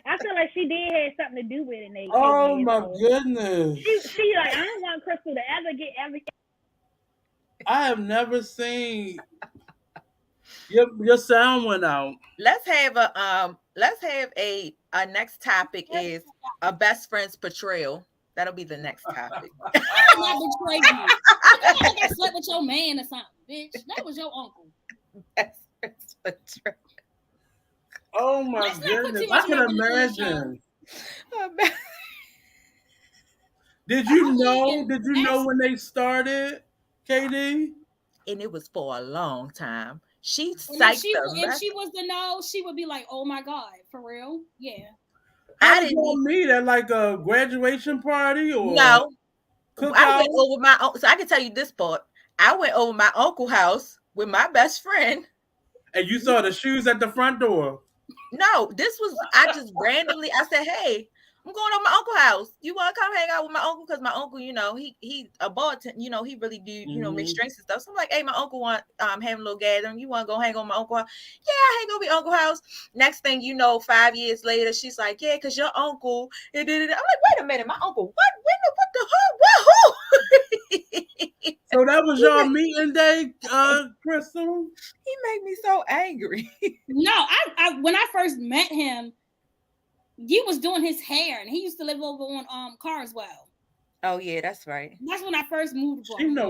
I feel like she did have something to do with it. Oh my goodness. She like, I don't want Crystal to ever get everything. I have never seen your sound went out. Let's have a next topic is a best friend's betrayal. That'll be the next topic. I never betrayed you. You think I slept with your man or something, bitch. That was your uncle. Best friend's betrayal. Oh my goodness. I can imagine. Did you know when they started, KD? And it was for a long time. If she was to know, she would be like, "Oh my God, for real? Yeah." I didn't meet at like a graduation party or no. I went over my own. So I can tell you this part. I went over my uncle's house with my best friend. And you saw the shoes at the front door. No, I just randomly. I said, "Hey, I'm going to my uncle's house. You want to come hang out with my uncle?" Because my uncle, he a bartender, he really do, mix drinks and stuff. So I'm like, "Hey, my uncle want having a little gathering. You want to go hang on my uncle's house?" Yeah, I hang over your uncle's house. Next thing you know, 5 years later, she's like, "Yeah, because your uncle." I'm like, "Wait a minute, my uncle? What? What the who?" So that was your meeting day, Crystal? He made me so angry. No, I when I first met him, you was doing his hair, and he used to live over on Carswell. Oh yeah, that's right. That's when I first moved.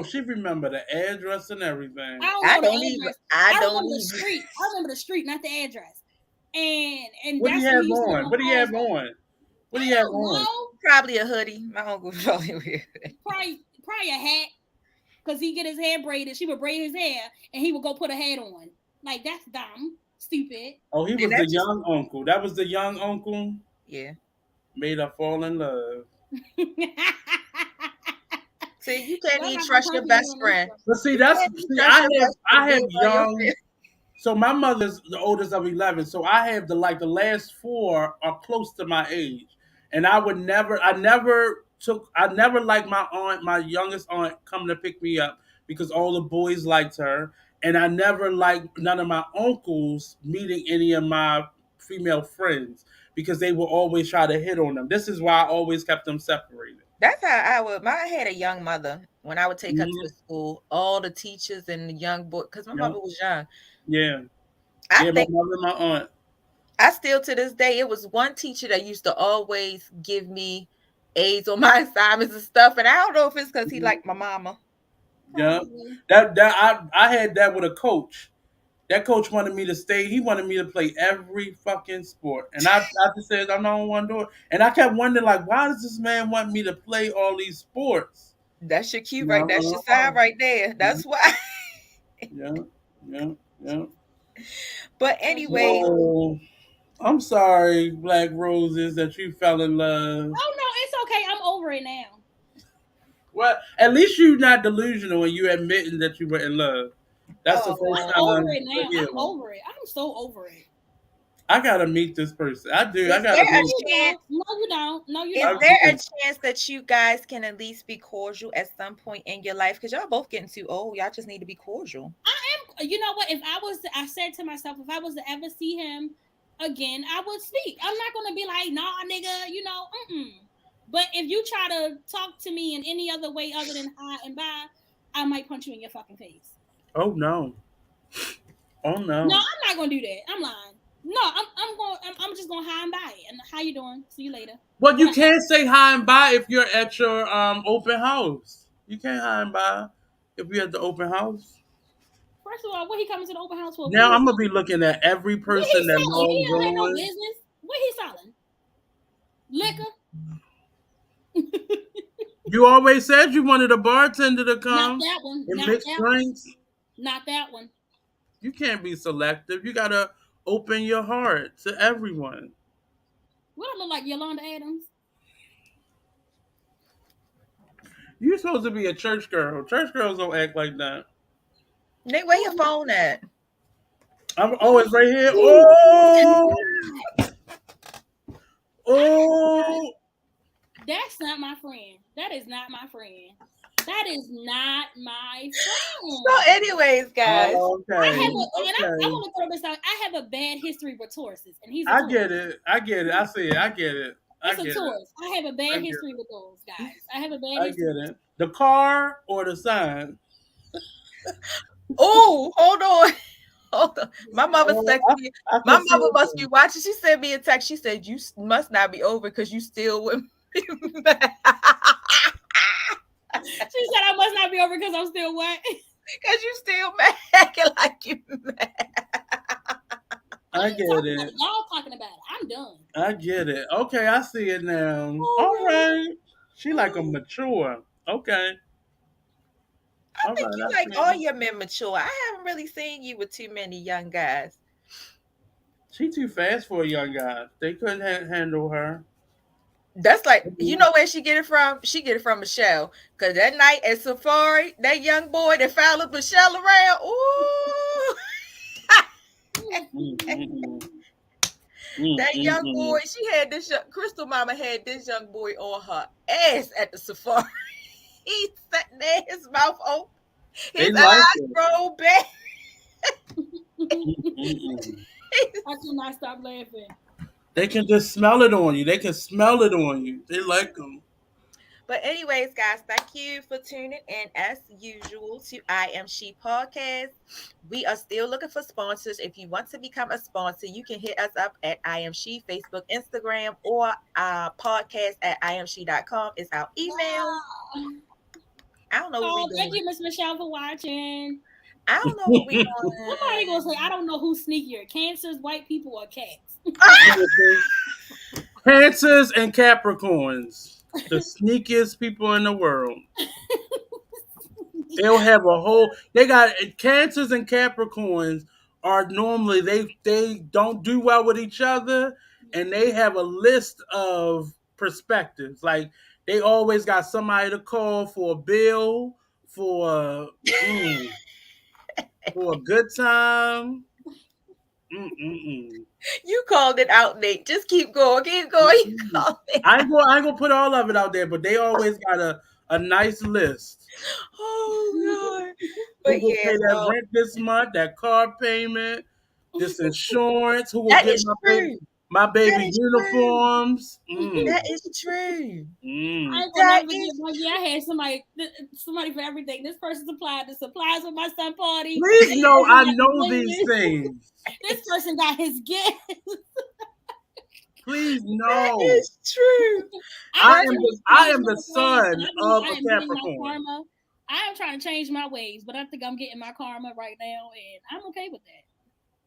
She remember the address and everything. I remember the street. I remember the street, not the address. And what do you have on? What do you have on? What do you have on? Probably a hoodie. My uncle probably wear it. Probably a hat. Because he get his hair braided. She would braid his hair, and he would go put a hat on. Like, that's dumb. Stupid. Oh, he was the young uncle. That was the young uncle? Yeah. Made her fall in love. See, you can't even trust your best friend. But see, I have young. So my mother's the oldest of 11. So I have the last 4 are close to my age. And I never liked my youngest aunt coming to pick me up because all the boys liked her. And I never liked none of my uncles meeting any of my female friends because they would always try to hit on them. This is why I always kept them separated. That's how I had a young mother when I would take her to school. All the teachers and the young boy, because my mother was young. Yeah. My mother and my aunt. I still to this day, it was one teacher that used to always give me A's on my assignments and stuff. And I don't know if it's because he liked my mama. Yeah. I had that with a coach. That coach wanted me to stay. He wanted me to play every fucking sport. And I just said, I don't want to do it. And I kept wondering, why does this man want me to play all these sports? That's your cue, right? That's your sign right there. That's why. Yeah. But anyway. So, I'm sorry, BlackRoses, that you fell in love. Oh, no, it's okay. I'm over it now. Well, at least you're not delusional and you admitting that you were in love. That's the first time. I'm over it now. I'm over it. I'm so over it. I gotta meet this person. I do. I gotta meet. No, you don't. No, you don't. Is there a chance that you guys can at least be cordial at some point in your life? Because y'all both getting too old. Y'all just need to be cordial. I am. You know what? I said to myself, if I was to ever see him again, I would speak. I'm not gonna be like, nah, nigga. But if you try to talk to me in any other way other than hi and bye, I might punch you in your fucking face. Oh no. No, I'm not gonna do that. I'm lying. No, I'm just gonna hi and bye. And how you doing? See you later. Well, you can't say hi and bye if you're at your open house. You can't hi and bye if you're at the open house. First of all, what he coming to the open house for? Now I'm gonna be looking at every person that he don't have no business. What he selling? Liquor. You always said you wanted a bartender to come Not that one. and Not mix that drinks. one. Not that one. You can't be selective. You gotta open your heart to everyone. What I look like, Yolanda Adams? You're supposed to be a church girl. Church girls don't act like that. Nick, where your phone at? I'm always right here. Oh, oh. That's not my friend. That is not my friend. That is not my friend. So, anyways, guys, Okay. I want to throw this out. I have a bad history with Tauruses, and he's. I get it. I see it. I get it. It's a Taurus. I have a bad history with those guys. I have a bad history. I get it. The car or the sign? Oh, hold on. Hold on. My mother texted me. My mother must be watching. She sent me a text. She said, "You must not be over because you still with me." She said, "I must not be over because I'm still what? Because you still mad, acting like you mad." I get it. Y'all talking about it. I'm done. I get it. Okay, I see it now. All right. She like a mature. Okay. I think you like all your men mature. I haven't really seen you with too many young guys. She too fast for a young guy. They couldn't handle her. That's like, you know where she get it from? She get it from Michelle. Because that night at Safari, that young boy that followed Michelle around, ooh. That young boy, she had this, Crystal Mama had this young boy on her ass at the Safari. He's sitting there, his mouth open, his eyes rolled back. I cannot stop laughing. They can just smell it on you. They can smell it on you. They like them. But anyways, guys, thank you for tuning in as usual to I.Am.She Podcast. We are still looking for sponsors. If you want to become a sponsor, you can hit us up at I.Am.She, Facebook, Instagram, or podcast@IamShe.com is our email. I don't know what we're doing. Thank you, Miss Michelle, for watching. I don't know what we're doing. Somebody gonna say, I don't know who's sneakier, cancers, white people, or cats. Cancers and Capricorns. The sneakiest people in the world. They'll have a whole. They got Cancers and Capricorns are normally they don't do well with each other, and they have a list of perspectives. Like they always got somebody to call for a bill, for a good time. You called it out, Nate. Just keep going. Keep going. You called it I ain't gonna put all of it out there, but they always got a nice list. Oh God! But who will pay that rent this month, that car payment, this insurance? Who will get my baby uniforms? That is true. I had somebody for everything. This person supplied the supplies for my son party. Please know I know these things. This person got his gift. Please know. That is true. I am the son of a Capricorn. I am trying to change my ways, but I think I'm getting my karma right now, and I'm okay with that.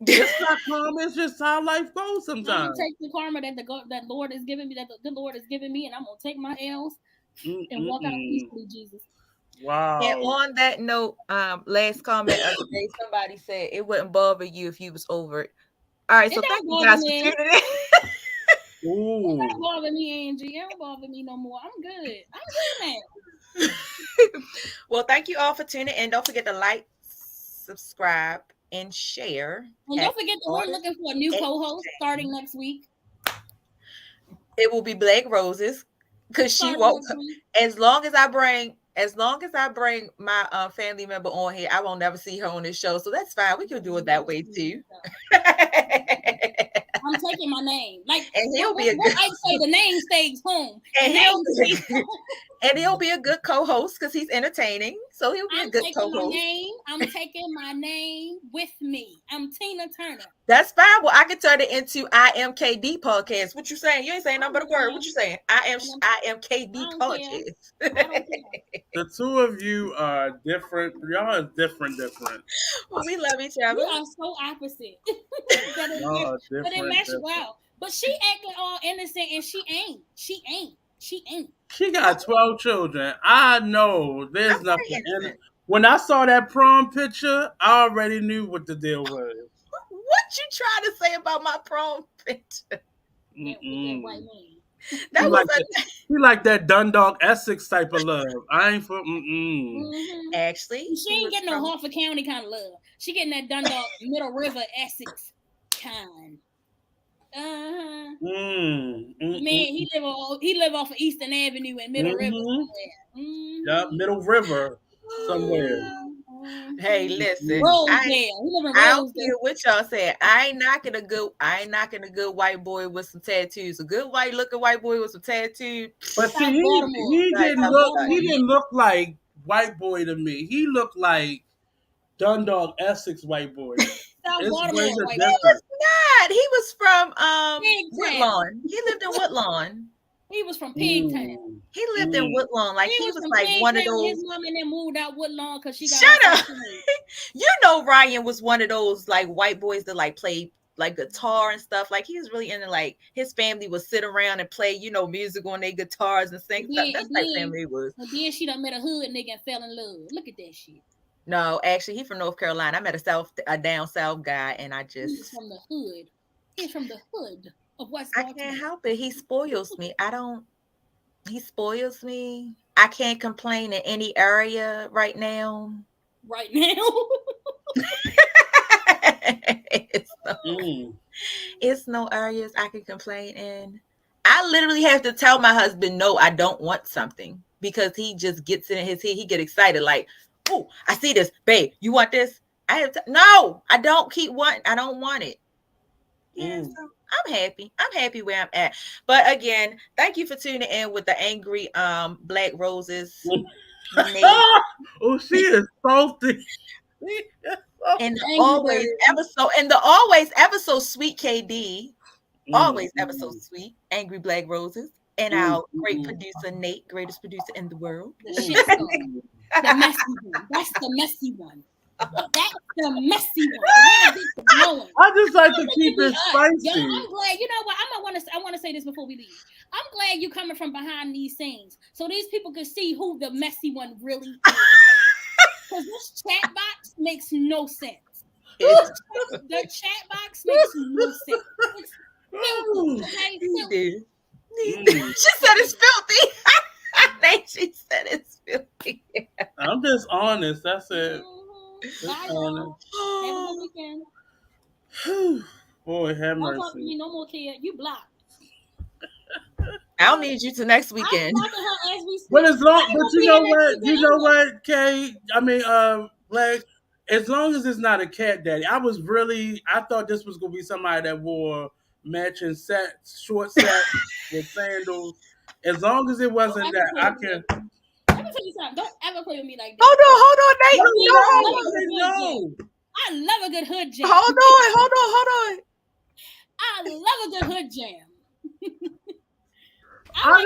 It's not karma. It's just how life goes sometimes. I'm gonna take the karma that Lord is giving me, that the Lord is giving me, and I'm gonna take my L's and walk out peacefully, Jesus. Wow. And on that note, last comment of the day, somebody said it wouldn't bother you if you was over it. All right, so thank you guys for tuning in. It don't bother me, Angie. It don't bother me no more. I'm good. I'm good now. Well, thank you all for tuning in. Don't forget to like, subscribe, and share. And don't forget that we're looking for a new co-host starting next week. It will be BlackRoses because she won't. As long as I bring my family member on here, I won't never see her on this show. So that's fine. We can do it that way too. I'm taking my name. And he'll be a good. I say the name stays home. And he'll be a good co-host because he's entertaining. So he'll be a good co-host. I'm taking my name with me. I'm Tina Turner. That's fine. Well, I can turn it into I.Am.KD Podcast. What you saying? You ain't saying nothing but a word. What you saying? I.Am.KD Podcast. The two of you are different. Y'all are different. Well, we love each other. We are so opposite. But it meshed well. But she acting all innocent, and she ain't. She got 12 children. I know there's nothing in it. When I saw that prom picture, I already knew what the deal was. What you trying to say about my prom picture? That white man. That was he like that Dundalk Essex type of love. I ain't for Actually, she ain't getting no Harford County kind of love. She getting that Dundalk Middle River Essex kind. Man, he live off of Eastern Avenue and Middle River. Yeah, Middle River somewhere. Hey, listen. I don't care what y'all say. I ain't knocking a good white boy with some tattoos. A good white looking white boy with some tattoos. But see, he didn't look like white boy to me. He looked like Dundalk Essex white boy. He was not. He was from Woodlawn. He lived in Woodlawn. He was from Pigtown. He lived in Woodlawn. Like he was like Pigtown, one of those. His mom and then moved out Woodlawn because she got. Shut up. You know, Ryan was one of those like white boys that like played like guitar and stuff. Like he was really into like his family would sit around and play, you know, music on their guitars and sing stuff. That's like family was. And then she done met a hood nigga and fell in love. Look at that shit. No, actually, he's from North Carolina. I met a down south guy, and He's from the hood. He's from the hood of West Baltimore. I can't help it. He spoils me. He spoils me. I can't complain in any area right now. Right now? It's no areas I can complain in. I literally have to tell my husband, no, I don't want something. Because he just gets in his head. He get excited like, oh, I see this, babe. You want this? No, I don't I don't want it. Yeah, so I'm happy. I'm happy where I'm at. But again, thank you for tuning in with the angry BlackRoses. Oh, she is salty. And always ever so sweet KD. Always ever so sweet, angry BlackRoses. And our great producer Nate, greatest producer in the world. The messy one. That's the messy one. That's the messy one. I just like to keep it spicy. Yo, I'm glad. You know what? I want to say this before we leave. I'm glad you coming from behind these scenes, so these people can see who the messy one really is. Because this chat box makes no sense. The chat box makes no sense. It's filthy. Okay, filthy. She said it's filthy. She said it's filthy. I'm just honest. That's it. Bye, y'all. Have a good weekend. Boy, have mercy. Don't talk to me no more, kid. You blocked. I'll need you till next weekend. But you know what, Kay? I mean, Black. As long as it's not a cat daddy, I thought this was gonna be somebody that wore matching short sets with sandals. As long as it wasn't that, I can. Let me tell you something. Don't ever play with me like that. Hold on, Nate. I love a good hood jam. Hold on. I love a good hood jam. I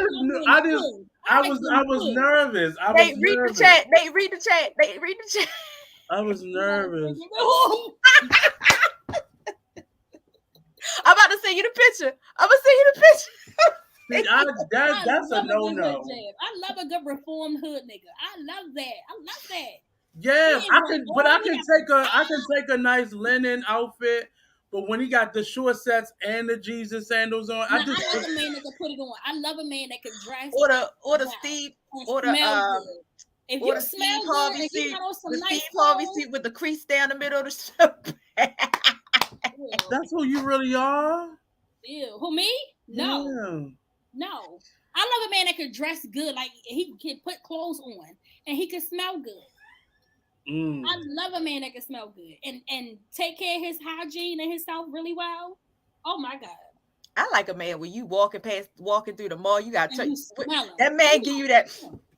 was nervous. Read the chat. I was nervous. I'm about to send you the picture. That's a no-no. I love a good reformed hood nigga. I love that. Yeah, I can take a nice linen outfit, but when he got the short sets and the Jesus sandals on, I love a man that can put it on. I love a man that can dress or the Steve or the if you smell good, if you got on some nice Harvey suit with the crease down the middle of the shirt. That's who you really are? Ew. Who, me? No. Yeah. No. I love a man that can dress good. Like, he can put clothes on and he can smell good. I love a man that can smell good and take care of his hygiene and himself really well. Oh, my God. I like a man when you walking through the mall, you got to that man give you that.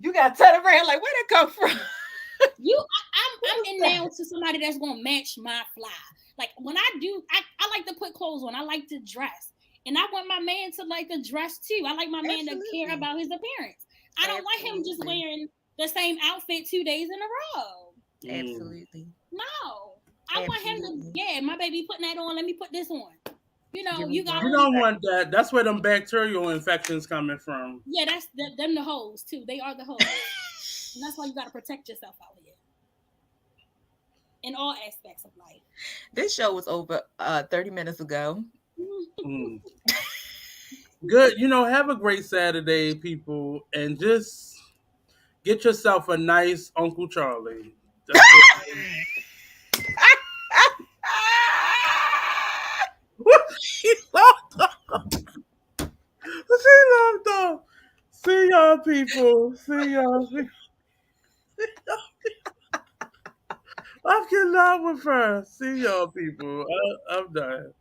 You got to turn around like, where'd it come from? I'm in now to somebody that's going to match my fly. Like, when I do, I like to put clothes on. I like to dress. And I want my man to like to dress too. I like my man to care about his appearance. I don't want him just wearing the same outfit 2 days in a row. Absolutely. No. I want him to, my baby putting that on. Let me put this on. You know, you got. You don't want that. That's where them bacterial infections coming from. Yeah, that's them the hoes too. They are the hoes, and that's why you got to protect yourself out here in all aspects of life. This show was over 30 minutes ago. Good. Have a great Saturday, people, and just get yourself a nice Uncle Charlie. That's She loved them. See y'all, people. See y'all. I'm getting out with her. See y'all, people. I'm done.